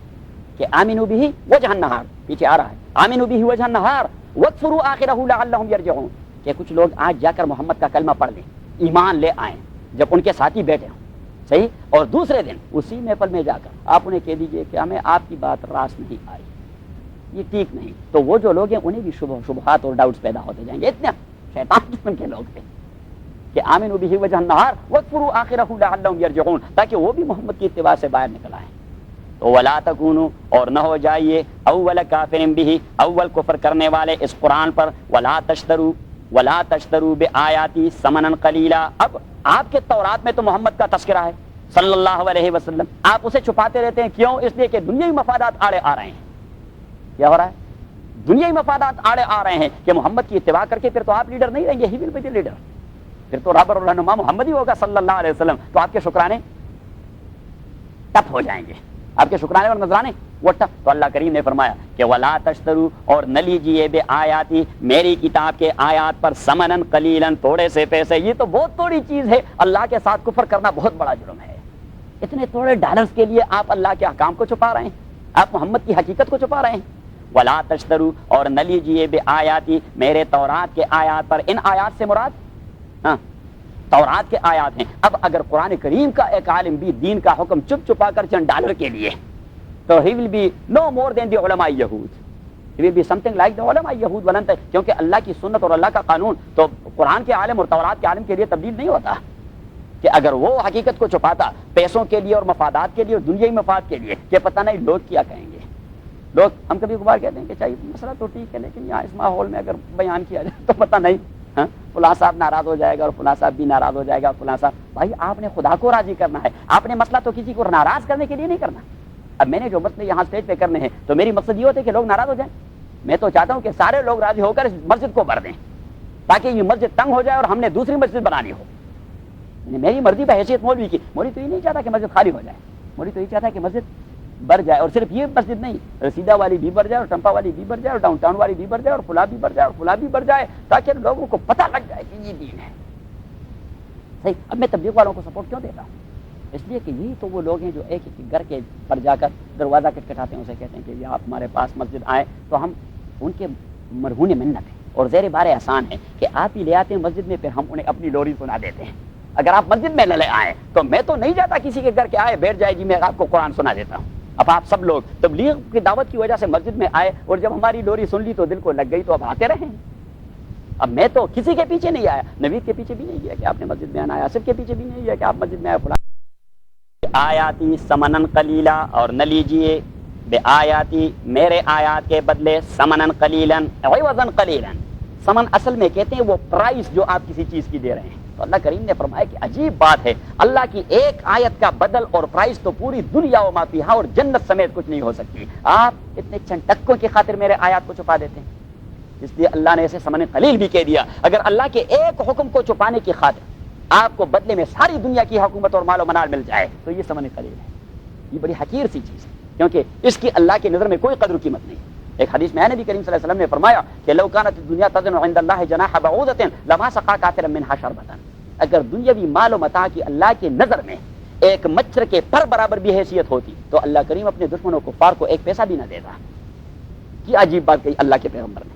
کہ آمنوا بہ وجہ النہار، پیچھے آ رہا ہے آمنوا بہ وجہ النہار واکفروا آخرہ لعلہم یرجعون، کہ کچھ لوگ آج جا کر محمد کا کلمہ پڑھ لیں، ایمان لے آئیں جب ان کے ساتھی بیٹھے ہوں، صحیح، اور دوسرے دن اسی محفل میں جا کر آپ انہیں کہہ دیجئے کہ ہمیں آپ کی بات راست نہیں آئی، یہ ٹھیک نہیں، تو وہ جو لوگ ہیں انہیں بھی شبہات اور ڈاؤٹس پیدا ہوتے جائیں گے. اتنے شیطان قسم کے لوگ تھے کہ آمنوا بہ وجہ النہار واکفروا آخرہ لعلہم یرجعون، تاکہ وہ بھی محمد کی اتباع سے باہر نکل آئیں. تو ولا تکونوا، اور نہ ہو جائیے اول کافر بہ، اول کفر کرنے والے اس قرآن پر، ولا تشتروا بآیاتی ثمنا قلیلا. اب آپ کے تورات میں تو محمد کا تذکرہ ہے صلی اللہ علیہ وسلم، آپ اسے چھپاتے رہتے ہیں، کیوں؟ اس لیے کہ دنیاوی مفادات آڑے آ رہے ہیں. کیا ہو رہا ہے؟ دنیاوی مفادات آڑے آ رہے ہیں کہ محمد کی اتباع کر کے پھر تو آپ لیڈر نہیں رہیں گے، ہی ول بی دی لیڈر، پھر تو رابر الرحنما محمد ہی ہوگا صلی اللہ علیہ وسلم. تو آپ کے شکرانے ٹپ ہو جائیں گے، آپ کے شکرانے اور نذرانے وہ ٹپ. تو اللہ کریم نے فرمایا کہ ولا تشترو، اور نہ لیجیے بے آیاتی، میری کتاب کے آیات پر، ثمنن قلیلا، تھوڑے سے پیسے. یہ تو بہت تھوڑی چیز ہے، اللہ کے ساتھ کفر کرنا بہت بڑا جرم ہے. اتنے تھوڑے ڈالرز کے لیے آپ اللہ کے احکام کو چھپا رہے ہیں، آپ محمد کی حقیقت کو چھپا رہے ہیں. ولا تشترو، اور نہ لیجیے بے آیاتی، میرے تورات کے آیات پر. ان آیات سے مراد تورات کے آیات ہیں. اب اگر قرآن کریم کا ایک عالم بھی دین کا حکم چپ چھپا کر چند ڈالر کے لیے، تو he will be no more than the علماء یہود، he will be something like the علماء یہود ولن، کیونکہ اللہ کی سنت اور اللہ کا قانون تو قرآن کے عالم اور تورات کے عالم کے لیے تبدیل نہیں ہوتا. کہ اگر وہ حقیقت کو چھپاتا پیسوں کے لیے اور مفادات کے لیے اور دنیائی مفاد کے لیے، کہ پتہ نہیں لوگ کیا کہیں گے. لوگ، ہم کبھی کبھار کہتے ہیں کہ چاہیے مسئلہ تو ٹھیک ہے، لیکن یہاں اس ماحول میں اگر بیان کیا جائے تو پتہ نہیں فلاں صاحب ناراض ہو جائے گا اور فلاں صاحب بھی ناراض ہو جائے گا. فلاں صاحب، بھائی آپ نے خدا کو راضی کرنا ہے، آپ نے مسئلہ تو کسی کو ناراض کرنے کے لیے نہیں کرنا. اب میں نے جو مسئلے یہاں اسٹیج پہ کرنے ہیں تو میری مقصد یہ ہوتا ہے کہ لوگ ناراض ہو جائیں. میں تو چاہتا ہوں کہ سارے لوگ راضی ہو کر اس مسجد کو بھر دیں، تاکہ یہ مسجد تنگ ہو جائے اور ہم نے دوسری مسجد بنانی ہو. میری مرضی پہ حیثیت مولوی کی، مولوی تو یہ نہیں چاہتا کہ مسجد خالی ہو جائے، مولوی تو یہ چاہتا ہے کہ مسجد بڑھ جائے. اور صرف یہ مسجد نہیں، رسیدہ والی بھی بڑھ جائے اور ٹمپا والی بھی بڑھ جائے اور ڈاؤن ٹاؤن والی بھی بڑھ جائے اور فلاں بھی بڑھ جائے اور فلاں بھی بڑھ جائے، تاکہ لوگوں کو پتہ لگ جائے کہ یہ دین ہے. صحیح. اب میں تبلیغ والوں کو سپورٹ کیوں دیتا ہوں؟ اس لیے کہ یہی تو وہ لوگ ہیں جو ایک ایک گھر کے پر جا کر دروازہ کٹکھٹاتے ہیں، اسے کہتے ہیں کہ یہ آپ ہمارے پاس مسجد آئیں. تو ہم ان کے مرہون منت ہیں اور زیر بار احسان ہے کہ آپ ہی لے آتے ہیں مسجد میں، پھر ہم انہیں اپنی لوری سنا دیتے ہیں. اگر آپ مسجد میں نہ لے آئیں تو میں تو نہیں جاتا کسی کے گھر کے آئے بیٹھ جائے جی میں آپ کو قرآن سنا دیتا ہوں. اب آپ سب لوگ تبلیغ کی دعوت کی وجہ سے مسجد میں آئے اور جب ہماری لوری سن لی تو دل کو لگ گئی، تو اب آتے رہے. اب میں تو کسی کے پیچھے نہیں آیا، نوید کے پیچھے بھی نہیں گیا کہ آپ نے مسجد میں آنا ہے، آصف کے پیچھے بھی نہیں گیا کہ آپ مسجد میں آئے. آیاتی ثمنن قلیلا، اور نہ لیجیے بے آیاتی، میرے آیات کے بدلے، ثمنن قلیلا عوضا قلیلا. ثمن اصل میں کہتے ہیں وہ پرائز جو آپ کسی چیز کی دے رہے ہیں. تو اللہ کریم نے فرمایا کہ عجیب بات ہے، اللہ کی ایک آیت کا بدل اور پرائز تو پوری دنیا و ما فیہا اور جنت سمیت کچھ نہیں ہو سکتی. آپ اتنے چند ٹکوں کی خاطر میرے آیات کو چھپا دیتے ہیں. اس لیے اللہ نے اسے ثمن قلیل بھی کہہ دیا. اگر اللہ کے ایک حکم کو چھپانے کی خاطر آپ کو بدلے میں ساری دنیا کی حکومت اور مال و منال مل جائے تو یہ ثمن قلیل ہے. یہ بڑی حقیر سی چیز ہے، کیونکہ اس کی اللہ کی نظر میں کوئی قدر و قیمت نہیں. ایک حدیث میں نبی کریم صلی اللہ علیہ وسلم نے فرمایا کہ لو کانت الدنیا تزن عند اللہ جناح بعوضۃ لما سقى كافرا منها شربۃ. اگر دنیاوی مال و متاع کی اللہ کی نظر میں ایک مچھر کے پر برابر بھی حیثیت ہوتی تو اللہ کریم اپنے دشمنوں کفار کو ایک پیسہ بھی نہ دیتا. کیا عجیب بات کہی اللہ کے پیغمبر نے،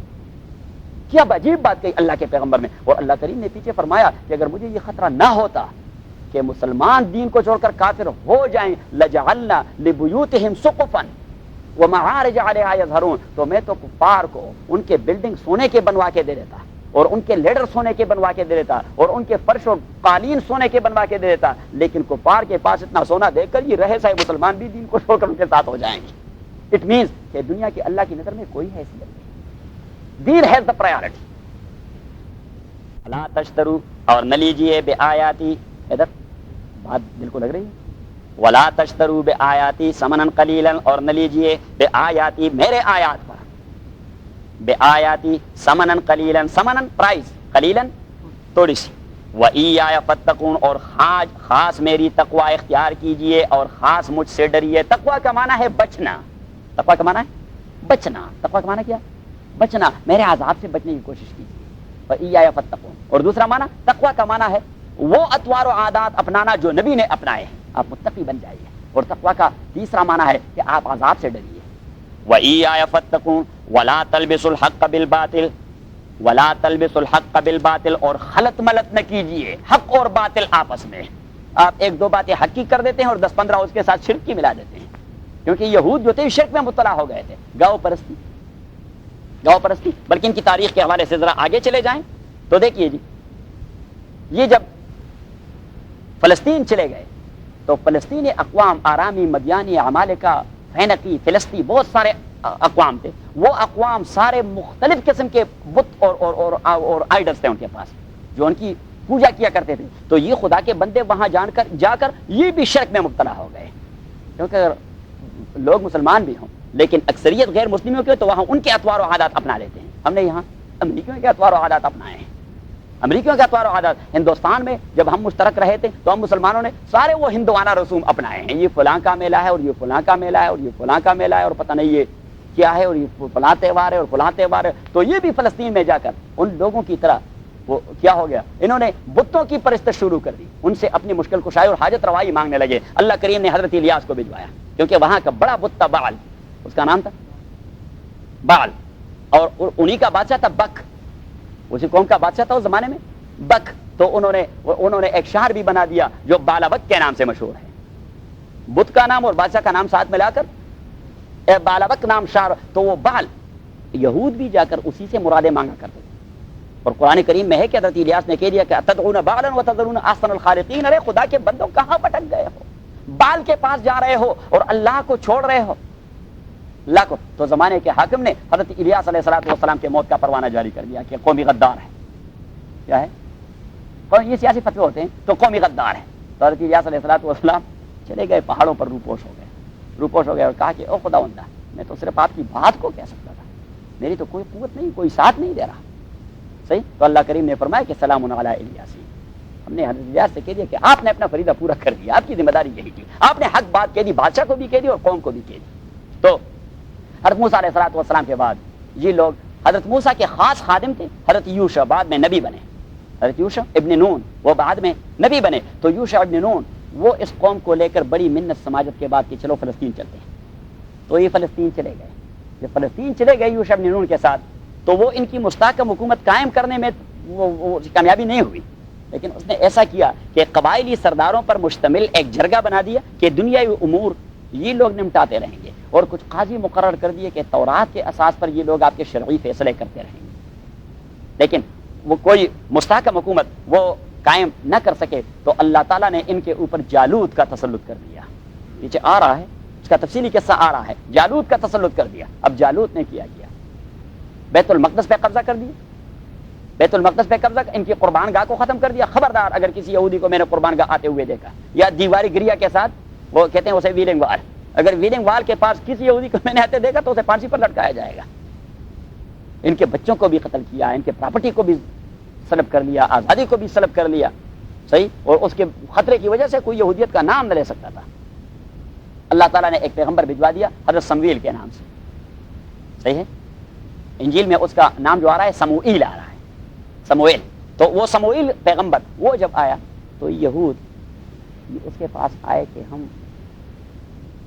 کیا عجیب بات کہی اللہ کے پیغمبر نے. اور اللہ کریم نے پیچھے فرمایا کہ اگر مجھے یہ خطرہ نہ ہوتا کہ مسلمان دین کو چھوڑ کر کافر ہو جائیں، لجعلنا لبیوتہم سقفا ومعارج علیہا یظہرون، تو میں تو کفار کو ان کے بلڈنگ سونے کے بنوا کے دے دیتا اور ان کے لیڈر سونے کے بنوا کے دے دیتا اور ان کے فرش و قالین سونے کے بنوا کے دے دیتا. لیکن کفار کے پاس اتنا سونا دے کر یہ رہے سائے مسلمان بھی دین کو چھوڑ کر ان کے ساتھ ہو جائیں گے. اٹ مینس کہ دنیا کی اللہ کی نظر میں کوئی حیثیت نہیں. دین ہیز دا پرائیورٹی. لا تشترو اور نہ لیجیے بے آیاتی، ادھر بات دل کو لگ رہی ہے، ولا تشترو بے آیاتی ثمنا قلیلا، اور نہ لیجیے بے آیاتی میرے آیات پر، بے آیاتی ثمنا قلیلا، ثمنا پرائز، قلیلا تھوڑی سی، وَإِيَّايَ فَاتَّقُونَ، اور خاص میری تقوی اختیار کیجئے اور خاص مجھ سے ڈریے۔ تقوی کا معنی ہے بچنا، تقوی کا معنی ہے بچنا، تقوی کا معنی کیا؟ بچنا، میرے عذاب سے بچنے کی کوشش کیجیے، وَإِيَّايَ فَاتَّقُونَ۔ اور دوسرا معنی تقوی کا معنی ہے وہ اطوار و عادات اپنانا جو نبی نے اپنائے، آپ متقی بن جائیے۔ اور تقوی کا تیسرا معنی ہے کہ آپ عذاب سے ڈریے، وَإِيَّايَ فَاتَّقُونَ وَلَا تَلْبِسُوا الْحَقَّ بِالْبَاطِلِ، وَلَا تَلْبِسُوا الْحَقَّ بِالْبَاطِلِ، اور خلط ملط نہ کیجیے حق اور باطل آپس میں۔ آپ ایک دو باتیں حق کی کر دیتے ہیں اور 10-15 اس کے ساتھ شرک کی ملا دیتے ہیں، کیونکہ یہود جو تھے شرک میں مبتلا ہو گئے تھے، گاؤ پرستی، گاؤ پرستی۔ بلکہ ان کی تاریخ کے حوالے سے ذرا آگے چلے جائیں تو دیکھیے جی، یہ جب فلسطین چلے گئے تو فلسطینی اقوام، آرامی، مدیانی، عمالقہ، فینقی، فلسطی، بہت سارے اقوام تھے، وہ اقوام سارے مختلف قسم کے بت اور آئیڈلز تھے ان کے پاس جو ان کی پوجا کیا کرتے تھے۔ تو یہ خدا کے بندے وہاں جا کر یہ بھی شرک میں مبتلا ہو گئے، کیونکہ اگر لوگ مسلمان بھی ہوں لیکن اکثریت غیر مسلموں کے، تو وہاں ان کے اطوار و عادات اپنا لیتے ہیں۔ ہم نے یہاں امریکیوں کے اطوار و عادات اپنائے ہیں، امریکیوں کے اطوار و عادات۔ ہندوستان میں جب ہم مشترک رہے تھے تو ہم مسلمانوں نے سارے وہ ہندوانہ رسوم اپنائے ہیں، یہ فلاں کا میلہ ہے اور یہ فلاں کا میلہ ہے اور یہ فلاں کا میلہ ہے اور پتہ نہیں یہ کیا ہے اور یہ فلاں تہوار ہے اور فلاں تہوار ہے۔ تو یہ بھی فلسطین میں جا کر ان لوگوں کی طرح وہ کیا ہو گیا، انہوں نے بتوں کی پرستش شروع کر دی، ان سے اپنی مشکل کشائی اور حاجت روائی مانگنے لگے۔ اللہ کریم نے حضرت الیاس کو بھجوایا، کیونکہ وہاں کا بڑا بت تھا بعل، اس کا نام تھا بعل، اور انہی کا بادشاہ تھا بک، اسی قوم کا بادشاہ تھا اس زمانے میں بک۔ تو انہوں نے ایک شہر بھی بنا دیا جو بالابک کے نام سے مشہور ہے، بت کا نام اور بادشاہ کا نام ساتھ ملا کر بالابک نام شہر۔ تو وہ بال یہود بھی جا کر اسی سے مرادیں مانگا کرتے تھے، اور قرآن کریم میں ہے کہ حضرت الیاس نے کہہ دیا کہ تدعون بالا وتذرون احسن الخالقین، ارے خدا کے بندوں کہاں بھٹک گئے ہو، بال کے پاس جا رہے ہو اور اللہ کو چھوڑ رہے ہو، اللہ کو۔ تو زمانے کے حاکم نے حضرت الیاس علیہ السلام کے موت کا پروانہ جاری کر دیا کہ قومی غدار ہے، کیا ہے، یہ سیاسی فتوے ہوتے ہیں تو قومی غدار ہے۔ تو حضرت الیاس علیہ السلام چلے گئے پہاڑوں پر، روپوش ہو گئے اور کہا کہ او خداوند، میں تو صرف آپ کی بات کو کہہ سکتا تھا، میری تو کوئی قوت نہیں، کوئی ساتھ نہیں دے رہا، صحیح۔ تو اللہ کریم نے فرمایا کہ سلام علی الیاس، ہم نے حضرت الیاس سے کہہ دیا کہ آپ نے اپنا فریضہ پورا کر دیا، آپ کی ذمہ داری یہی تھی، آپ نے حق بات کہہ دی، بادشاہ کو بھی کہہ دی اور قوم کو بھی کہہ دی۔ تو حضرت موسیٰ علیہ السلام کے بعد یہ لوگ، حضرت موسیٰ کے خاص خادم تھے حضرت یوشع، بعد میں نبی بنے، حضرت یوشع ابن نون وہ بعد میں نبی بنے۔ تو یوشع ابن نون وہ اس قوم کو لے کر بڑی منت سماجت کے بعد کہ چلو فلسطین چلتے ہیں، تو یہ فلسطین چلے گئے۔ جب فلسطین چلے گئے یوشع ابن نون کے ساتھ، تو وہ ان کی مستحکم حکومت قائم کرنے میں وہ کامیابی نہیں ہوئی، لیکن اس نے ایسا کیا کہ قبائلی سرداروں پر مشتمل ایک جرگہ بنا دیا کہ دنیاوی امور یہ لوگ نمٹاتے رہیں گے، اور کچھ قاضی مقرر کر دیے کہ تورات کے اساس پر یہ لوگ آپ کے شرعی فیصلے کرتے رہیں گے، لیکن وہ کوئی مستحکم حکومت وہ قائم نہ کر سکے۔ تو اللہ تعالیٰ نے ان کے اوپر جالوت کا تسلط کر دیا، نیچے آ رہا ہے اس کا تفصیلی قصہ آ رہا ہے، جالوت کا تسلط کر دیا۔ اب جالوت نے کیا بیت المقدس پہ قبضہ کر دیا، بیت المقدس پہ قبضہ، ان کی قربان گاہ کو ختم کر دیا۔ خبردار اگر کسی یہودی کو میں نے قربان گاہ آتے ہوئے دیکھا، یا دیواری گریا کے ساتھ، وہ کہتے ہیں اسے ویلنگ وال، اگر ویلنگ وال کے پاس کسی یہودی کو میں نے آتے دیکھا تو اسے پھانسی پر لٹکایا جائے گا۔ ان کے بچوں کو بھی قتل کیا، ان کے پراپرٹی کو بھی سلب کر لیا، آزادی کو بھی سلب کر لیا، صحیح، اور اس کے خطرے کی وجہ سے کوئی یہودیت کا نام نہ لے سکتا تھا۔ اللہ تعالیٰ نے ایک پیغمبر بھجوا دیا حضرت سمویل کے نام سے، صحیح ہے، انجیل میں اس کا نام جو آ رہا ہے سموئیل آ رہا ہے، سموئیل۔ تو وہ سموئیل پیغمبر وہ جب آیا تو یہود اس کے پاس آئے کہ ہم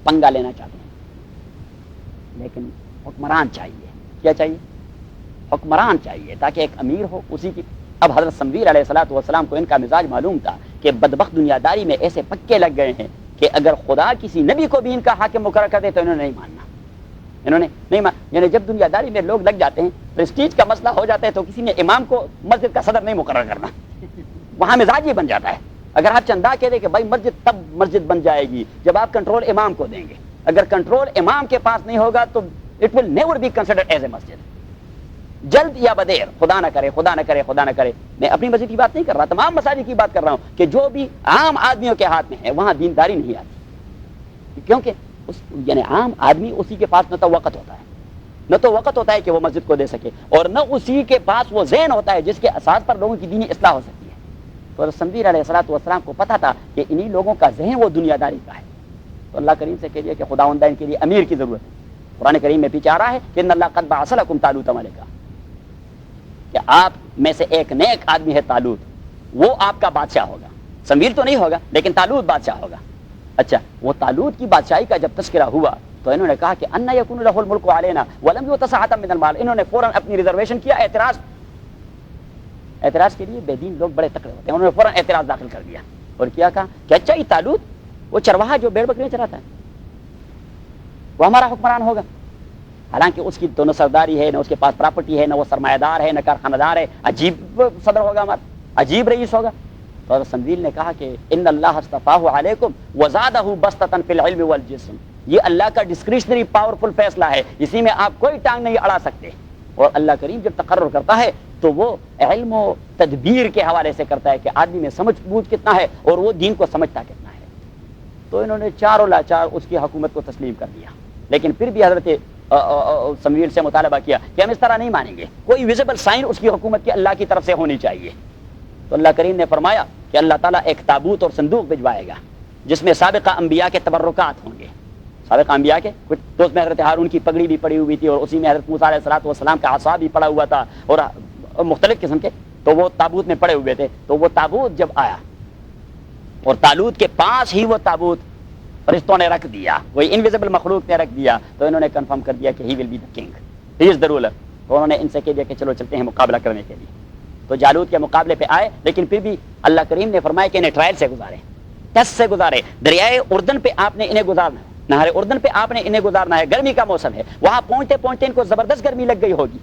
پنگا لینا چاہتے ہیں، لیکن حکمران چاہیے۔ کیا چاہیے؟ حکمران چاہیے، تاکہ ایک امیر ہو اسی کی۔ اب حضرت سمویل علیہ السلام کو ان کا مزاج معلوم تھا کہ بدبخت دنیا داری میں ایسے پکے لگ گئے ہیں کہ اگر خدا کسی نبی کو بھی ان کا حاکم مقرر کرتے تو انہوں نے نہیں ماننا، انہوں نے نہیں یعنی جب دنیا داری میں لوگ لگ جاتے ہیں، پریسٹیج کا مسئلہ ہو جاتا ہے، تو کسی نے امام کو مسجد کا صدر نہیں مقرر کرنا، وہاں مزاج ہی بن جاتا ہے۔ اگر آپ چندہ کہہ دیں کہ بھائی مسجد تب مسجد بن جائے گی جب آپ کنٹرول امام کو دیں گے، اگر کنٹرول امام کے پاس نہیں ہوگا تو it will never be considered as a مسجد۔ جلد یا بدیر، خدا نہ کرے خدا نہ کرے خدا نہ کرے، میں اپنی مسجد کی بات نہیں کر رہا، تمام مساجد کی بات کر رہا ہوں کہ جو بھی عام آدمیوں کے ہاتھ میں ہے وہاں دینداری نہیں آتی، کیونکہ یعنی عام آدمی اسی کے پاس نہ تو وقت ہوتا ہے، نہ تو وقت ہوتا ہے کہ وہ مسجد کو دے سکے، اور نہ اسی کے پاس وہ ذہن ہوتا ہے جس کے اساس پر لوگوں کی دینی اصلاح ہو سکتی ہے۔ تو سمبیر علیہ الصلوۃ والسلام کو پتہ تھا کہ انہی لوگوں کا ذہن وہ دنیا داری کا ہے، تو اللہ کریم سے کہہ دیا کہ خداوندہ ان کے لیے امیر کی ضرورت ہے۔ قرآن کریم میں پیچھے آ رہا ہے کہ ان اللہ قد بعث لکم طالوت ملکا، کہ آپ میں سے ایک نیک آدمی ہے طالوت، وہ آپ کا بادشاہ ہوگا، سمیر تو نہیں ہوگا لیکن طالوت بادشاہ ہوگا۔ اچھا، وہ طالوت کی بادشاہی کا جب تذکرہ ہوا تو انہوں نے کہا کہ ان یکون له الملک علینا ولم یؤت سعۃ من المال، انہوں نے فوراً اپنی ریزرویشن کیا، اعتراض کے لیے بے دین لوگ بڑے تکڑے ہوتے ہیں، انہوں نے فوراً اعتراض داخل کر دیا اور کیا کہا کہ اچھا یہ طالوت وہ چرواہا جو بھیڑ بکریاں چراتا ہے وہ ہمارا حکمران ہوگا، حالانکہ اس کی تو نہ سرداری ہے، نہ اس کے پاس پراپرٹی ہے، نہ وہ سرمایہ دار ہے، نہ کارخانہ دار ہے، عجیب صدر ہوگا ہمارا، عجیب رئیس ہوگا۔ تو سندیل نے کہا کہ ان اللہ اصطفاہ علیکم وزادہ بسطۃ فی العلم والجسم، یہ اللہ کا ڈسکریشنری پاورفل فیصلہ ہے، اسی میں آپ کوئی ٹانگ نہیں اڑا سکتے، اور اللہ کریم جب تقرر کرتا ہے تو وہ علم و تدبیر کے حوالے سے کرتا ہے کہ آدمی میں سمجھ بوجھ کتنا ہے اور وہ دین کو سمجھتا کتنا ہے۔ تو انہوں نے چاروں لاچار اس کی حکومت کو تسلیم کر دیا، لیکن پھر بھی حضرت سمویل سے مطالبہ کیا کہ ہم اس طرح نہیں مانیں گے، کوئی ویزیبل سائن اس کی حکومت کی اللہ کی طرف سے ہونی چاہیے۔ تو اللہ کریم نے فرمایا کہ اللہ تعالیٰ ایک تابوت اور صندوق بھجوائے گا جس میں سابقہ انبیاء کے تبرکات ہوں گے، سابقہ انبیاء کے کچھ، تو اس میں حضرت ہارون کی پگڑی بھی پڑی ہوئی تھی اور اسی میں حضرت موسیٰ علیہ الصلوۃ والسلام کا عصا بھی پڑا ہوا تھا اور مختلف قسم کے، تو وہ تابوت میں پڑے ہوئے تھے۔ تو وہ تابوت جب آیا اور طالوت کے پاس ہی وہ تابوت فرشتوں نے رکھ دیا، وہی انویزیبل مخلوق نے رکھ دیا، تو انہوں نے کنفرم کر دیا کہ he will be the king, he is the ruler. تو انہوں نے ان سے کہہ دیا کہ چلو چلتے ہیں مقابلہ کرنے کے لیے، تو جالوت کے مقابلے پہ آئے، لیکن پھر بھی اللہ کریم نے فرمایا کہ انہیں ٹرائل سے گزارے، ٹیسٹ سے گزارے، دریائے اردن پہ آپ نے انہیں گزارنا ہے، نہر اردن پہ آپ نے انہیں گزارنا ہے، گرمی کا موسم ہے، وہاں پہنچتے پہنچتے ان کو زبردست گرمی لگ گئی ہوگی،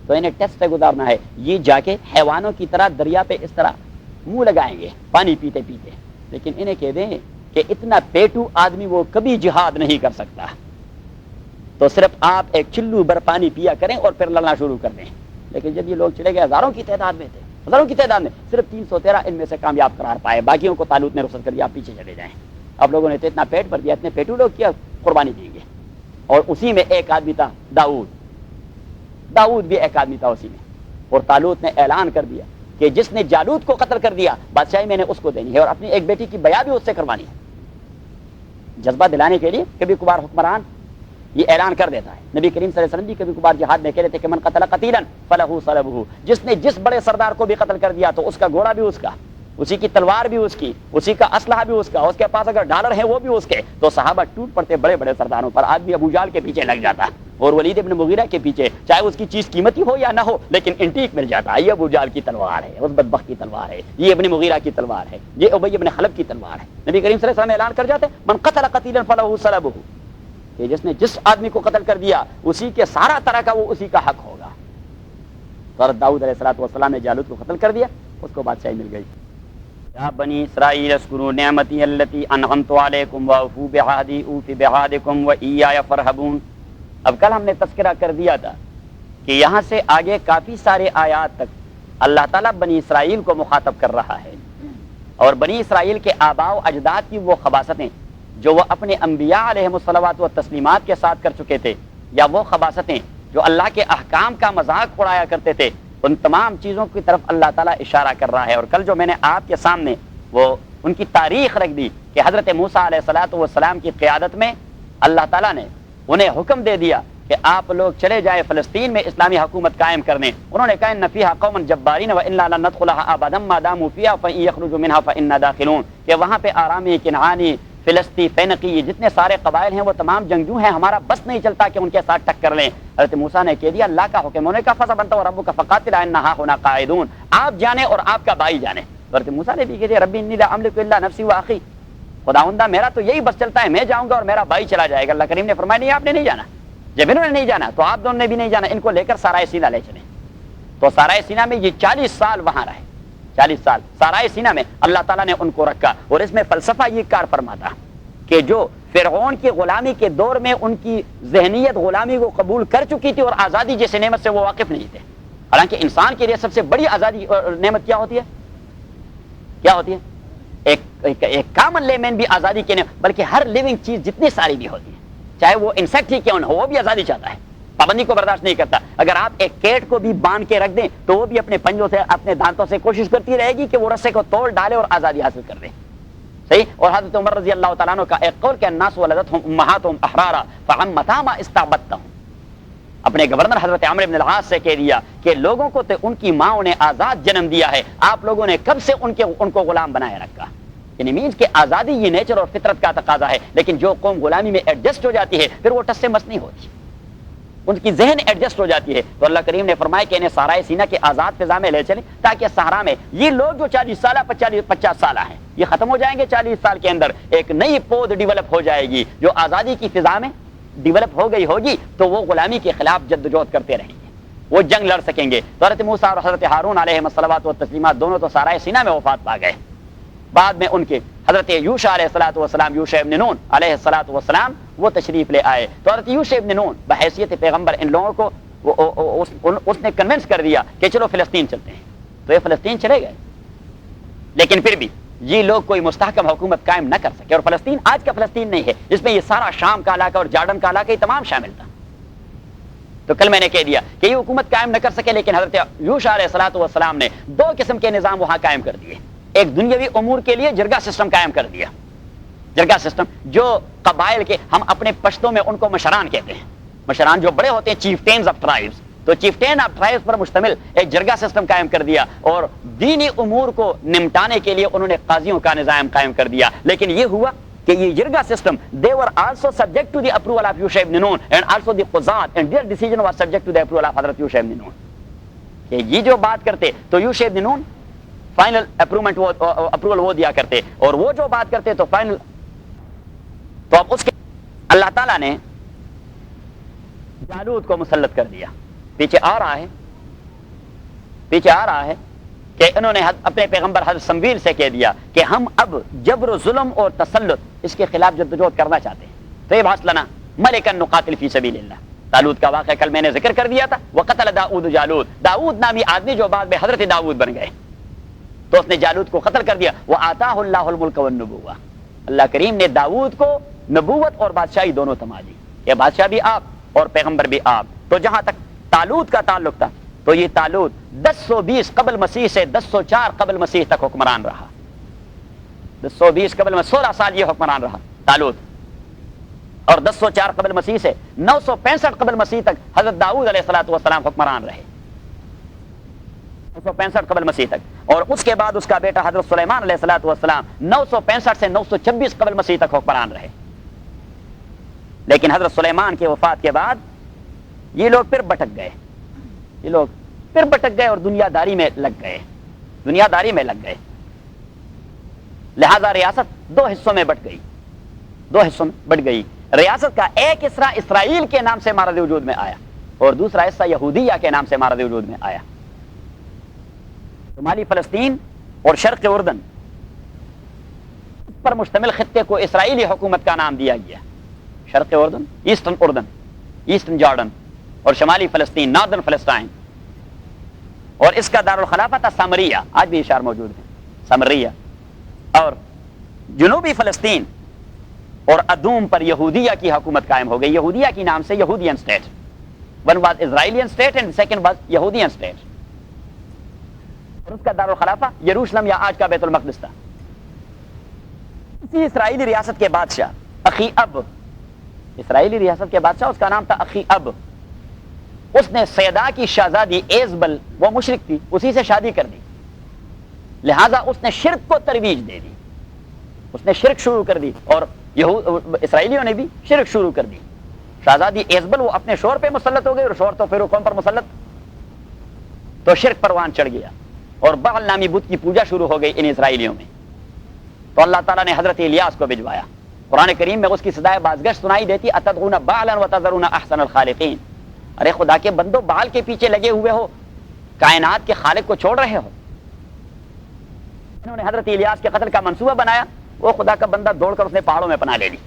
تو انہیں ٹیسٹ سے گزارنا ہے، یہ جا کے حیوانوں کی طرح دریا پہ اس طرح منہ لگائیں گے پانی پیتے پیتے، لیکن انہیں کہہ دیں کہ اتنا پیٹو آدمی وہ کبھی جہاد نہیں کر سکتا، تو صرف آپ ایک چلو بھر پانی پیا کریں اور پھر لڑنا شروع کر دیں۔ لیکن جب یہ لوگ چلے گئے ہزاروں کی تعداد میں تھے، ہزاروں کی تعداد میں صرف 313 ان میں سے کامیاب قرار پائے، باقیوں کو طالوت نے رخصت کر دیا، آپ پیچھے چلے جائیں، اب لوگوں نے تو اتنا پیٹ بھر دیا، اتنے پیٹو لوگ کیا قربانی دیں گے۔ اور اسی میں ایک آدمی تھا داؤد بھی ایک آدمی تھا اسی میں، اور طالوت نے اعلان کر دیا کہ جس نے جالوت کو قتل کر دیا بادشاہی میں نے اس کو دینی ہے، اور اپنی ایک بیٹی کی بیعت بھی اس سے کروانی ہے، جذبہ دلانے کے لیے کبھی کبھار حکمران یہ اعلان کر دیتا ہے۔ نبی کریم صلی اللہ علیہ وسلم بھی کبھی کبھار جہاد میں کہہ رہے تھے کہ من قتل قتیلا فلہ صلبہ، جس نے جس بڑے سردار کو بھی قتل کر دیا تو اس کا گھوڑا بھی اس کا، اسی کی تلوار بھی اس کی، اسی کا اسلحہ بھی اس کا، اس کے پاس اگر ڈالر ہیں وہ بھی اس کے۔ تو صحابہ ٹوٹ پڑتے بڑے بڑے سرداروں پر، آدمی ابو جہل کے پیچھے لگ جاتا اور ولید ابن مغیرہ کے پیچھے، چاہے اس کی چیز قیمتی ہو یا نہ ہو لیکن انٹیک مل جاتا، یہ ابو جہل کی تلوار ہے، اس بدبخت کی تلوار ہے، یہ ابن مغیرہ کی تلوار ہے، یہ ابی ابن خلف کی تلوار ہے۔ نبی کریم صلی اللہ علیہ وسلم اعلان کر جاتے من قتل قتیلا فلہ صلبہ، کہ جس نے جس آدمی کو قتل کر دیا اسی کے سارا طرح کا وہ اسی کا حق ہوگا۔ تو حضرت داؤد علیہ الصلوۃ والسلام نے جالوت کو قتل کر دیا، اس کو بادشاہی مل گئی۔ یا بنی اسرائیل اذکروا نعمتی التی انعمت علیکم واوفوا بعہدی اوف بعہدکم وایای فارہبون۔ اب کل ہم نے تذکرہ کر دیا تھا کہ یہاں سے آگے کافی سارے آیات تک اللہ تعالیٰ بنی اسرائیل کو مخاطب کر رہا ہے، اور بنی اسرائیل کے آباء و اجداد کی وہ خباثتیں جو وہ اپنے انبیاء علیہم الصلوات و تسلیمات کے ساتھ کر چکے تھے، یا وہ خباثتیں جو اللہ کے احکام کا مذاق اڑایا کرتے تھے، ان تمام چیزوں کی طرف اللہ تعالیٰ اشارہ کر رہا ہے۔ اور کل جو میں نے آپ کے سامنے وہ ان کی تاریخ رکھ دی کہ حضرت موسیٰ علیہ الصلوۃ والسلام کی قیادت میں اللہ تعالیٰ نے انہیں حکم دے دیا کہ آپ لوگ چلے جائیں فلسطین میں اسلامی حکومت قائم کرنے۔ انہوں نے کہا ان فیہا قوما جبارین وانا لن ندخلها ابدا ما داموا فیہا فان یخرجوا منها فانا داخلون، کہ وہاں پہ آرامی، کنعانی، فلسطی، فینقی، یہ جتنے سارے قبائل ہیں وہ تمام جنگجو ہیں، ہمارا بس نہیں چلتا کہ ان کے ساتھ ٹکر لیں۔ حضرت موسیٰ نے کہہ دیا اللہ کا حکم، انہوں نے کہا فذهب انت وربک فقاتلا انا هاهنا قاعدون، آپ جانے اور آپ کا بھائی جانے۔ حضرت موسیٰ نے بھی کہہ دیا ربی انی لا املک الا نفسی واخی، خداوندہ میرا تو یہی بس چلتا ہے، میں جاؤں گا اور میرا بھائی چلا جائے گا۔ اللہ کریم نے فرمایا نہیں آپ نے نہیں جانا، جب انہوں نے نہیں جانا تو آپ دونوں نے بھی نہیں جانا، ان کو لے کر سارائے سینا لے چلیں۔ تو سارائے سینا میں یہ 40 سال وہاں رہے، 40 سال سارائے سینا میں اللہ تعالیٰ نے ان کو رکھا۔ اور اس میں فلسفہ یہ کار فرماتا کہ جو فرعون کی غلامی کے دور میں ان کی ذہنیت غلامی کو قبول کر چکی تھی اور آزادی جیسے نعمت سے وہ واقف نہیں تھے. حالانکہ انسان کے لیے سب سے بڑی آزادی نعمت کیا ہوتی ہے؟ کیا ہوتی ہے؟ ایک کامن لیمن بھی آزادی کے نعمت، بلکہ ہر لیونگ چیز جتنی ساری بھی ہوتی ہے، چاہے وہ انسیکٹ ہی کیوں نہ ہو، وہ بھی آزادی چاہتا ہے، پابندی کو برداشت نہیں کرتا. اگر آپ ایک کیٹ کو بھی باندھ کے رکھ دیں تو وہ بھی اپنے پنجوں سے اپنے دانتوں سے کوشش کرتی رہے گی کہ وہ رسے کو توڑ ڈالے اور آزادی حاصل کر دے. صحیح. اور حضرت عمر رضی اللہ تعالیٰ عنہ کا ایک قول کہ الناس ولدتهم امہاتهم احرارا فعمتا ما استعبدتهم، اپنے گورنر حضرت عمرو بن العاص سے کہہ دیا کہ لوگوں کو تو ان کی ماں نے آزاد جنم دیا ہے، آپ لوگوں نے کب سے ان کو غلام بنائے رکھا. یعنی مینز کہ آزادی یہ نیچر اور فطرت کا تقاضا ہے، لیکن جو قوم غلامی میں ایڈجسٹ ہو جاتی ہے پھر وہ ٹس سے مس نہیں ہوتی، ان کی ذہن ایڈجسٹ ہو جاتی ہے. تو اللہ کریم نے فرمایا کہ انہیں سارائے سینہ کے آزاد فضا میں لے چلیں تاکہ صحرا میں یہ لوگ جو 40 سالہ 50 سالہ ہیں یہ ختم ہو جائیں گے. 40 سال کے اندر ایک نئی پود ڈیولپ ہو جائے گی جو آزادی کی فضا میں ڈیولپ ہو گئی ہوگی، تو وہ غلامی کے خلاف جدوجہد کرتے رہیں گے، وہ جنگ لڑ سکیں گے. تو حضرت موسیٰ اور حضرت ہارون علیہ الصلوات والتسلیمات دونوں تو سارائے سینہ میں وفات پا گئے. بعد میں ان کے حضرت یوشع علیہ الصلوۃ والسلام، یوشع ابن نون علیہ الصلوۃ والسلام وہ تشریف لے آئے. تو حضرت یوشع ابن نون بحیثیت پیغمبر ان لوگوں کو اس نے کنونس کر دیا کہ چلو فلسطین چلتے ہیں. تو یہ فلسطین چلے گئے، لیکن پھر بھی یہ لوگ کوئی مستحکم حکومت قائم نہ کر سکے. اور فلسطین آج کا فلسطین نہیں ہے، اس میں یہ سارا شام کا علاقہ اور جارڈن کا علاقہ یہ تمام شامل تھا. تو کل میں نے کہہ دیا کہ یہ حکومت قائم نہ کر سکے، لیکن حضرت یوشع علیہ الصلوۃ والسلام نے 2 قسم کے نظام وہاں قائم کر دیے. ایک دنیاوی امور کے لیے جرگہ سسٹم قائم کر دیا. جرگہ سسٹم جو قبائل کے، ہم اپنے پشتوں میں ان کو مشران کہتے ہیں، مشران جو بڑے ہوتے ہیں، چیفٹینز آف ٹرائبس. تو چیفٹین آف ٹرائبس پر مشتمل ایک جرگہ سسٹم قائم کر دیا، اور دینی امور کو نمٹانے کے لیے انہوں نے قاضیوں کا نظام قائم کر دیا. لیکن یہ ہوا کہ یہ جرگہ system they were also subject to the approval of Yusha ibn Nun and also the Quzat, and their decision was subject to the approval of حضرت Yusha ibn Nun. کہ یہ جو بات کرتے تو Yusha ibn Nun final approval وہ دیا کرتے، اور وہ جو بات کرتے تو فائنل. تو اب اس کے اللہ تعالیٰ نے جالوت کو مسلط کر دیا. پیچھے آ رہا ہے کہ انہوں نے اپنے پیغمبر حضرت سمویل سے کہہ دیا کہ ہم اب جبر و ظلم اور تسلط اس کے خلاف جدوجہد کرنا چاہتے ہیں. تو یہ بات لنا ملکن نقاتل فی سبیل اللہ. طالوت کا واقعہ کل میں نے ذکر کر دیا تھا. وقتل داؤد جالوت، داؤد نامی آدمی جو بعد میں حضرت داؤد بن گئے، تو اس نے جالوت کو قتل کر دیا. وآتاہ اللہ الملک والنبوہ، اللہ کریم نے داؤد کو نبوت اور بادشاہی دونوں تما دی. یہ بادشاہ بھی آپ اور پیغمبر بھی آپ. تو جہاں تک طالوت کا تعلق تھا تو یہ طالوت 1020 قبل مسیح سے 1004 قبل مسیح تک حکمران رہا. 1020 قبل مسیح 16 سال یہ حکمران رہا طالوت، اور 1004 قبل مسیح سے 965 قبل مسیح تک حضرت داؤد علیہ الصلوۃ والسلام حکمران رہے. 965 قبل مسیح تک. اور اس کے بعد اس کا بیٹا حضرت سلیمان علیہ الصلوۃ والسلام 965 سے 926 قبل مسیح تک حکمران رہے. لیکن حضرت سلیمان کے وفات کے بعد یہ لوگ پھر بھٹک گئے اور دنیا داری میں لگ گئے. لہذا ریاست 2 حصوں میں بٹ گئی. ریاست کا ایک حصہ اسرائیل کے نام سے مارد وجود میں آیا اور دوسرا حصہ یہودیہ کے نام سے مارد وجود میں آیا. شمالی فلسطین اور شرق اردن پر مشتمل خطے کو اسرائیلی حکومت کا نام دیا گیا. شرق اردن، ایسٹرن جارڈن، اور شمالی فلسطین، ناردرن فلسطین. اور اس کا دارالخلافہ تھا سامریہ، آج بھی اشار موجود ہے سامریہ. اور جنوبی فلسطین اور ادوم پر یہودیہ کی حکومت قائم ہو گئی. یہودیہ کی نام سے یہودین state. One was Israelian state and second was یہودین اسٹیٹ. اور اس کا دارالخلافہ یروشلم یا آج کا بیت المقدس تھا. اسی اسرائیلی ریاست کے بادشاہ اخی اب، اسرائیلی ریاست کے بادشاہ اس کا نام تھا اخی اب. اس نے سیدا کی شہزادی ایزبل، وہ مشرک تھی، اسی سے شادی کر دی. لہذا اس نے شرک کو ترویج دے دی، اس نے شرک شروع کر دی، اور اسرائیلیوں نے بھی شرک شروع کر دی. شہزادی ایزبل وہ اپنے شوہر پہ مسلط ہو گئی، اور شوہر تو پھر قوم پر مسلط، تو شرک پروان چڑھ گیا اور بعل نامی بت کی پوجا شروع ہو گئی ان اسرائیلیوں میں. تو اللہ تعالیٰ نے حضرت الیاس کو بھجوایا. قرآن کریم میں اس کی صدائے بازگشت سنائی دیتی، اتدعون بعلا وتذرون احسن الخالقین. ارے خدا کے بندو، بال کے پیچھے لگے ہوئے ہو، کائنات کے خالق کو چھوڑ رہے ہو. انہوں نے حضرت الیاس کے قتل کا منصوبہ بنایا. وہ خدا کا بندہ دوڑ کر اس نے پہاڑوں میں پناہ لے لی.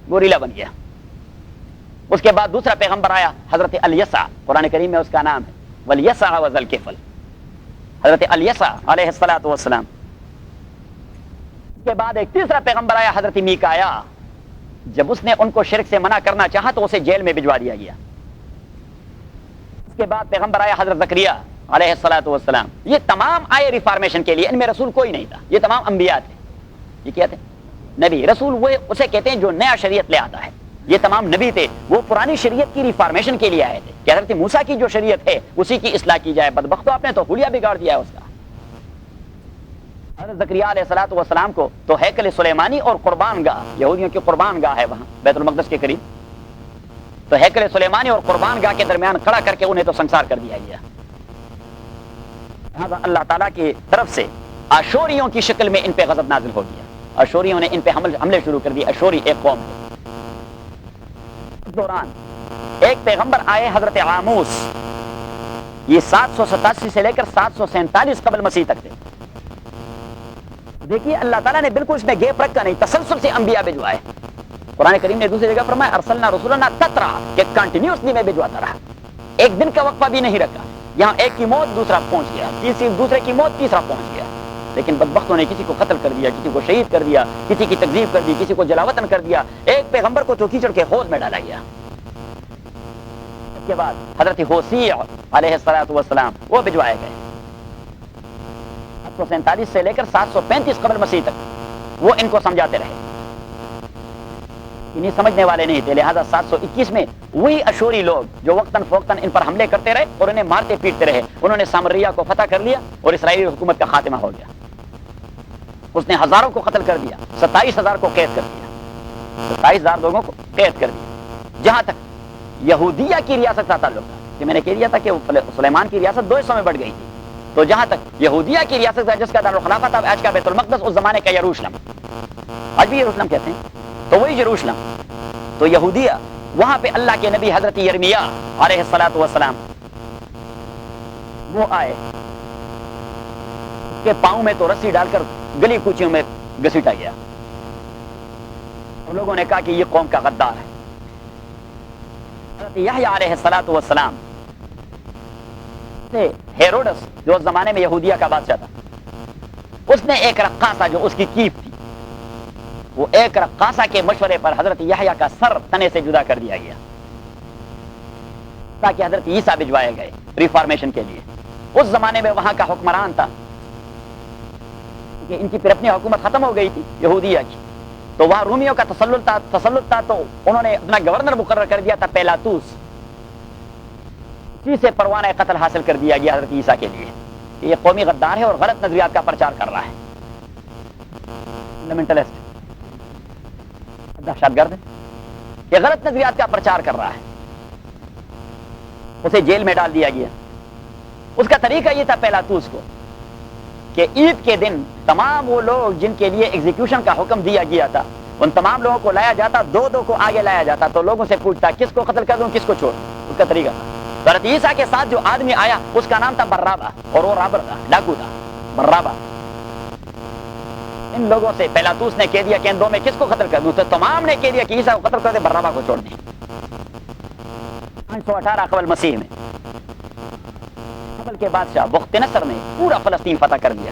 گوریلا بن گیا. اس کے بعد دوسرا پیغمبر آیا حضرت الیسع, قرآن کریم میں اس کا نام ہے والیسع وذی الکفل, حضرت الیسع علیہ الصلوۃ والسلام. اس کے بعد ایک تیسرا پیغمبر آیا حضرت میکایا. جب اس نے ان کو شرک سے منع کرنا چاہا تو اسے جیل میں بھجوا دیا گیا. اس کے بعد پیغمبر آیا حضرت زکریا علیہ الصلوۃ والسلام. یہ تمام آئے ریفارمیشن کے لیے, ان میں رسول کوئی نہیں تھا, یہ تمام انبیاء تھے. یہ کیا تھے؟ نبی. رسول وہ اسے کہتے ہیں جو نیا شریعت لے آتا ہے. یہ تمام نبی تھے, وہ پرانی شریعت کی ریفارمیشن کے لیے آئے تھے کہ حضرت موسیٰ کی جو شریعت ہے اسی کی اصلاح کی جائے. بدبختو آپ نے تو حلیہ بگاڑ دیا ہے اس کا. حضرت زکریا علیہ الصلوۃ والسلام کو تو ہیکل سلیمانی اور قربان گاہ, یہودیوں کی قربان گاہ ہے وہاں بیت المقدس کے قریب, تو ہیکل سلیمانی اور قربان گاہ کے درمیان کھڑا کر کے انہیں تو سنسار کر دیا گیا. اللہ تعالیٰ کی طرف سے اشوریوں کی شکل میں ان پہ غضب نازل ہو گیا. اشوریوں نے ان پہ حملے شروع کر دیے. اشوری ایک قوم ہے. اس دوران ایک پیغمبر آئے حضرت عاموس, یہ 787 سے لے کر 747 قبل مسیح تک تھے. دیکھیے اللہ تعالیٰ نے بالکل اس میں گیپ رکھا نہیں, تسلسل سے انبیاء بھجوائے. قرآن کریم نے دوسری جگہ فرمایا ارسلنا رسولنا تترا, کہ کنٹینیوسلی میں بھجواتا رہا, ایک دن کا وقفہ بھی نہیں رکھا. یہاں ایک کی موت دوسرا پہنچ گیا, دوسرے کی موت تیسرا پہنچ گیا. لیکن بدبختوں نے کسی کو قتل کر دیا, کسی کو شہید کر دیا, کسی کی تکذیب کر دی, کسی کو جلاوطن کر دیا. ایک پیغمبر کو تو کیچڑ کے حوض میں ڈالا گیا. اس کے بعد حضرت ہوسیع علیہ الصلوۃ والسلام وہ بھجوائے گئے 747 سے لے کر 735 قبل مسیح تک. وہ ان کو سمجھاتے رہے, انہیں سمجھنے والے نہیں تھے. لہذا 721 میں وہی اشوری لوگ جو وقتاً فوقتاً ان پر حملے کرتے رہے اور انہیں مارتے پیٹتے رہے, انہوں نے سامریہ کو فتح کر لیا اور اسرائیلی حکومت کا خاتمہ ہو گیا. اس نے ہزاروں کو قتل کر دیا, 27,000 کو قید کر دیا, 27,000 لوگوں کو قید کر دیا. جہاں تک یہودیہ کی ریاست کا تعلق تھا, کہ میں نے کہہ دیا تھا کہ سلیمان کی ریاست 2 حصوں میں بڑھ گئی تھی, تو جہاں تک یہودیہ کی ریاست تھا جس کا دارالخلافہ تھا آج کا بیت المقدس, اس زمانے کا یروشلم, آج بھی یروشلم کہتے ہیں, تو وہی یروشلم, تو یہودیہ, وہاں پہ اللہ کے نبی حضرت یرمیا علیہ الصلوۃ والسلام وہ آئے. اس کے پاؤں میں تو رسی ڈال کر گلی کوچیوں میں گھسیٹا گیا. لوگوں نے کہا کہ یہ قوم کا غدار ہے. حضرت یحییٰ علیہ الصلوۃ والسلام سے ہیروڈس جو اس زمانے میں یہودیہ کا بادشاہ تھا, اس نے ایک رقاصہ جو اس کی کیپ تھی, وہ ایک رقاصہ کے مشورے پر حضرت یحییٰ کا سر تنے سے جدا کر دیا گیا تاکہ حضرت عیسیٰ بھجوائے گئے ریفارمیشن کے لیے. اس زمانے میں وہاں کا حکمران تھا کہ ان کی پھر اپنی حکومت ختم ہو گئی تھی یہودیہ کی, تو وہاں رومیوں کا تسلط تھا, تو انہوں نے اپنا گورنر مقرر کر دیا تھا پیلاطوس. اسی سے پروانہ قتل حاصل کر دیا گیا حضرت عیسیٰ کے لیے کہ یہ قومی غدار ہے اور غلط نظریات کا پرچار کر رہا ہے, فنڈامنٹلسٹ, دہشت گرد, یہ غلط نظریات کا پرچار کر رہا ہے. اسے جیل میں ڈال دیا گیا. اس کا طریقہ یہ تھا پیلاطوس کو کہ عید کے دن تمام وہ لوگ جن کے لیے ایگزیکیوشن کا حکم دیا گیا تھا, ان تمام لوگوں کو لایا جاتا, 2-2 کو آگے لایا جاتا, تو لوگوں سے پوچھتا کس کو قتل کر دوں کس کو چھوڑ. اس کا طریقہ تھا. حضرت عیسیٰ کے ساتھ جو آدمی آیا اس کا نام تھا برابا, اور وہ رابر تھا, ڈاکو تھا, برابا. ان لوگوں سے پیلاطوس نے کہہ دیا کہ ان 2 میں کس کو قتل کر دوں, تو تمام نے کہہ دیا کہ عیسیٰ کو قتل کر دے, برابا کو چھوڑ دیں. 518 قبل مسیح میں قبل کے بادشاہ بخت نصر نے پورا فلسطین فتح کر دیا,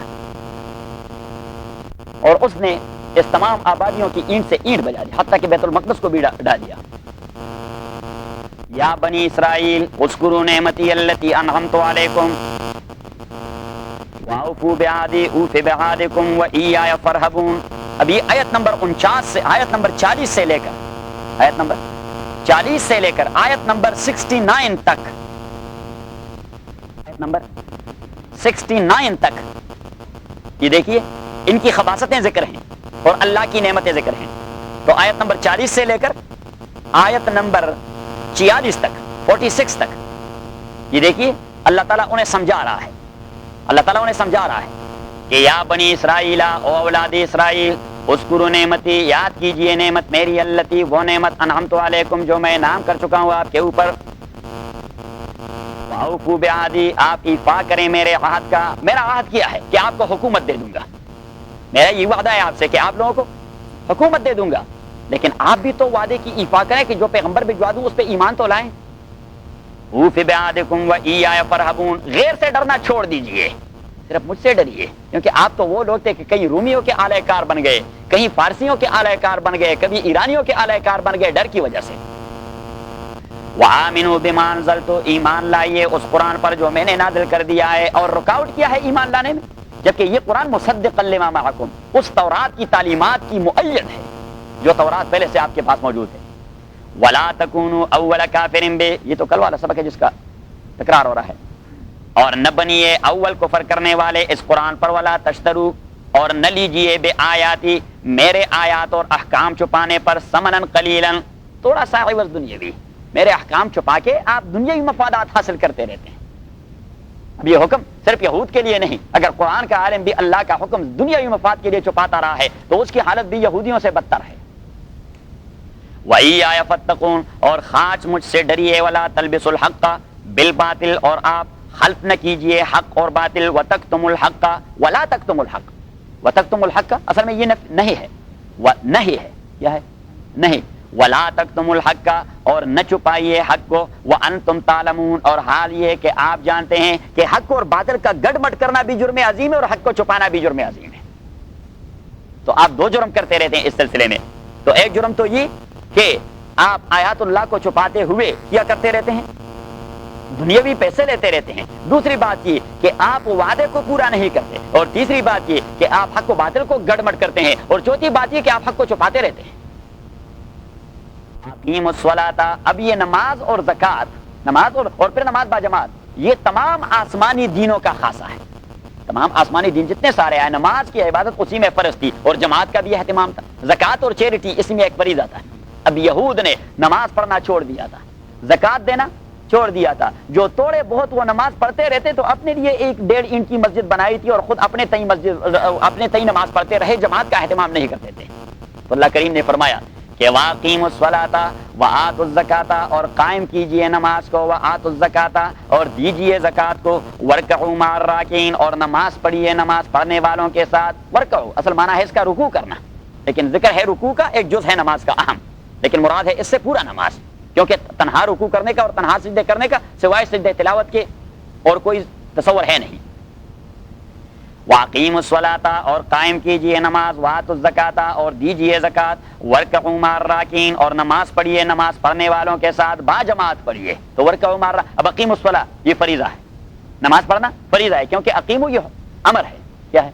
اور اس نے اس تمام آبادیوں کی اینٹ سے اینٹ بجا دی, حتیٰ کہ بیت المقدس کو بھی ڈال دیا. یا بنی اسرائیل اذکروا نعمتی التی انعمت علیکم واوفوا بعہدی اوف بعہدکم وایای فارہبون. ابھی آیت نمبر 49 سے آیت نمبر 40 سے لے کر آیت نمبر 40 سے لے کر آیت نمبر 69 تک, آیت نمبر 69 تک یہ دیکھیے ان کی خباثتیں ذکر ہیں اور اللہ کی نعمتیں ذکر ہیں. تو آیت نمبر 40 سے لے کر آیت نمبر 46 تک 46 تک یہ دیکھیے اللہ تعالیٰ انہیں سمجھا رہا ہے, اللہ تعالیٰ انہیں سمجھا رہا ہے کہ یا بنی اسرائیل, او اولاد اسرائیل, اذکروا نعمتی, یاد کیجئے نعمت میری, التی, وہ نعمت, انعمت علیکم, جو میں انعام کر چکا ہوں آپ کے اوپر, واوفوا بعہدی, آپ ایفا کریں میرے عہد کا. میرا عہد کیا ہے کہ آپ کو حکومت دے دوں گا, میرا یہ وعدہ ہے آپ سے کہ آپ لوگوں کو حکومت دے دوں گا. لیکن آپ بھی تو وعدے کی ایفا کریں کہ جو پیغمبر بھجوا دوں اس پہ ایمان تو لائیں. اوف بعدکم و ایایا فرحبون، غیر سے ڈرنا چھوڑ دیجئے، صرف مجھ سے ڈریے، کیونکہ آپ تو وہ لوگ تھے کہ کہیں رومیوں کے اعلی کار بن گئے، کہیں فارسیوں کے اعلی کار بن گئے، کبھی ایرانیوں کے اعلی کار بن گئے ڈر کی وجہ سے. وآمنوا بما انزلت، ایمان لائیے اس قرآن پر جو میں نے نازل کر دیا ہے. اور رکاوٹ کیا ہے ایمان لانے میں؟ جبکہ یہ قرآن مصدقا لما معکم، اس تورات کی تعلیمات کی مؤید ہے جو تورات پہلے سے آپ کے پاس موجود ہے. ولا تکونوا اول کافر بہ، یہ تو کل والا سبق ہے جس کا تکرار ہو رہا ہے. اور نہ بنیے اول کفر کرنے والے اس قرآن پر. ولا تشترو، اور نہ لیجیے بے آیاتی، میرے آیات اور احکام چھپانے پر، ثمنا قلیلا، تھوڑا سا عوض دنیاوی. میرے احکام چھپا کے آپ دنیاوی مفادات حاصل کرتے رہتے ہیں. اب یہ حکم صرف یہود کے لیے نہیں، اگر قرآن کا عالم بھی اللہ کا حکم دنیاوی مفاد کے لیے چھپاتا رہا ہے تو اس کی حالت بھی یہودیوں سے بدتر ہے. وَإِيَّايَ فَاتَّقُونَ، اور خاص مجھ سے ڈریے. وَلَا تَلْبِسُوا الْحَقَّ بِالْبَاطِلِ، اور آپ خلط نہ کیجئے حق اور باطل. وَتَكْتُمُوا الْحَقَّ وَلَا تَكْتُمُوا الْحَقَّ، وَتَكْتُمُوا الْحَقَّ اصل میں یہ نہیں ہے، نہیں ہے، کیا ہے؟ نہیں. وَلَا تَكْتُمُوا الْحَقَّ، اور نہ چھپائیے حق کو. وَأَنْتُمْ تَعْلَمُونَ، اور حال یہ کہ آپ جانتے ہیں کہ حق اور باطل کا گڑ مٹ کرنا بھی جرم عظیم ہے اور حق کو چھپانا بھی جرم عظیم ہے. تو آپ دو جرم کرتے رہتے ہیں اس سلسلے میں. تو ایک جرم تو یہ کہ آپ آیات اللہ کو چھپاتے ہوئے کیا کرتے رہتے ہیں، دنیاوی پیسے لیتے رہتے ہیں. دوسری بات یہ کہ آپ وعدے کو پورا نہیں کرتے. اور تیسری بات یہ کہ آپ حق و باطل کو گڑمٹ کرتے ہیں. اور چوتھی بات یہ کہ آپ حق کو چھپاتے رہتے ہیں. اقیموا الصلاۃ، اب یہ نماز اور زکوٰۃ، نماز اور پھر نماز با جماعت، یہ تمام آسمانی دینوں کا خاصہ ہے. تمام آسمانی دین جتنے سارے آئے، نماز کی عبادت اسی میں فرض تھی اور جماعت کا بھی اہتمام تھا. زکوٰۃ اور چیریٹی اس میں ایک فریضہ تھا. اب یہود نے نماز پڑھنا چھوڑ دیا تھا، زکوٰۃ دینا چھوڑ دیا تھا. جو تھوڑے بہت وہ نماز پڑھتے رہتے تو اپنے لیے 1-1.5 اینٹ کی مسجد بنائی تھی اور خود اپنے تئیں نماز پڑھتے رہے، جماعت کا اہتمام نہیں کرتے تھے. تو اللہ کریم نے فرمایا کہ وَأَقِیمُوا الصَّلَاةَ وَآتُوا الزَّکَاةَ، اور قائم کیجئے نماز کو. وَآتُوا الزَّکَاةَ، اور دیجئے زکوٰۃ کو. وَارْکَعُوا مَعَ الرَّاکِعِینَ، اور نماز پڑھیے نماز پڑھنے والوں کے ساتھ. ورکعوا اصل معنی ہے اس کا رکوع کرنا، لیکن ذکر ہے رکوع کا، ایک جز ہے نماز کا اہم، لیکن مراد ہے اس سے پورا نماز، کیونکہ تنہا رکوع کرنے کا اور تنہا سجدے کرنے کا سوائے سجدے تلاوت کے اور کوئی تصور ہے نہیں. وَأَقِیمُوا الصَّلَاةَ، اور قائم کیجئے نماز. وَآتُوا الزَّکَاةَ، اور دیجئے زکوٰۃ. وَارْکَعُوا مَعَ الرَّاکِعِینَ، اور نماز پڑھیے نماز پڑھنے والوں کے ساتھ، با جماعت پڑھیے. تو وَارْکَعُوا مَعَ اب اقیموا الصلاۃ یہ فریضہ ہے، نماز پڑھنا فریضہ ہے، کیونکہ اقیموا یہ امر ہے، کیا ہے؟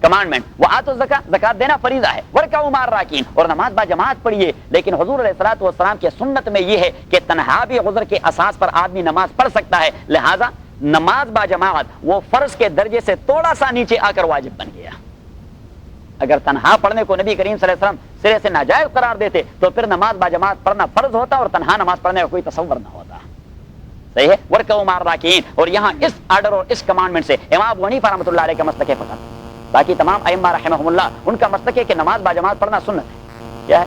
کمانڈمنٹ. وَآتُوا الزَّکَاۃ، زکوٰۃ دینا فریضہ ہے. وَارْکَعُوا مَعَ الرَّاکِعِینَ، اور نماز با جماعت پڑھیے. لیکن حضور علیہ الصلوۃ والسلام کی سنت میں یہ ہے کہ تنہا بھی عذر کے اساس پر آدمی نماز پڑھ سکتا ہے، لہذا نماز با جماعت وہ فرض کے درجے سے تھوڑا سا نیچے آ کر واجب بن گیا. اگر تنہا پڑھنے کو نبی کریم صلی اللہ علیہ وسلم سرے سے ناجائز قرار دیتے تو پھر نماز با جماعت پڑھنا فرض ہوتا اور تنہا نماز پڑھنے کا کوئی تصور نہ ہوتا. صحیح ہے. وَارْکَعُوا مَعَ الرَّاکِعِینَ، اور یہاں اس آرڈر اور اس کمانڈمنٹ سے امام ابو حنیفہ رحمۃ اللہ علیہ کا مسلک ہے فقط. باقی تمام ائمہ رحمہم اللہ ان کا مسلک ہے کہ نماز با جماعت پڑھنا سنت ہے. کیا ہے؟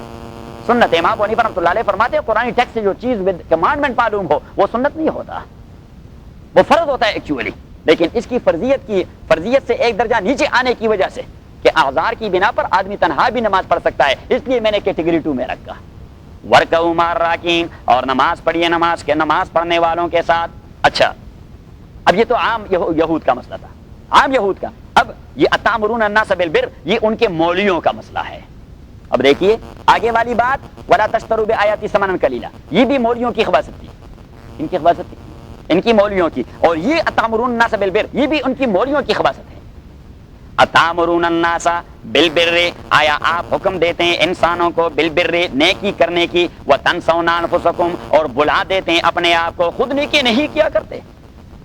سنت ہے. امام ابو حنیفہ رحمۃ اللہ علیہ فرماتے ہیں قرآن ٹیکسٹ سے جو چیز ود کمانڈمنٹ معلوم ہو وہ سنت نہیں ہوتا، وہ فرض ہوتا ہے ایکچولی. لیکن اس کی فرضیت سے ایک درجہ نیچے آنے کی وجہ سے کہ اعذار کی بنا پر آدمی تنہا بھی نماز پڑھ سکتا ہے، اس لیے میں نے کیٹیگری 2 میں رکھا. وَارْکَعُوا مَعَ الرَّاکِعِینَ، اور نماز پڑھیے نماز پڑھنے والوں کے ساتھ. اچھا، اب یہ تو عام یہود کا مسئلہ تھا، عام یہود کا. اب یہ اَتَأْمُرُونَ النَّاسَ بِالْبِرِّ یہ ان کے مولویوں کا مسئلہ ہے. اب دیکھیے آگے والی بات، وَلَا تَشْتَرُوا بِآیَاتِی ثَمَنًا قَلِیلًا، یہ بھی مولویوں کی خباثت تھی، ان کی خباثت تھی، ان کی مولویوں کی. اور یہ اَتَأْمُرُونَ النَّاسَ بِالْبِرِّ یہ بھی ان کی مولویوں کی خباثت ہے. اَتَأْمُرُونَ النَّاسَ بِالْبِرِّ، آیا آپ حکم دیتے ہیں انسانوں کو بالبر نیکی کرنے کی. وَتَنْسَوْنَ أَنفُسَکُمْ، اور بلا دیتے ہیں اپنے آپ کو، خود نیکی نہیں کیا کرتے.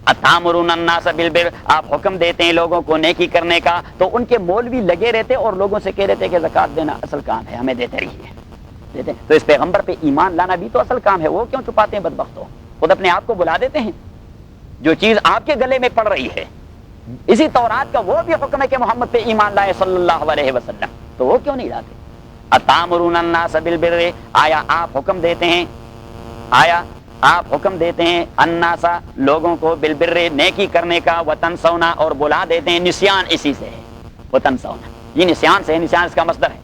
اَتَأْمُرُونَ النَّاسَ بِالْبِرِّ، آپ حکم دیتے ہیں لوگوں کو نیکی کرنے کا. تو ان کے مولوی لگے رہتے اور لوگوں سے کہہ رہتے کہ زکوٰۃ دینا اصل کام ہے، ہمیں دیتے رہیے. تو اس پیغمبر پہ ایمان لانا بھی تو اصل کام ہے، وہ کیوں چھپاتے ہیں بدبختوں؟ خود اپنے آپ کو بلا دیتے ہیں. جو چیز آپ کے گلے میں پڑ رہی ہے، اسی تورات کا وہ بھی حکم ہے کہ محمد پہ ایمان لائے صلی اللہ علیہ وسلم، تو وہ کیوں نہیں لاتے؟ اَتَأْمُرُونَ النَّاسَ بِالْبِرِّ، آیا آپ حکم دیتے ہیں، آیا آپ حکم دیتے ہیں الناس لوگوں کو بالبر نیکی کرنے کا. وَتَنْسَوْنَ، اور بلا دیتے ہیں، نسیان اسی سے ہے. وَتَنْسَوْنَ یہ نسیان سے ہے، نسیان اس کا مصدر ہے.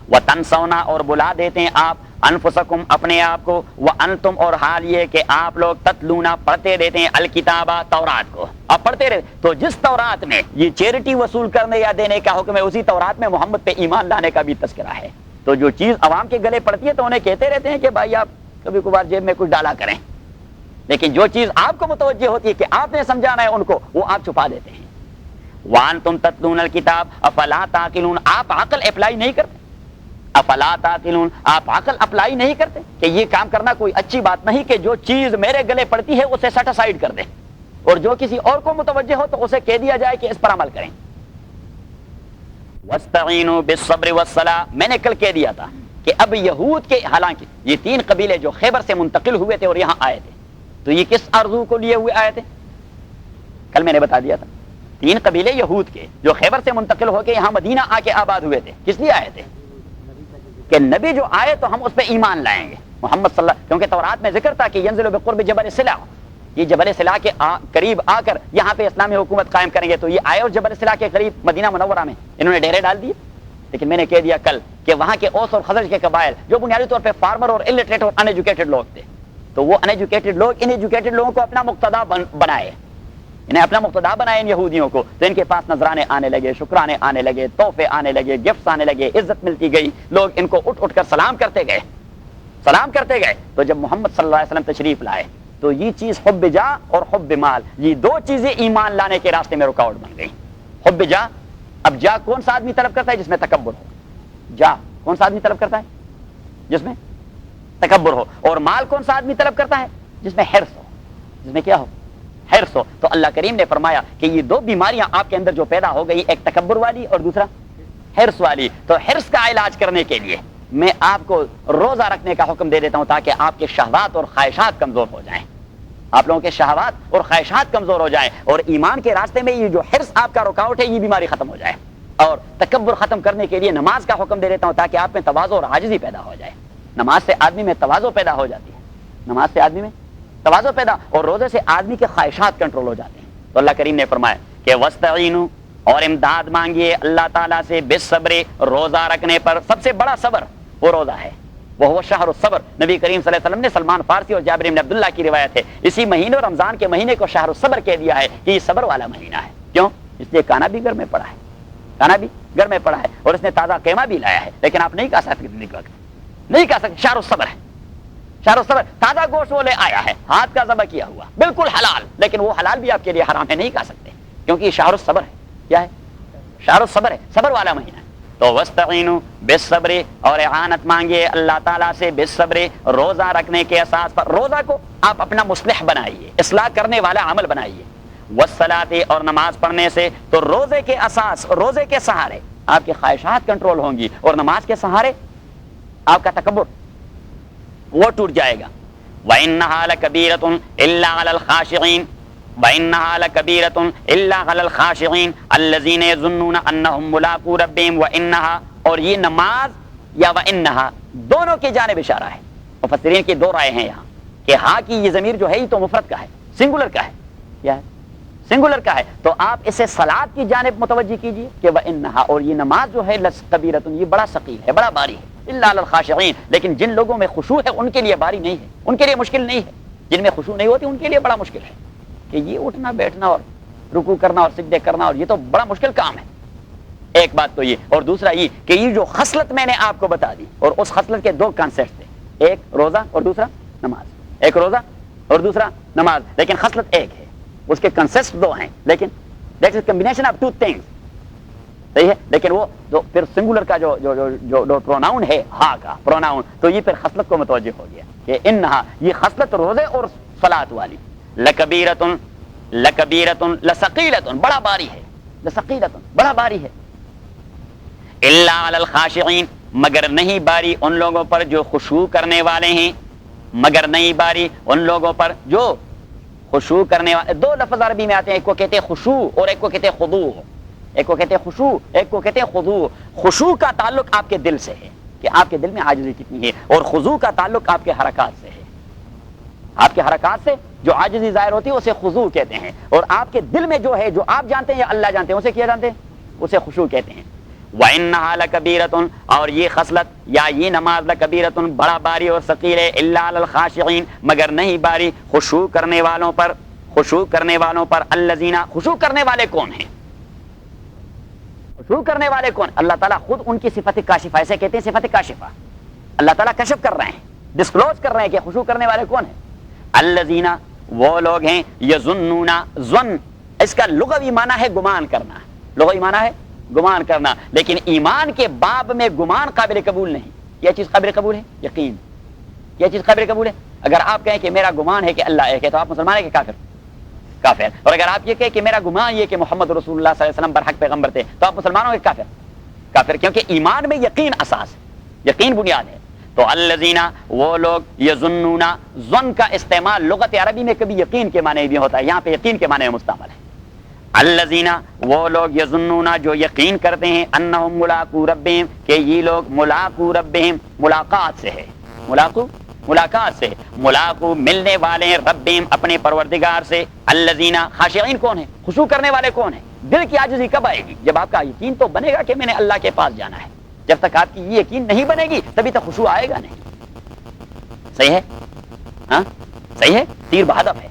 وتنسونا اور بلا دیتے ہیں آپ انفسکم اپنے آپ کو وانتم اور حال یہ کہ آپ لوگ تتلونا پڑھتے رہتے ہیں الکتابہ تورات کو اب پڑھتے رہتے تو جس تورات میں یہ چیریٹی وصول کرنے یا دینے کا حکم ہے اسی تورات میں محمد پہ ایمان لانے کا بھی تذکرہ ہے تو جو چیز عوام کے گلے پڑتی ہے تو انہیں کہتے رہتے ہیں کہ بھائی آپ کبھی کبھار جیب میں کچھ ڈالا کریں لیکن جو چیز آپ کو متوجہ ہوتی ہے کہ آپ نے سمجھانا ہے ان کو وہ آپ چھپا دیتے ہیں وانتم تتلون الکتاب افلا تعقلون آپ عقل اپلائی نہیں کرتے افلا تعقلون آپ عقل اپلائی نہیں کرتے کہ یہ کام کرنا کوئی اچھی بات نہیں کہ جو چیز میرے گلے پڑتی ہے اسے سیٹ اسائیڈ کر دیں اور جو کسی اور کو متوجہ ہو تو اسے کہہ دیا جائے کہ اس پر عمل کریں واستعینوا بالصبر والصلاۃ میں نے کل کہہ دیا تھا کہ اب یہود کے حالانکہ یہ 3 قبیلے جو خیبر سے منتقل ہوئے تھے اور یہاں آئے تھے تو یہ کس آرزو کو لیے ہوئے آئے تھے کل میں نے بتا دیا تھا 3 قبیلے یہود کے جو خیبر سے منتقل ہو کے یہاں مدینہ آ کے آباد ہوئے تھے کس لیے آئے تھے کہ نبی جو آئے تو ہم اس پہ ایمان لائیں گے محمد صلی اللہ کیونکہ تورات میں ذکر تھا کہ ینزل بقرب جبل سلا یہ جبل سلا کے قریب آ کر یہاں پہ اسلامی حکومت قائم کریں گے تو یہ آئے اور جبل سلا کے قریب مدینہ منورہ میں انہوں نے ڈیرے ڈال دیے لیکن میں نے کہہ دیا کل کہ وہاں کے اوس اور خزرج کے قبائل جو بنیادی طور پہ فارمر اور الٹریٹ اور ان ایجوکیٹڈ لوگ تھے تو وہ ان ایجوکیٹڈ لوگ ان ایجوکیٹڈ لوگوں کو اپنا مقتدا بنائے انہیں اپنا مقتدا بنائے ان یہودیوں کو تو ان کے پاس نذرانے آنے لگے شکرانے آنے لگے تحفے آنے لگے گفٹس آنے لگے عزت ملتی گئی لوگ ان کو اٹھ کر سلام کرتے گئے تو جب محمد صلی اللہ علیہ وسلم تشریف لائے تو یہ چیز حب جاہ اور حب مال یہ 2 چیزیں ایمان لانے کے راستے میں رکاوٹ بن گئی حب جاہ اب جاہ کون سا آدمی طلب کرتا ہے جس میں تکبر ہو جاہ کون سا آدمی طلب کرتا ہے جس میں تکبر ہو اور مال کون سا آدمی طلب کرتا ہے جس میں حرص ہو جس میں کیا ہو حرص ہو تو اللہ کریم نے فرمایا کہ یہ 2 بیماریاں آپ کے اندر جو پیدا ہو گئی ایک تکبر والی اور دوسرا حرص والی تو حرص کا علاج کرنے کے لیے میں آپ کو روزہ رکھنے کا حکم دے دیتا ہوں تاکہ آپ کے شہوات اور خواہشات کمزور ہو جائیں آپ لوگوں کے شہوات اور خواہشات کمزور ہو جائیں اور ایمان کے راستے میں یہ جو حرص آپ کا رکاوٹ ہے یہ بیماری ختم ہو جائے اور تکبر ختم کرنے کے لیے نماز کا حکم دے دیتا ہوں تاکہ آپ میں تواضع اور عاجزی پیدا ہو جائے نماز سے آدمی میں تواضع پیدا ہو جاتی ہے نماز سے آدمی میں تواضع پیدا اور روزے سے آدمی کے خواہشات کنٹرول ہو جاتے ہیں تو اللہ کریم نے فرمایا کہ وستعینوا اور امداد مانگیے اللہ تعالیٰ سے بالصبر روزہ رکھنے پر سب سے بڑا صبر وہ روزہ ہے وہ شہر الصبر نبی کریم صلی اللہ علیہ وسلم نے سلمان فارسی اور جابر بن عبداللہ کی روایت ہے اسی مہینے رمضان کے مہینے کو شہر الصبر کہہ دیا ہے کہ یہ صبر والا مہینہ ہے کیوں اس لیے کھانا بھی گھر میں پڑا ہے کھانا بھی گھر میں پڑا ہے اور اس نے تازہ قیمہ بھی لایا ہے لیکن آپ نہیں کھا سکتے نہیں کھا سکتے شہر الصبر ہے شہر الصبر تازہ گوشت وہ لے آیا ہے ہاتھ کا ذبح کیا ہوا بالکل حلال لیکن وہ حلال بھی آپ کے لیے حرام ہے نہیں کھا سکتے کیونکہ یہ شہر الصبر ہے کیا ہے شہر الصبر ہے صبر والا مہینہ ہے تو واستعینوا بالصبر اور اعانت مانگیے اللہ تعالیٰ سے بالصبر روزہ رکھنے کے اساس پر روزہ کو آپ اپنا مصلح بنائیے اصلاح کرنے والا عمل بنائیے والصلاۃ اور نماز پڑھنے سے تو روزے کے اساس روزے کے سہارے آپ کی خواہشات کنٹرول ہوں گی اور نماز کے سہارے آپ کا تکبر وہ ٹوٹ جائے گا وَإِنَّهَا لَكَبِيرَةٌ إِلَّا عَلَى الْخَاشِعِينَ وَإِنَّهَا لَكَبِيرَةٌ إِلَّا عَلَى الْخَاشِعِينَ الَّذِينَ يَظُنُّونَ أَنَّهُمْ مُلَاقُو رَبِّهِمْ وَإِنَّهَا اور یہ نماز یا وَإِنَّهَا دونوں کی جانب اشارہ ہے مفسرین کی 2 رائے ہیں یہاں کہ ہاں کی یہ ضمیر جو ہے یہ تو مفرد کا ہے سنگولر کا ہے کیا ہے سنگولر کا ہے تو آپ اسے صلاۃ کی جانب متوجہ کیجئے کہ وَإِنَّهَا اور یہ نماز جو ہے لَكَبِيرَةٌ یہ بڑا ثقیل ہے بڑا باری ہے الا علی الخاشعین لیکن جن لوگوں میں خشوع ہے ان کے لیے باری نہیں ہے ان کے لیے مشکل نہیں ہے جن میں خشوع نہیں ہوتی ان کے لیے بڑا مشکل ہے کہ یہ اٹھنا بیٹھنا اور رکوع کرنا اور سجدے کرنا اور یہ تو بڑا مشکل کام ہے ایک بات تو یہ اور دوسرا یہ کہ یہ جو خصلت میں نے آپ کو بتا دی اور اس خصلت کے 2 کانسیپٹ تھے ایک روزہ اور دوسرا نماز ایک روزہ اور دوسرا نماز لیکن خصلت ایک ہے اس کے کنسیپٹ 2 ہیں لیکن that is combination of 2 things صحیح ہے لیکن وہ جو پھر سنگولر کا جو پروناؤن ہے ہا کا پروناؤن تو یہ پھر خصلت کو متوجہ ہو گیا کہ انہا یہ خصلت روزے اور صلاۃ والی لکبیرتن لکبیرتن لثقیلتن بڑا باری ہے لثقیلتن بڑا باری ہے الا علی الخاشعین مگر نہیں باری ان لوگوں پر جو خشوع کرنے والے ہیں مگر نہیں باری ان لوگوں پر جو خشوع کرنے والے 2 لفظ عربی میں آتے ہیں ایک کو کہتے ہیں خشوع اور ایک کو کہتے ہیں خضوع ایک کو کہتے ہیں خشوع ایک کو کہتے ہیں خضوع خشوع کا تعلق آپ کے دل سے ہے کہ آپ کے دل میں عاجزی کتنی ہے اور خضوع کا تعلق آپ کے حرکات سے ہے آپ کے حرکات سے جو عاجزی ظاہر ہوتی ہے اسے خضوع کہتے ہیں اور آپ کے دل میں جو ہے جو آپ جانتے ہیں یا اللہ جانتے ہیں اسے کیا جانتے ہیں اسے خشوع کہتے ہیں وَإِنَّهَا لَكَبِيرَةٌ، اور یہ خصلت یا یہ نماز لَكَبِيرَةٌ بڑا باری اور ثقیل ہے، إِلَّا عَلَى الْخَاشِعِينَ مگر نہیں باری خشوع کرنے والوں پر، خشوع کرنے والوں پر، الذین، خشوع کرنے والے کون ہیں؟ خشوع کرنے والے کون؟ اللہ تعالیٰ خود ان کی صفت کاشفہ، ایسے کہتے ہیں صفت کاشفہ، اللہ تعالیٰ کشف کر رہے ہیں، ڈسکلوز کر رہے ہیں کہ خشوع کرنے والے کون ہیں۔ الذین، وہ لوگ ہیں، یظنون، ظن اس کا لغوی معنی ہے گمان کرنا، لغوی معنی ہے گمان کرنا، لیکن ایمان کے باب میں گمان قابل قبول نہیں۔ کیا چیز قابل قبول ہے؟ یقین۔ کیا چیز قابل قبول ہے؟ اگر آپ کہیں کہ میرا گمان ہے کہ اللہ ایک ہے تو آپ مسلمان ہیں کہ کافر؟ کافر۔ اور اگر آپ یہ کہیں کہ میرا گمان یہ کہ محمد رسول اللہ صلی اللہ علیہ وسلم برحق پیغمبر تھے تو آپ مسلمان ہوں کہ کافر؟ کافر، کیونکہ ایمان میں یقین اساس ہے، یقین بنیاد ہے۔ تو الذین، وہ لوگ، یظنون، ظن کا استعمال لغت عربی میں کبھی یقین کے معنی بھی ہوتا ہے، یہاں پہ یقین کے معنی میں مستعمل ہے۔ الذین، وہ لوگ، یظنون جو یقین کرتے ہیں، انہم ملاقو ربہم کہ یہ لوگ ملاقو ربہم ملاقات سے ہے، ملاقات سے، ملاقو ملنے والے ہیں، ربہم اپنے پروردگار سے۔ الذین، خاشعین کون ہیں؟ خشوع کرنے والے کون ہیں؟ دل کی عاجزی کب آئے گی؟ جب آپ کا یقین تو بنے گا کہ میں نے اللہ کے پاس جانا ہے۔ جب تک آپ کی یہ یقین نہیں بنے گی تبھی تک خشوع آئے گا نہیں۔ صحیح ہے؟ ہاں صحیح ہے، تیر بہدف ہے۔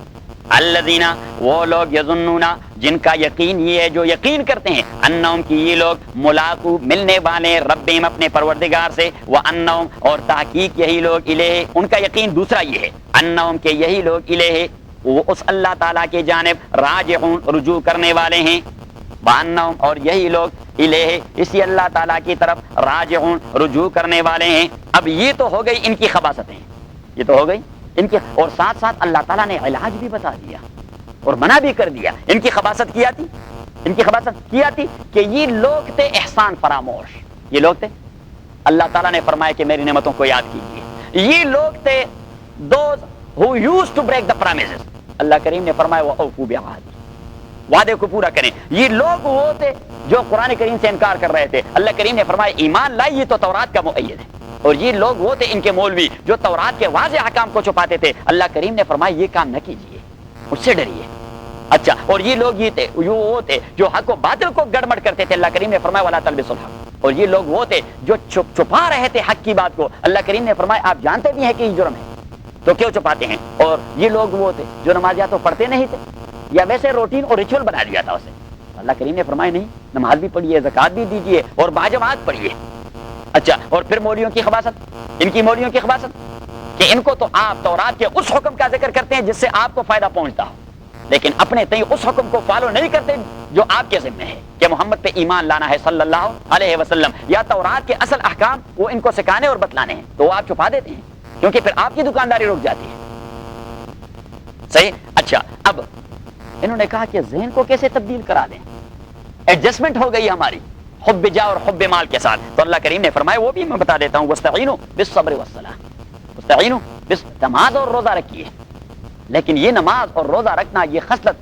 الذین، وہ لوگ، یظنون جن کا یقین یہ ہے، جو یقین کرتے ہیں، انہم کی یہ لوگ ملاقو ملنے والے، ربہم اپنے پروردگار سے، وانہم اور تحقیق یہی لوگ، الیہ ان کا یقین دوسرا یہ ہے، انہم کہ یہی لوگ، الیہ وہ اس اللہ تعالیٰ کی جانب، راجعون رجوع کرنے والے ہیں، وانہم اور یہی لوگ، الیہ اسی اللہ تعالیٰ کی طرف، راجعون رجوع کرنے والے ہیں۔ اب یہ تو ہو گئی ان کی خباثتیں، یہ تو ہو گئی ان کی، اور ساتھ ساتھ اللہ تعالیٰ نے علاج بھی بتا دیا اور منع بھی کر دیا۔ ان کی خباثت کیا تھی، ان کی خباثت کیا تھی کہ یہ لوگ تھے احسان فراموش، یہ لوگ تھے، اللہ تعالیٰ نے فرمایا کہ میری نعمتوں کو یاد کیجیے، یہ لوگ تھے those who used to break the promises، اللہ کریم نے فرمایا وَأَوْفُوا بِعَهْدِي، وعدے کو پورا کریں۔ یہ لوگ وہ تھے جو قرآن کریم سے انکار کر رہے تھے، اللہ کریم نے فرمایا ایمان لائی، یہ تو تورات کا مؤید ہے۔ اور یہ لوگ وہ تھے، ان کے مولوی جو تورات کے واضح احکام کو چھپاتے تھے، اللہ کریم نے فرمایا یہ کام نہ کیجیے، مجھ سے ڈریے۔ اچھا، اور یہ لوگ یہ تھے، وہ تھے جو حق و باطل کو گڑبڑ کرتے تھے، اللہ کریم نے فرمایا ولا تلبسوا الحق، اور یہ لوگ وہ تھے جو چھپا رہے تھے حق کی بات کو، اللہ کریم نے فرمایا آپ جانتے بھی ہیں کہ یہ جرم ہے تو کیوں چھپاتے ہیں۔ اور یہ لوگ وہ تھے جو نماز یا تو پڑھتے نہیں تھے یا ویسے روٹین اور ریچول بنا دیا تھا اسے، اللہ کریم نے فرمایا نہیں، نماز بھی پڑھیے، زکوٰۃ بھی دیجیے اور باجماعت پڑھیے۔ اچھا، اور پھر مولویوں کی خباثت، ان کی مولویوں کی خباثت کہ ان کو تو آپ تورات کے اس حکم کا ذکر کرتے ہیں جس سے آپ کو فائدہ پہنچتا ہو، لیکن اپنے تئیں اس حکم کو فالو نہیں کرتے جو آپ کے ذمہ ہے کہ محمد پہ ایمان لانا ہے صلی اللہ علیہ وسلم، یا تورات کے اصل احکام وہ ان کو سکھانے اور بتلانے ہیں، تو وہ آپ چھپا دیتے ہیں کیونکہ پھر آپ کی دکانداری رک جاتی ہے۔ صحیح۔ اچھا، اب انہوں نے کہا کہ ذہن کو کیسے تبدیل کرا دیں، ایڈجسٹمنٹ ہو گئی ہماری حب جا اور حب مال کے ساتھ، تو اللہ کریم نے فرمایا وہ بھی میں بتا دیتا ہوں، واستعینوا بالصبر والصلاۃ، واستعینوا نماز اور روزہ رکھیے، لیکن یہ نماز اور روزہ رکھنا، یہ خصلت،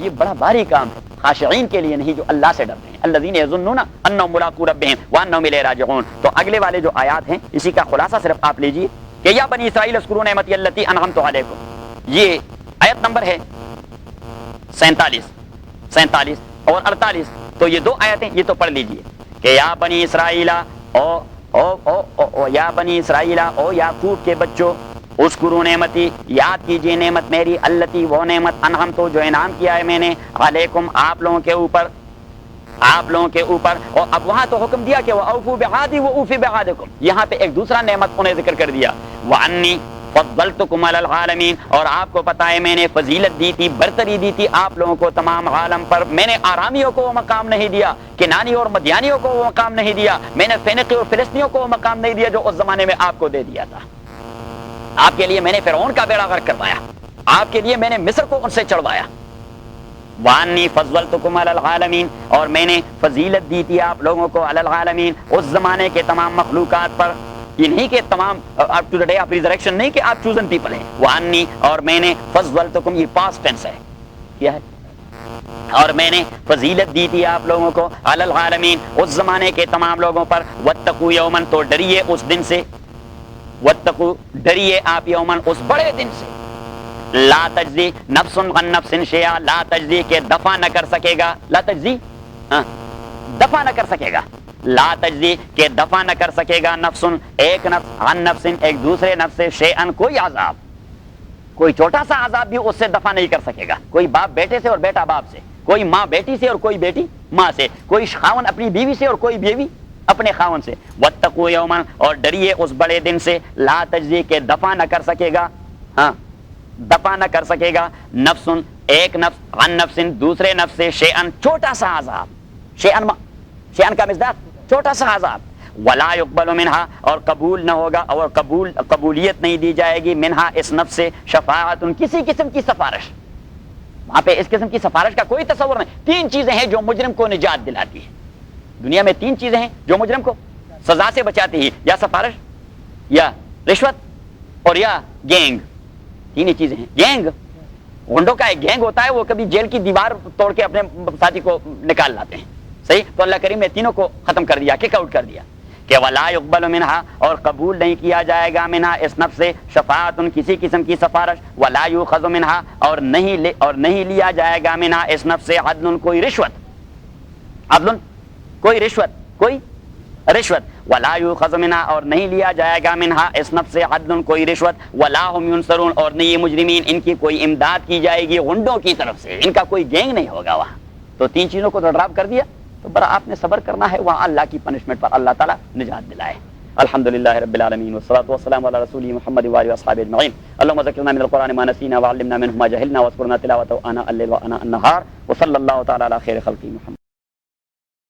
یہ بڑا بھاری کام ہے خاشعین کے لیے نہیں جو اللہ سے ڈرتے ہیں، الذین یظنون انہم ملاقو ربہم وانہم الیہ راجعون۔ تو اگلے والے جو آیات ہیں اسی کا خلاصہ صرف آپ لیجیے کہ یا بنی اسرائیل اذکروا نعمتی التی انعمت علیکم، یہ آیت نمبر ہے 47 اور 48، تو یہ دو آیتیں یہ تو پڑھ لیجئے کہ یا بنی اسرائیل یا بنی اسرائیل او یعقوب کے بچوں، اذکروا نعمتی یاد کیجئے نعمت میری، التی وہ نعمت، انعمت جو انعام کیا ہے میں نے، علیکم آپ لوگوں کے اوپر، آپ لوگوں کے اوپر۔ اور اب وہاں تو حکم دیا کہ وَأَوْفُوا بِعَهْدِي وَأُوفِ بِعَهْدِكُمْ، یہاں پہ ایک دوسرا نعمت انہیں ذکر کر دیا، وَأَنِّي فضلتکم علی العالمین، اور آپ کو پتا ہے میں نے فضیلت دی تھی، برتری دی تھی آپ لوگوں کو تمام عالم پر، میں نے آرامیوں کو وہ مقام نہیں دیا، کنانی اور مدیانیوں کو وہ مقام نہیں دیا، میں نے فینقی اور فلسطینیوں کو وہ مقام نہیں دیا جو اس زمانے میں آپ کو دے دیا تھا۔ آپ کے لیے میں نے فرعون کا بیڑا غرق کروایا، آپ کے لیے میں نے مصر کو ان سے چڑھوایا۔ وانی فضلتکم علی العالمین، اور میں نے فضیلت دی تھی آپ لوگوں کو علی العالمین، اس زمانے کے تمام مخلوقات پر، یہ نہیں کہ تمام up to day of resurrection نہیں کہ آپ چوزن پیپل ہیں، وانی اور میں نے فضلتکم، یہ پاسٹ ٹینس ہے، کیا ہے، اور میں نے فضیلت دی تھی آپ لوگوں کو علی العالمین، اس زمانے کے تمام لوگوں پر، واتقوا یومن، تو ڈریے اس دن سے، واتقوا ڈریے آپ یومن اس بڑے دن سے، لا تجزی نفس عن نفس شیئا، لا تجزی کے دفع نہ کر سکے گا، لا تجزی دفع نہ کر سکے گا لا تجزی کہ دفع نہ کر سکے گا نفس ایک نفس عن نفس ایک دوسرے نفس سے شیئن کوئی عذاب، کوئی چھوٹا سا عذاب بھی اس سے دفع نہیں کر سکے گا، کوئی باپ بیٹے سے اور بیٹا باپ سے، کوئی ماں بیٹی سے اور کوئی بیٹی ماں سے، کوئی خاون اپنی بیوی سے اور کوئی بیوی اپنے خاون سے۔ واتقوا یوما اور ڈریے اس بڑے دن سے لا تجزی کہ دفع نہ کر سکے گا، ہاں دفع نہ کر سکے گا نفس ایک نفس عن نفس دوسرے نفس سے شیئن چھوٹا سا عذاب، شیئن کا مصداق چھوٹا سا عذاب، ولا يقبل منها اور قبول نہ ہوگا اور قبولیت نہیں دی جائے گی منہا اس نفس سے شفاعت کسی قسم کی سفارش، وہاں پہ اس قسم کی سفارش کا کوئی تصور نہیں۔ تین چیزیں ہیں جو مجرم کو نجات دلاتی ہے دنیا میں، تین چیزیں ہیں جو مجرم کو سزا سے بچاتی ہے، یا سفارش یا رشوت اور یا گینگ، تین ہی چیزیں ہیں۔ گینگ غنڈوں کا ایک گینگ ہوتا ہے، وہ کبھی جیل کی دیوار توڑ کے اپنے ساتھی کو نکال لاتے ہیں، صحیح؟ تو اللہ کریم نے تینوں کو ختم کر دیا، کک آؤٹ کر دیا کہ ولا يقبل منها اور قبول نہیں کیا جائے گا منہا اس نفس سے شفاعت کسی قسم کی سفارش، ولا يؤخذ منها اور نہیں لیا جائے گا منہا اس نفس سے عدل کوئی رشوت، عدل کوئی رشوت ولا يؤخذ منها اور نہیں لیا جائے گا منہا اس نفس سے عدل کوئی رشوت، ولا هم ينصرون اور نہیں مجرمین ان کی کوئی امداد کی جائے گی غنڈوں کی طرف سے، ان کا کوئی گینگ نہیں ہوگا وہاں۔ تو تین چیزوں کو تو ڈراپ کر دیا، تو برا آپ نے صبر کرنا ہے، وہاں اللہ کی پنشمنٹ پر اللہ تعالیٰ نجات دلائے۔ الحمدللہ رب العالمین والصلاة والسلام علی رسول محمد وآلہ وصحبہ اجمعین۔ اللهم ذکرنا من القرآن ما نسینا وعلمنا منه ما جهلنا واذكرنا تلاوته آناء الليل وآناء النهار وصلی اللہ تعالی علی خیر خلقہ محمد۔